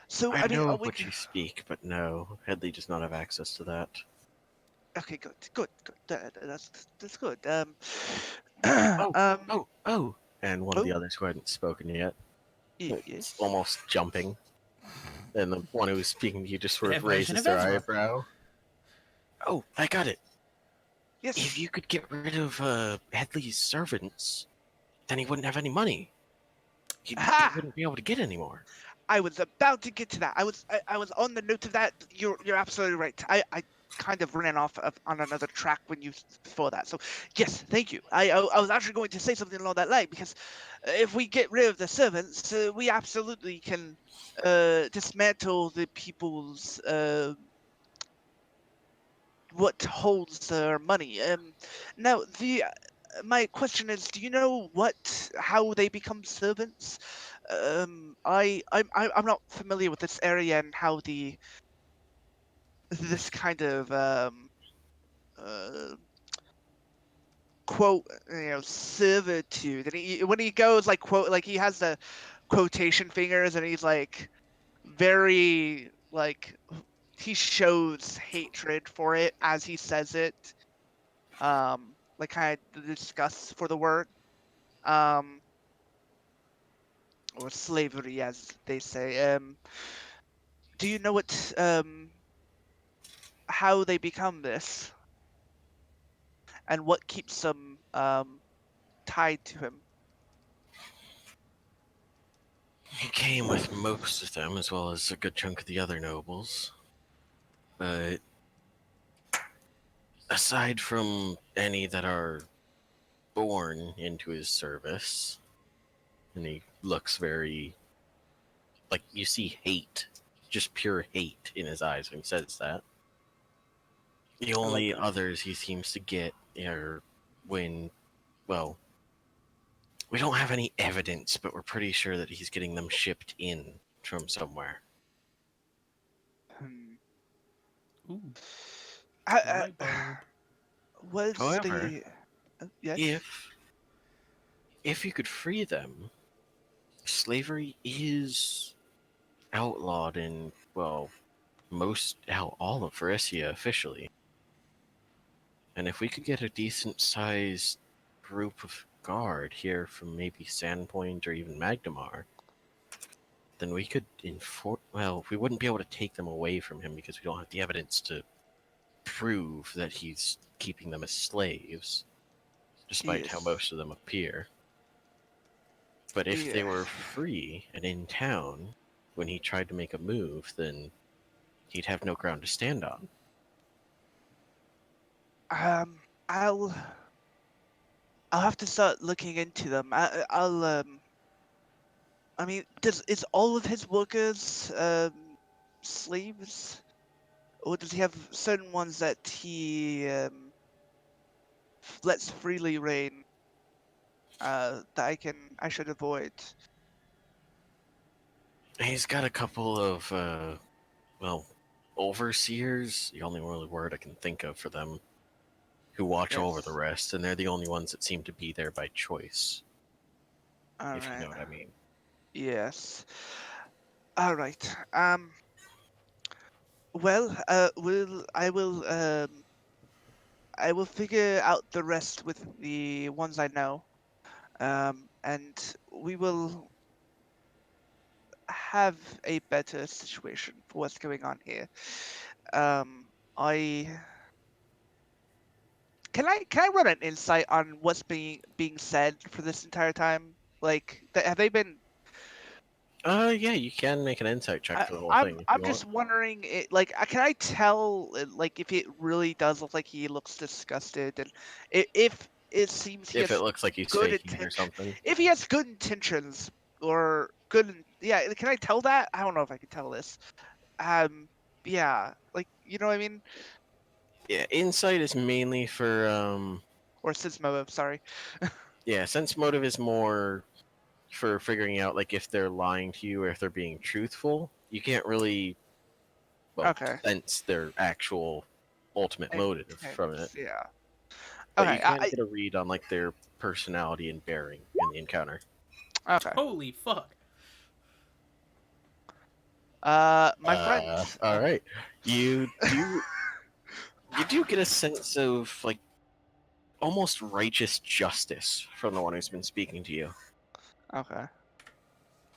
So I I mean, know are of we? what you speak, but no, Headley does not have access to that. Okay, good. That's good. Oh, um, oh! And one of the oh, others who hadn't spoken yet, it's yes, almost jumping. And the one who was speaking to you just sort Their of version raises of their Ezra. eyebrow. Oh, I got it. If yes. you could get rid of Headley's servants, then he wouldn't have any money. He Ha! wouldn't be able to get any more. I was about to get to that. I was on the note of that. You're absolutely right. I kind of ran off on another track when you before that. So yes, thank you. I was actually going to say something along that line because if we get rid of the servants, we absolutely can dismantle the people's what holds their money. Now the my question is, do you know how they become servants? I'm not familiar with this area and how this kind of uh, quote servitude. And when he goes like quote, like he has the quotation fingers and he's like very like he shows hatred for it as he says it. Like kind of the disgust for the word. Um, or slavery, as they say. Do you know how they become this, and what keeps them tied to him? He came with most of them, as well as a good chunk of the other nobles. But aside from any that are born into his service, and he looks very like you see hate, just pure hate in his eyes when he says that. The I like only that. others he seems to get are when, well, we don't have any evidence, but we're pretty sure that he's getting them shipped in from somewhere. Hmm. Ooh, Uh, light bulb. was However, the yes? if if you could free them, slavery is outlawed in, well, all of Varissia officially. And if we could get a decent sized group of guard here from maybe Sandpoint or even Magnemar, then we could enforce. Well, we wouldn't be able to take them away from him because we don't have the evidence to prove that he's keeping them as slaves, despite how Yes. most of them appear. But if they Yeah. were free and in town when he tried to make a move, then he'd have no ground to stand on. Um, I'll I'll have to start looking into them. I'll I mean, does is all of his workers slaves, or does he have certain ones that he lets freely reign? That I should avoid. He's got a couple of, well, overseers, the only really word I can think of for them, who watch over the Yes. rest, and they're the only ones that seem to be there by choice, All if you right. know what I mean. Yes. All right. Well. I will figure out the rest with the ones I know. And we will have a better situation for what's going on here. I can I run an insight on what's being said for this entire time? Like, have they been? Yeah, you can make an insight check I, for the whole I'm thing if you I'm want. just wondering, like, can I tell, like, if it really does look like he looks disgusted, and if it seems he If it has looks like he's good faking it or intention, something. if he has good intentions or good, yeah, can I tell that? I don't know if I can tell this. Yeah, like, you know what I mean? Yeah, insight is mainly for, Or sense motive, sorry. yeah, sense motive is more for figuring out, like, if they're lying to you or if they're being truthful. You can't really, well, Okay. sense their actual ultimate motive from it. Intense, yeah. But Okay. you can get a read on like their personality and bearing in the encounter. Okay. Holy fuck. My friend. All right. You do get a sense of like almost righteous justice from the one who's been speaking to you. Okay.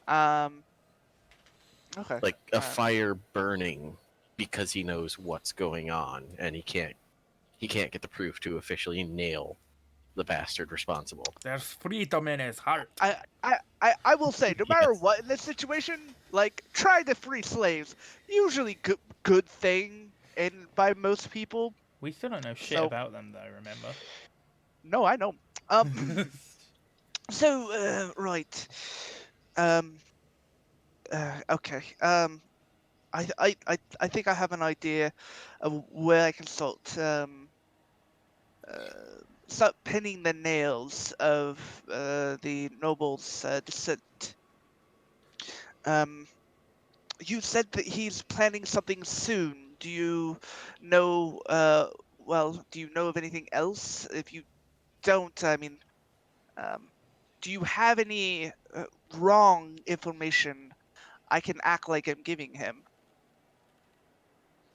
Um. Okay. Like a fire burning because he knows what's going on and he can't get the proof to officially nail the bastard responsible. There's freedom in his heart. I will say, no matter Yes. what in this situation, like try to free slaves. Usually good thing in by most people. We still don't know shit So about them, though, remember? no, I know. So right. Um. Okay. I think I have an idea of where I can start pinning the nails of the noble's descent. Um, you said that he's planning something soon. Do you know? Well, do you know of anything else? If you don't, I mean, do you have any wrong information I can act like I'm giving him?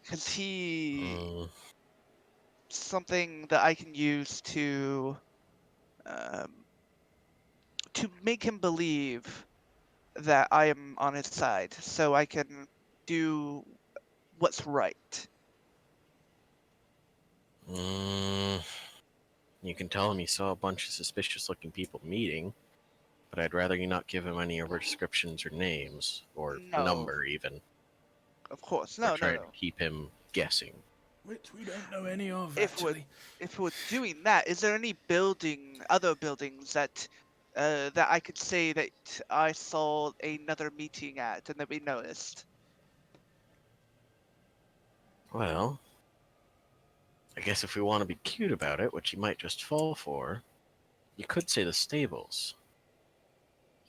Because something that I can use um, to make him believe that I am on his side, so I can do what's right. You can tell him you saw a bunch of suspicious-looking people meeting, but I'd rather you not give him any of our descriptions or names, or No, number even. of course, Or no. try to keep him guessing. Which we don't know any of, If we're actually. if we're doing that, is there any other buildings that that I could say that I saw another meeting at and that we noticed? Well, I guess if we want to be cute about it, which you might just fall for, you could say the stables.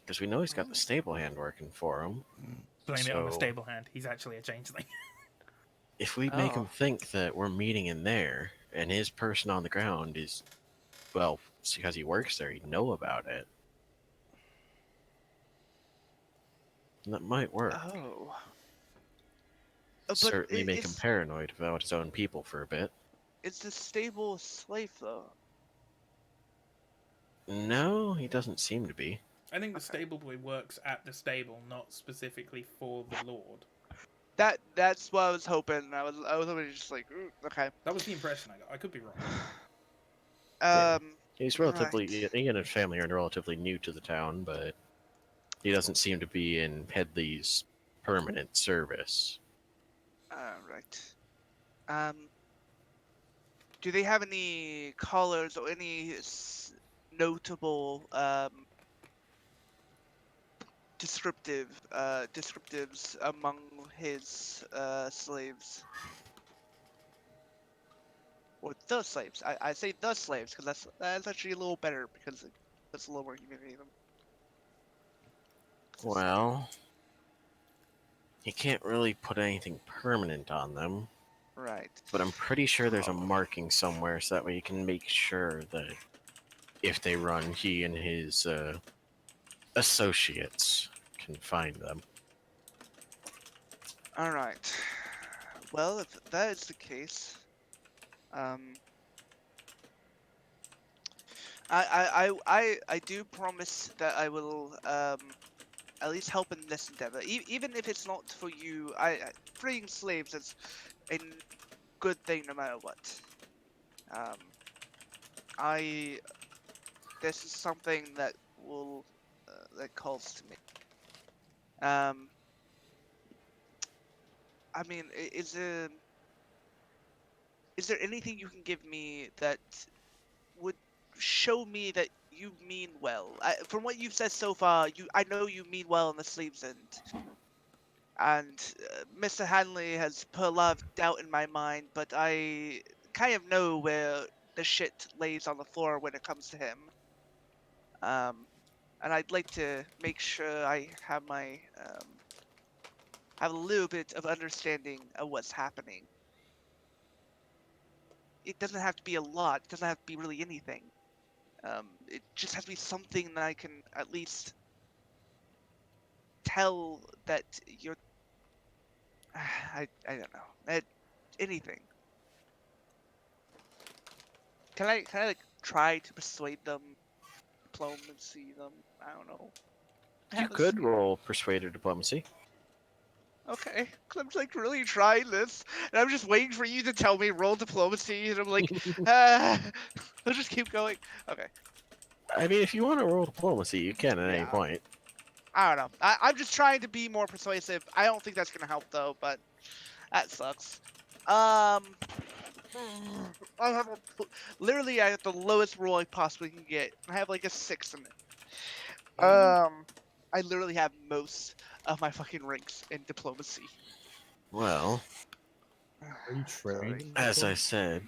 Because we know he's got the stable hand working for him. Blame it on the So- stable hand. He's actually a changeling. If we make him Oh. think that we're meeting in there, and his person on the ground is, well, it's because he works there, he'd know about it. And that might work. Oh. But Certainly make him paranoid about his own people for a bit. Is the stable a slave though? No, he doesn't seem to be. I think the stable boy works at the stable, not specifically for the lord. That's what I was hoping. I was hoping just like okay. That was the impression I got. I could be wrong. He's right. he and his family are relatively new to the town, but he doesn't seem to be in Headley's permanent service. Right. Do they have any collars or any notable descriptives among his slaves? Or the slaves. I say the slaves because that's actually a little better because that's a little more humanity in them. Well, you can't really put anything permanent on them, Right. but I'm pretty sure there's a marking somewhere so that way you can make sure that if they run, he and his associates can find them. All right. Well, if that is the case, I do promise that I will at least help in this endeavor, even if it's not for you. Freeing slaves is a good thing no matter what. This is something that will that calls to me. I mean, is there anything you can give me that would show me that you mean well? From what you've said so far, I know you mean well in the sleeves end. And Mr. Hanley has put a lot of doubt in my mind, but I kind of know where the shit lays on the floor when it comes to him. And I'd like to make sure I have have a little bit of understanding of what's happening. it doesn't have to be a lot. It doesn't have to be really anything. It just has to be something that I can at least tell that you're. I don't know. Anything. Can I like try to persuade them, diplomacy them? I don't know. You could roll persuade or diplomacy. Okay, 'cause I'm like really trying this, and I'm just waiting for you to tell me roll diplomacy, and I'm like, I'll just keep going. Okay. I mean, if you want to roll diplomacy, you can at any Yeah. point. I don't know. I'm just trying to be more persuasive. I don't think that's gonna help though, but that sucks. I have literally I have the lowest roll I possibly can get. I have like a 6 in it. I literally have most of my fucking ranks in diplomacy. Well, Are you trained? Sorry. in as I diplomacy? said,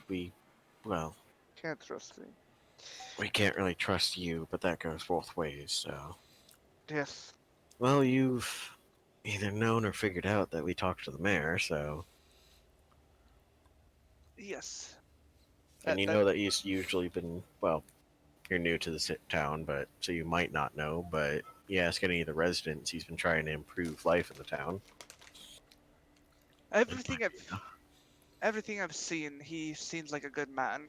Can't trust me. we can't really trust you, but that goes both ways, so. Yes. Well, you've either known or figured out that we talked to the mayor, so. Yes. And you know that he's usually been, well, you're new to the town, but so you might not know, but you ask any of the residents, he's been trying to improve life in the town. Everything I've seen, he seems like a good man.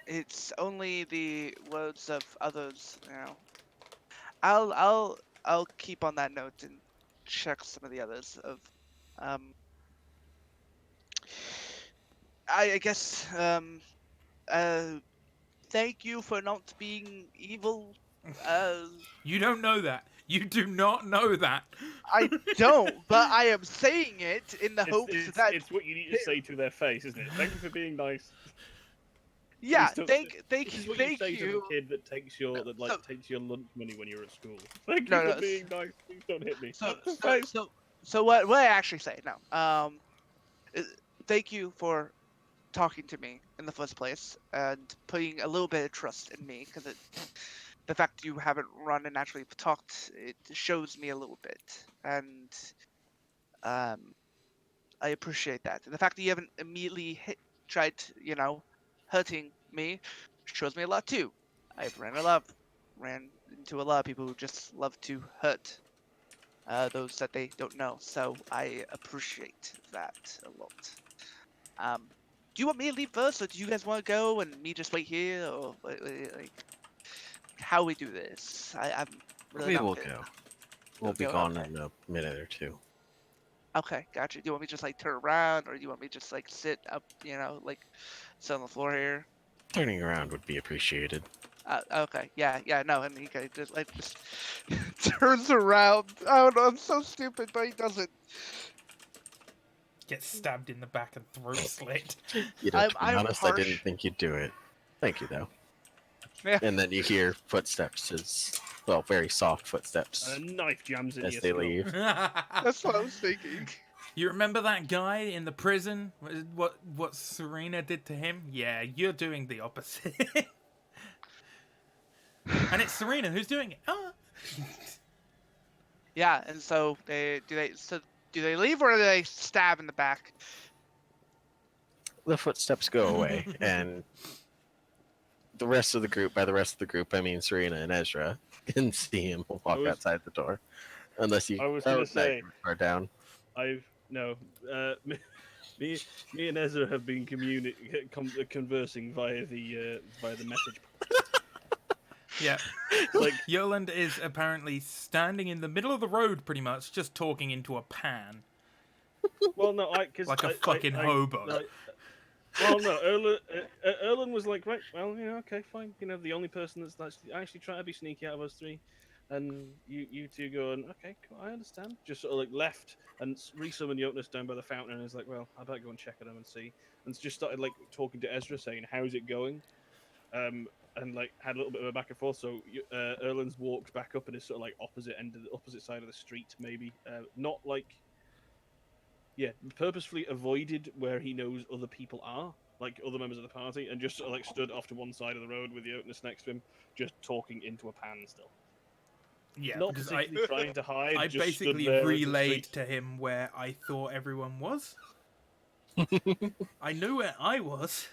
It's only the words of others, you know. I'll keep on that note and check some of the others of um I guess thank you for not being evil. You don't know that. You do not know that. I don't, but I am saying it in the hopes that it's what you need to say to their face, isn't it? Thank you for being nice. yeah, This thank is what you. you say to the kid that takes your takes your lunch money when you're at school. Thank No, you no, for being nice. Please don't hit me. So what I actually say no. Thank you for talking to me in the first place and putting a little bit of trust in me because the fact you haven't run and actually talked it shows me a little bit and um I appreciate that. And the fact that you haven't immediately tried hurting me shows me a lot too. I've ran into a lot of people who just love to hurt those that they don't know. So I appreciate that a lot. Do you want me to leave first, or do you guys want to go and me just wait here, or like how we do this? I'm really We not will fit. go. We'll be gone in a minute or two. Okay, gotcha. Do you want me to just like turn around, or do you want me to just like sit up, like sit on the floor here? Turning around would be appreciated. Okay, yeah, no, and he just turns around. I don't know, I'm so stupid, but he doesn't. Gets stabbed in the back and throat slit. You know, to be I'm honest, harsh. I didn't think you'd do it. Thank you, though. Yeah. And then you hear footsteps very soft footsteps And a knife jams in as your they skull. leave. That's what I was thinking. You remember that guy in the prison? What Serena did to him? Yeah, you're doing the opposite. And it's Serena who's doing it. Oh. Yeah, and so do they leave or do they stab in the back? The footsteps go away, and the rest of the group, by the rest of the group, I mean Serena and Ezra, can see him walk outside the door. Unless you I was going to say, are down. Me and Ezra have been conversing via the message. Yeah. Like Yoland is apparently standing in the middle of the road, pretty much, just talking into a pan. Well, no, like a fucking hobo. Well, no, Erlen was like, right, well, okay, fine. The only person that's actually trying to be sneaky out of us three, and you two going, okay, cool, I understand. Just sort of like left and resummoned Jotnas down by the fountain, and is like, well, I better go and check on him and see. And just started like talking to Ezra, saying, how's it going? And like had a little bit of a back and forth. So Erlen's walked back up and is sort of like opposite side of the street, maybe not like. Yeah, purposefully avoided where he knows other people are, like other members of the party, and just sort of like stood off to one side of the road with the Jotnas next to him, just talking into a pan still. Yeah, not particularly trying to hide. I just basically stood there relayed to him where I thought everyone was. I knew where I was.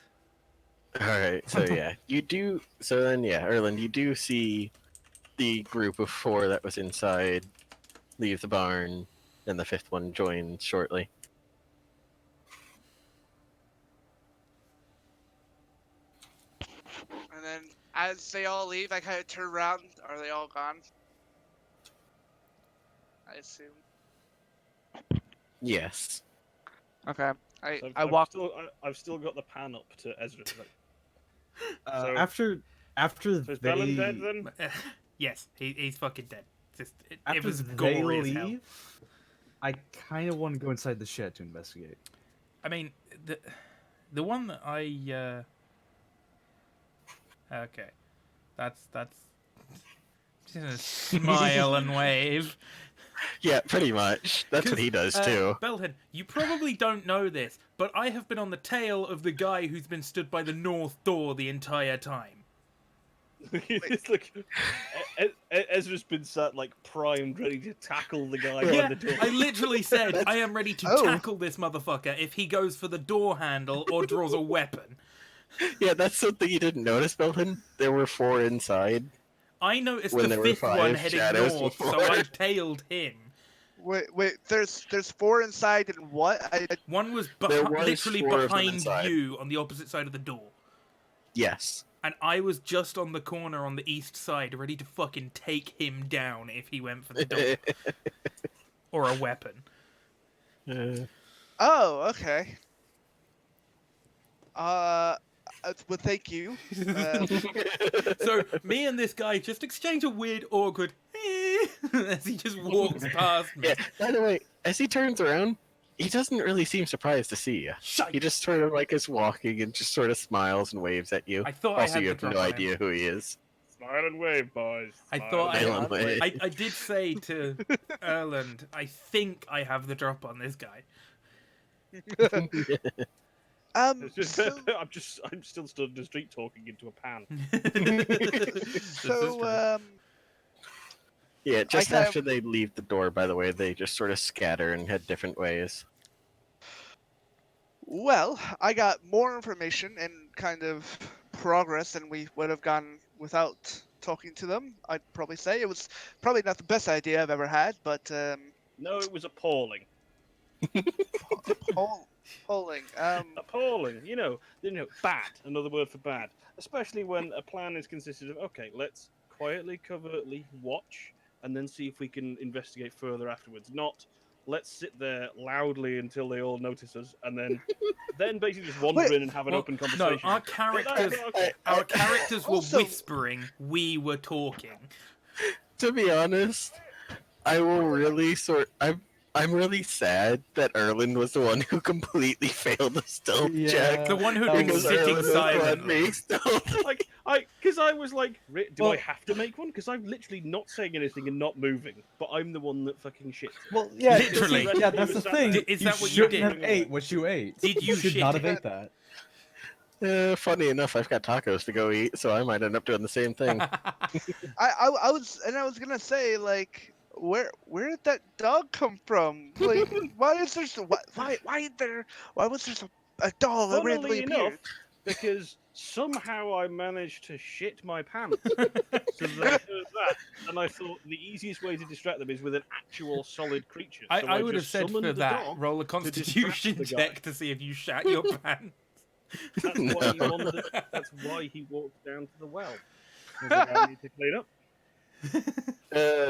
All right, so yeah, you do. So then, yeah, Erland, you do see the group of 4 that was inside leave the barn, and the 5th one joins shortly. And then as they all leave, I kind of turn around. Are they all gone? I assume. Yes. Okay. So I walk. I've still got the pan up to Ezra. Like, After so is Bellin dead they then? Yes, he's fucking dead. It after was they gory as hell. leave, I kind of want to go inside the shed to investigate. I mean, the one that I okay, that's just gonna smile and wave. Yeah, pretty much. That's what he does too. Belton, you probably don't know this, but I have been on the tail of the guy who's been stood by the north door the entire time. It's like Ezra's been sat like primed, ready to tackle the guy Yeah, by the door. I literally said I am ready to tackle this motherfucker if he goes for the door handle or draws a weapon. Yeah, that's something you didn't notice, Belton. There were 4 inside. I noticed When the there were 5th one 5 heading shadows north, so before. I tailed him. Wait. There's 4 inside and what? One was There was literally 4 of them behind inside. you on the opposite side of the door. Yes. And I was just on the corner on the east side, ready to fucking take him down if he went for the door. Or a weapon. Oh, okay. Well, thank you. So me and this guy just exchange a weird, awkward as he just walks past me. Yeah. By the way, as he turns around, he doesn't really seem surprised to see you. Shite. He just sort of like is walking and just sort of smiles and waves at you. I thought also, I had you the have drop no on idea him. who he is. Smile and wave, boys. I Smile thought and wave. I did say to Erland, I think I have the drop on this guy. It's just, So, I'm still stood in the street talking into a pan. so Yeah, just kind of- after they leave the door, by the way, they just sort of scatter and head different ways. well, I got more information and kind of progress than we would have gotten without talking to them. I'd probably say it was probably not the best idea I've ever had, but No, it was appalling. polling. Appalling. You know, bad. Another word for bad. Especially when a plan is consisted of, okay, let's quietly, covertly watch, and then see if we can investigate further afterwards. Not, let's sit there loudly until they all notice us, and then basically just wander in and have an open conversation. No, our characters were Also- whispering. We were talking. To be honest, I will really I'm really sad that Erland was the one who completely failed the stealth check. The one who'd been Because sitting Erland was the one silently. being stealth. Because I was like, do Well- I have to make one? Because I'm literally not saying anything and not moving, but I'm the one that fucking shit. Well, yeah, Literally. Yeah, that's the thing. Is that what you shouldn't did? have ate what you ate. Did you should shit not have it? ate that. Funny enough, I've got tacos to go eat, so I might end up doing the same thing. I was gonna say like where did that dog come from? Like why is there so why was there a dog that randomly Funnily enough, appeared? because somehow I managed to shit my pants. So they heard that, and I thought the easiest way to distract them is with an actual solid creature. So I would have just said summoned for the that, dog roll a to distract constitution the guy. check to see if you shat your pants. That's why he wandered. That's why he walked down to the well. He was like, I need to clean up.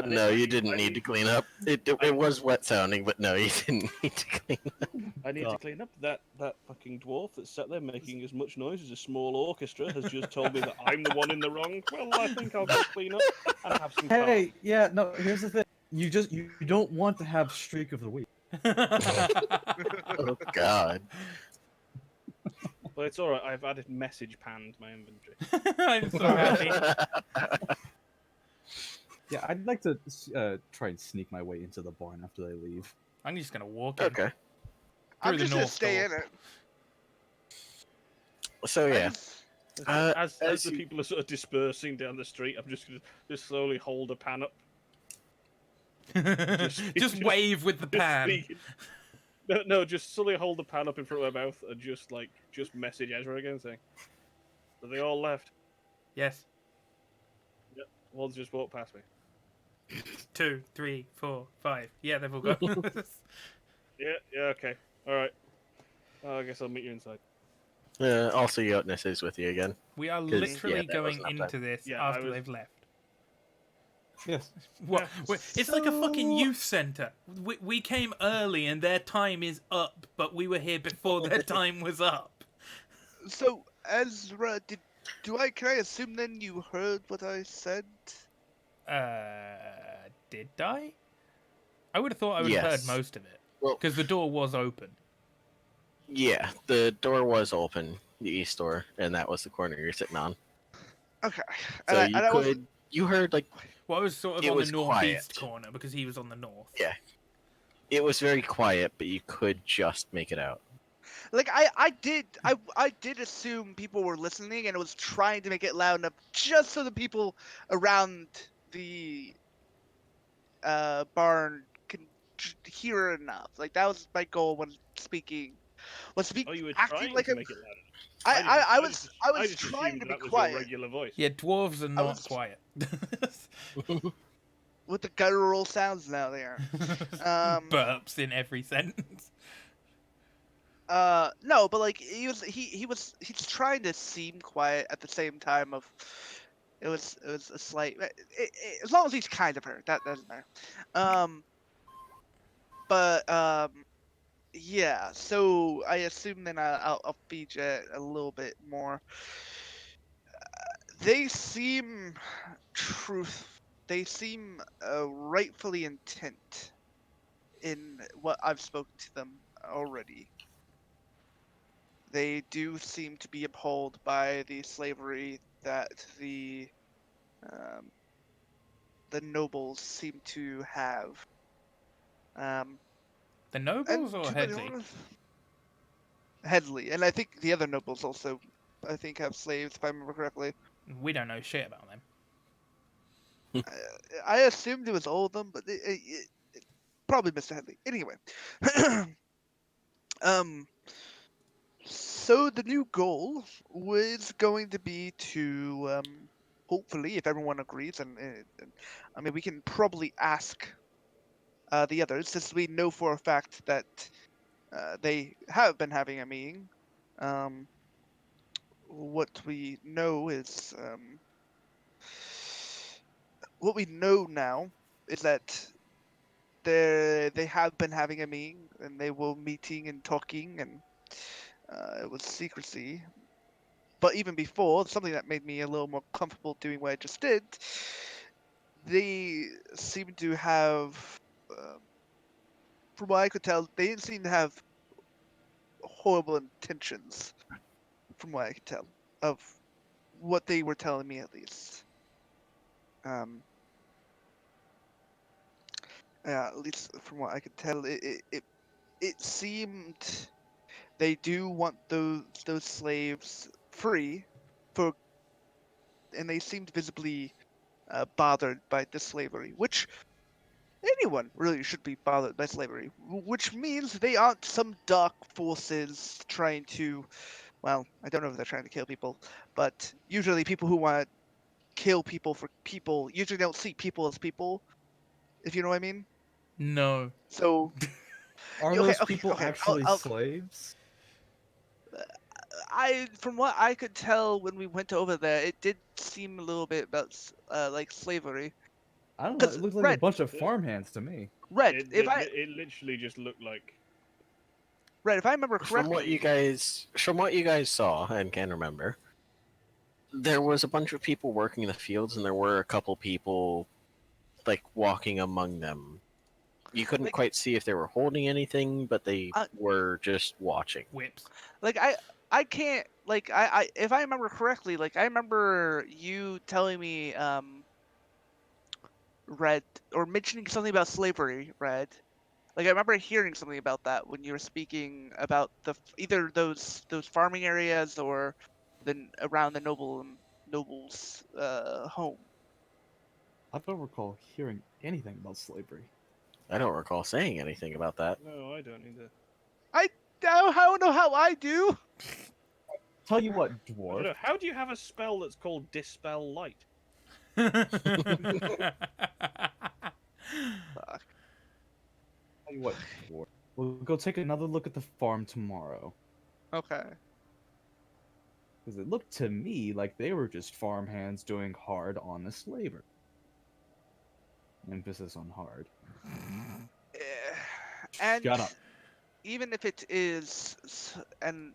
No, you didn't need to clean up. It was wet sounding, but no, you didn't need to clean up. I need to clean up. That fucking dwarf that's sat there making as much noise as a small orchestra has just told me that I'm the one in the wrong. Well, I think I'll go clean up and have some Hey, yeah, no. Here's the thing. You don't want to have streak of the week. Oh God. But it's alright, I've added message pan to my inventory. I'm so happy. Yeah, I'd like to try and sneak my way into the barn after they leave. I'm just gonna walk in. Okay. I'm Through the just gonna north stay door. in it. So yeah, As as the you- people are sort of dispersing down the street, I'm just gonna slowly hold a pan up. Just wave with the pan. Speaking. No, just suddenly hold the pan up in front of my mouth and just message Ezra again saying, "Are they all left?" Yes. Yep. One's just walked past me. 2, 3, 4, 5. Yeah, they've all gone. Yeah, okay. Alright. I guess I'll meet you inside. Also, Yotness is with you again. We are 'Cause, literally that going wasn't enough into this Yeah, I after was- they've left. Yes. What? Yeah. Wait, it's like a fucking So- youth center. We came early and their time is up, but we were here before their time was up. So, Ezra, can I assume then you heard what I said? Did I? I would have thought I would have heard Yes. most of it. Well, Because the door was open. yeah, the door was open, the east door, and that was the corner you're sitting on. Okay. So And I wasn't. you heard like Well, I was sort of It on the was northeast quiet. corner because he was on the north. Yeah. It was very quiet, but you could just make it out. Like I did assume people were listening and was trying to make it loud enough just so the people around the barn can hear enough. Like that was my goal when speaking. Was Oh, you were acting trying like to I'm- make it louder. I I was just trying assumed to be that was quiet your regular voice. Yeah, dwarves are not was- quiet. with the guttural sounds now there. Burps in every sentence. No, but like he's trying to seem quiet at the same time of it was a slight as long as he's kind of hurt, that doesn't matter. But yeah, so I assume then I'll feed you a little bit more. They seem they seem rightfully intent in what I've spoken to them already. They do seem to be appalled by the slavery that um, the nobles seem to have. The nobles or To be Headley? honest, Headley, and I think the other nobles also, I think, have slaves, if I remember correctly. We don't know shit about them. I assumed it was all of them, but probably Mr. Headley. Anyway, so the new goal was going to be to, hopefully, if everyone agrees, and I mean, we can probably ask the others, since we know for a fact that they have been having a meeting. What we know is, what we know now is that they have been having a meeting, and they were meeting and talking, and it was secrecy. But even before, something that made me a little more comfortable doing what I just did, they seem to have, from what I could tell, they didn't seem to have horrible intentions, from what I could tell, of what they were telling me at least. Yeah, at least from what I could tell, it seemed they do want those slaves free, for, and they seemed visibly bothered by the slavery, which anyone really should be bothered by slavery. Which means they aren't some dark forces trying to, well, I don't know if they're trying to kill people, but usually people who want to kill people for people usually don't see people as people, if you know what I mean. No. So Are okay, those people actually slaves? From what I could tell when we went over there, it did seem a little bit about like slavery. I don't know. It 'Cause looked like a Red, bunch of farmhands to me. It literally just looked like. If I remember correctly, From what you guys saw and can remember, there was a bunch of people working in the fields, and there were a couple people like walking among them. You couldn't Like- quite see if they were holding anything, but they Uh, were just watching. Whips. like I can't, like I if I remember correctly, like I remember you telling me Red, or mentioning something about slavery, Red. Like I remember hearing something about that when you were speaking about either those farming areas or then around the noble's home. I don't recall hearing anything about slavery. I don't recall saying anything about that. No, I don't either. I don't know how I do. Tell you what, I don't dwarf. know. How do you have a spell that's called Dispel Light? Fuck. Tell you what, dwarf. We'll go take another look at the farm tomorrow. Okay. Because it looked to me like they were just farmhands doing hard, honest labor. Emphasis on hard. Eh, And Shut up. even if it is, and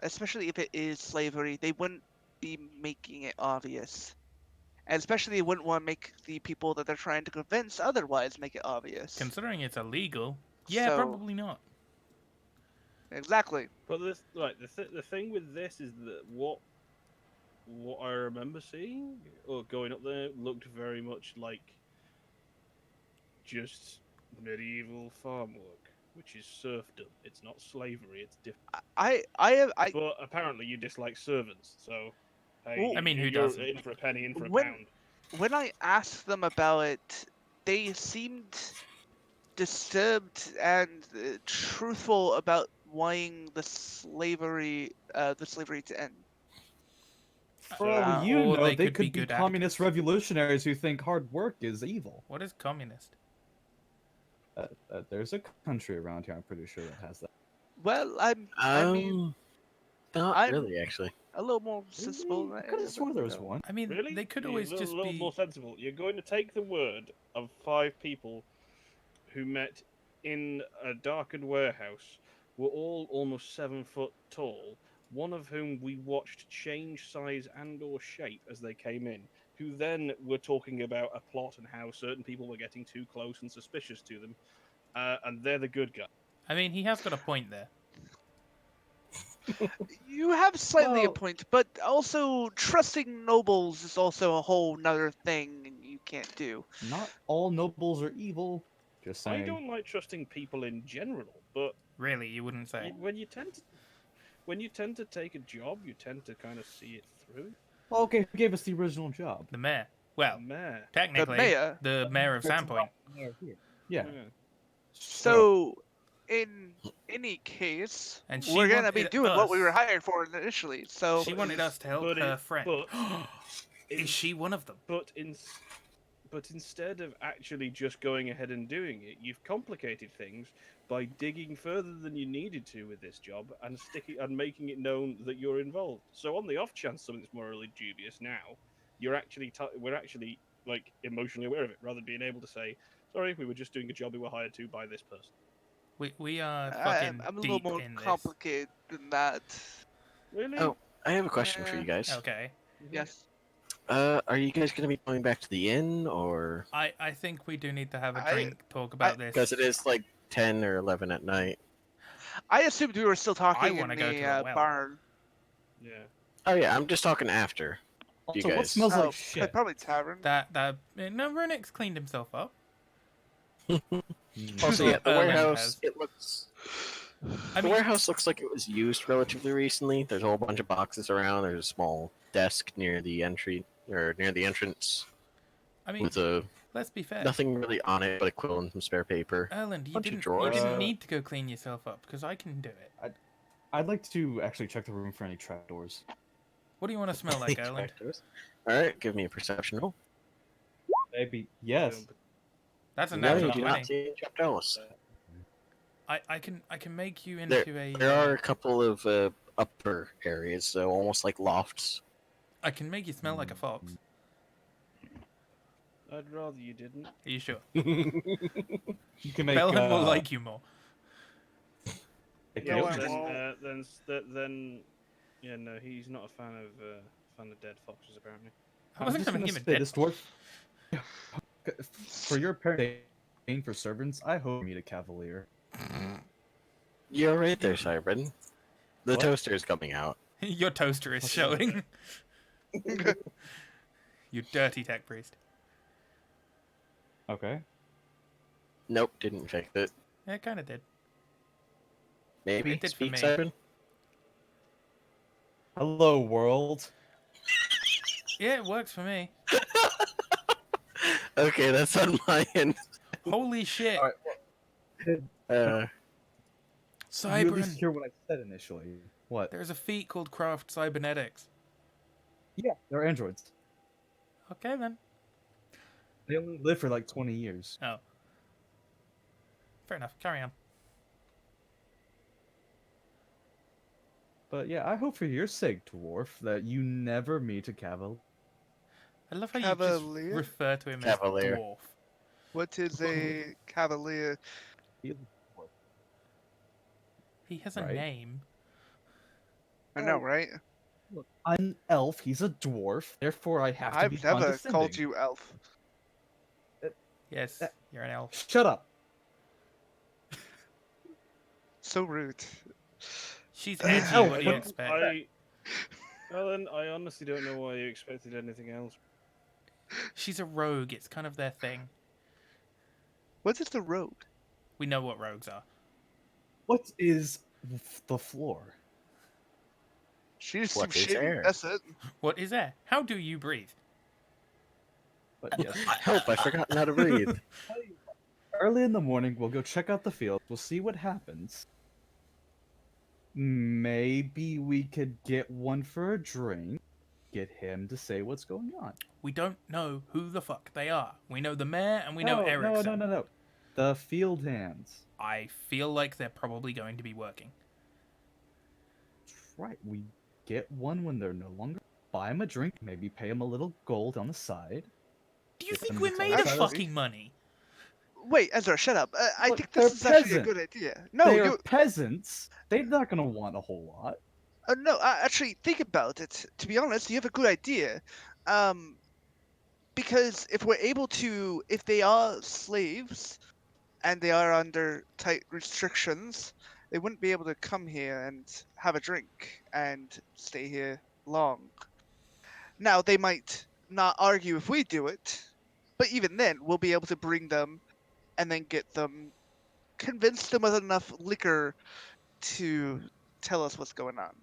especially if it is slavery, they wouldn't be making it obvious. And especially they wouldn't want to make the people that they're trying to convince otherwise make it obvious. Considering it's illegal, yeah, So- probably not. Exactly. But the thing with this is that what I remember seeing or going up there looked very much like just medieval farm work, which is serfdom. It's not slavery. It's different. I But apparently you dislike servants, so hey, Well, I mean, who you're doesn't? in for a penny, in for a When- pound. when I asked them about it, they seemed disturbed and truthful about wanting the slavery to end. For all Uh, you or know, they they could be could be good communist revolutionaries who think hard work is evil. What is communist? There's a country around here, I'm pretty sure, that has that. Well, I mean, not I'm- really, actually. a little more sensible. Really? Than I could have swore there was no. one. I mean, Really? they could You're always a just little be. more sensible. You're going to take the word of 5 people who met in a darkened warehouse, were all almost 7 foot tall, one of whom we watched change size and/or shape as they came in, who then were talking about a plot and how certain people were getting too close and suspicious to them, and they're the good guy. I mean, he has got a point there. You have slightly a Well- point, but also trusting nobles is also a whole nother thing you can't do. Not all nobles are evil. Just I saying. don't like trusting people in general, but Really, you wouldn't say. when you tend to take a job, you tend to kind of see it through. Well, okay, who gave us the original job? The mayor. Well, Man. technically, mayor? the mayor of Sandpoint. Yeah. So, in any case, And she we're gonna be wanted doing what we were us- hired for initially. So She wanted us to help But her friend. but Is she one of them? But instead of actually just going ahead and doing it, you've complicated things by digging further than you needed to with this job and making it known that you're involved. So on the off chance something's morally dubious now, we're actually like emotionally aware of it, rather than being able to say, "Sorry, we were just doing a job we were hired to by this person." We are fucking I'm a little deep more in this. complicated than that. Really? Oh, I have a question for you guys. Okay. Yes. Are you guys going to be going back to the inn, or I think we do need to have a I- drink, talk about this. because it is like 10 or 11 at night? I assumed we were still talking in wanna the go to the well. barn. Yeah. Oh yeah, I'm just talking after. You Also, what guys. smells Oh, like shit? probably tavern. that no, Renix cleaned himself up. Also, yeah, the Erland warehouse. has. It looks. I The mean, warehouse looks like it was used relatively recently. There's a whole bunch of boxes around. There's a small desk near the entry or near the entrance I mean, with a let's be fair. nothing really on it but a quill and some spare paper. Erland, you bunch of didn't drawers. need to go clean yourself up because I can do it. I'd like to actually check the room for any trapdoors. What do you want to smell like, Erland? All right, give me a perception roll. Maybe. Yes. That's a No, natural you do 20. not see any trapdoors. I can make you There, into a. there are a couple of upper areas, so almost like lofts. I can make you smell like a fox. I'd rather you didn't. Are you sure? You can make. Belhen will like you more. make No, it- I Then, yeah, no, he's not a fan of dead foxes apparently. I wasn't I'm going just to gonna give say, it. this dwarf. For your apparent disdain for servants, I hope you meet a cavalier. You're right there, Cybrid. The What? toaster is coming out. Your toaster is showing. You dirty tech priest. Okay. Nope, didn't fix it. Yeah, it kind of did. Maybe It did for speak, me. Cybrid. Hello, world. Yeah, it works for me. Okay, that's on my end. Holy shit. Alright. Uh, You at least Cybern. hear what I said initially. What? There's a feat called craft cybernetics. Yeah, they're androids. Okay then. They only live for like 20 years. Oh. Fair enough. Carry on. But yeah, I hope for your sake, dwarf, that you never meet a cavalier. I love how you just Cavalier? refer to him Cavalier. as dwarf. What is a cavalier? He's a dwarf, He has a right? name. I know, Oh. right? Look, I'm an elf. He's a dwarf. Therefore, I have to be I've never condescending. called you elf. Yes, you're an elf. Shut up. So rude. She's Uh, edgy. Elf, What do you what- expect? Alan, I honestly don't know why you expected anything else. She's a rogue. It's kind of their thing. What is the road? We know what rogues are. What is the floor? She's What some is shitty. air? That's it. What is air? How do you breathe? But yes, Help, I've forgotten how to breathe. early in the morning, we'll go check out the field. We'll see what happens. Maybe we could get one for a drink. Get him to say what's going on. We don't know who the fuck they are. We know the mayor and we know No, Erickson. no. The field hands. I feel like they're probably going to be working. Right, we get one when they're no longer. Buy him a drink, maybe pay him a little gold on the side. Do you Get think them we're to made tell of us- fucking money? Wait, Ezra, shut up. I Look, think they're this is actually a peasant. good idea. No, they are you. peasants. They're not gonna want a whole lot. No, actually, think about it. To be honest, you have a good idea. Because if we're able to, if they are slaves and they are under tight restrictions, they wouldn't be able to come here and have a drink and stay here long. Now, they might not argue if we do it, but even then, we'll be able to bring them and then get them, convince them with enough liquor to tell us what's going on.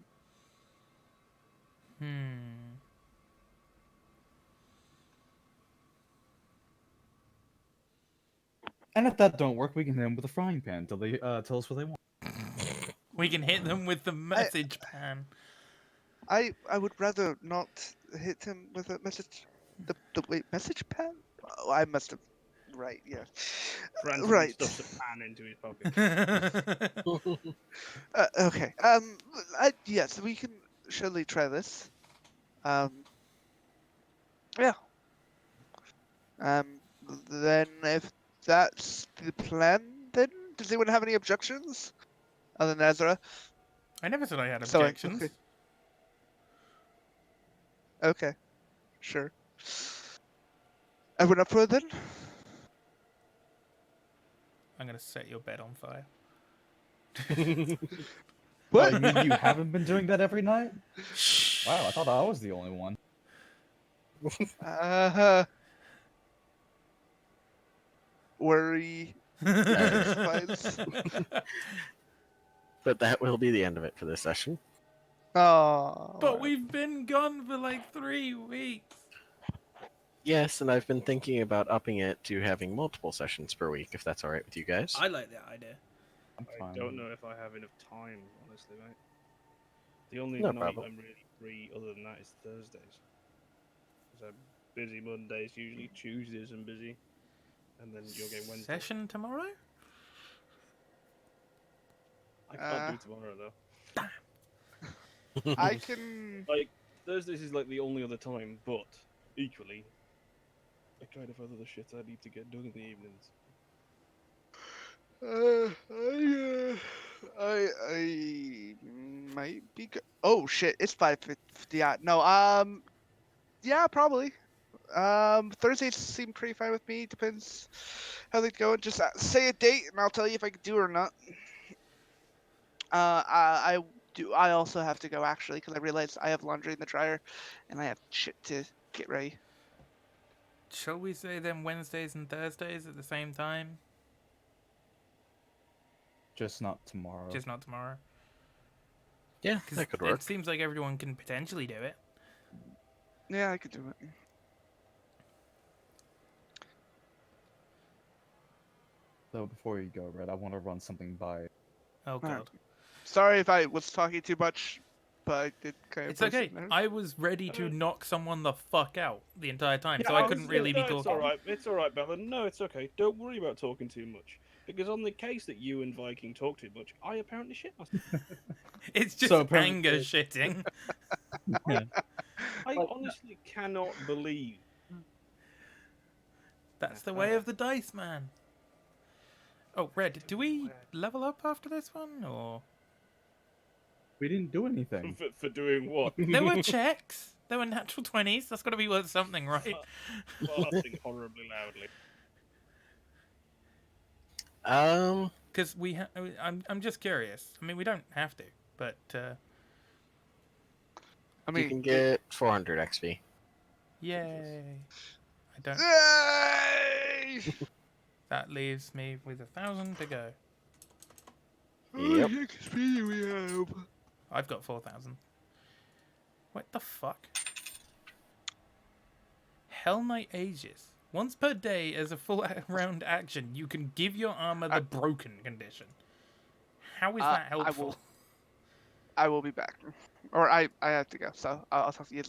And if that don't work, we can hit them with a frying pan till they tell us what they want. We can hit them with the message pan. I would rather not hit him with a message. The wait, message pan? Oh, I must have. Right, yeah. Frantically Right. stuffs a pan into his pocket. Okay. Yes, we can surely try this. Yeah. Um. Then, if that's the plan, then does anyone have any objections? Other than Ezra. I never said I had So, objections. Okay. Sure. Everyone up for it then? I'm gonna set your bed on fire. What? Oh, you mean you haven't been doing that every night? Wow, I thought I was the only one. Worry. Vibes. But that will be the end of it for this session. Oh. But we've been gone for like 3 weeks. Yes, and I've been thinking about upping it to having multiple sessions per week, if that's all right with you guys. I like that idea. I'm I fine. don't know if I have enough time, honestly, mate. The only No night problem. I'm really free other than that is Thursdays. Because I'm busy Mondays, usually Tuesdays I'm busy. And then you're getting Wednesday. Session tomorrow? I can't do tomorrow, though. I can. Like, Thursdays is like the only other time, but equally, I kind of have other shit I need to get done in the evenings. I might be good. Oh shit! It's 5:50. Yeah, no. Yeah, probably. Thursdays seem pretty fine with me. Depends how they go. Just say a date, and I'll tell you if I can do it or not. I do. I also have to go actually because I realized I have laundry in the dryer, and I have shit to get ready. Shall we say then Wednesdays and Thursdays at the same time? Just not tomorrow. Just not tomorrow. Yeah, 'Cause that could it work. seems like everyone can potentially do it. Yeah, I could do it. So before you go, Red, I want to run something by. Oh god. Sorry if I was talking too much, but I did kind of. It's okay. I was ready to knock someone the fuck out the entire time, so I couldn't really be no, talking. It's all right. It's all right, Bella. No, it's okay. Don't worry about talking too much. Because on the case that you and Viking talk too much, I apparently shit myself. It's just So apparently- anger shitting. Yeah. I honestly cannot believe. That's the way of the dice, man. Oh, Red, do we level up after this one, or...? We didn't do anything. For doing what? There were checks. There were natural 20s. That's got to be worth something, right? Farting horribly loudly. Because I'm just curious. I mean, we don't have to, but I mean, you can get 400 XP. yay! I don't. Yay! That leaves me with 1,000 to go. Yep. XP we have. I've got 4,000. What the fuck? Hell Knight Aegis. Once per day, as a full round action, you can give your armor the broken condition. How is that helpful? I will be back, or I have to go. So I'll talk to you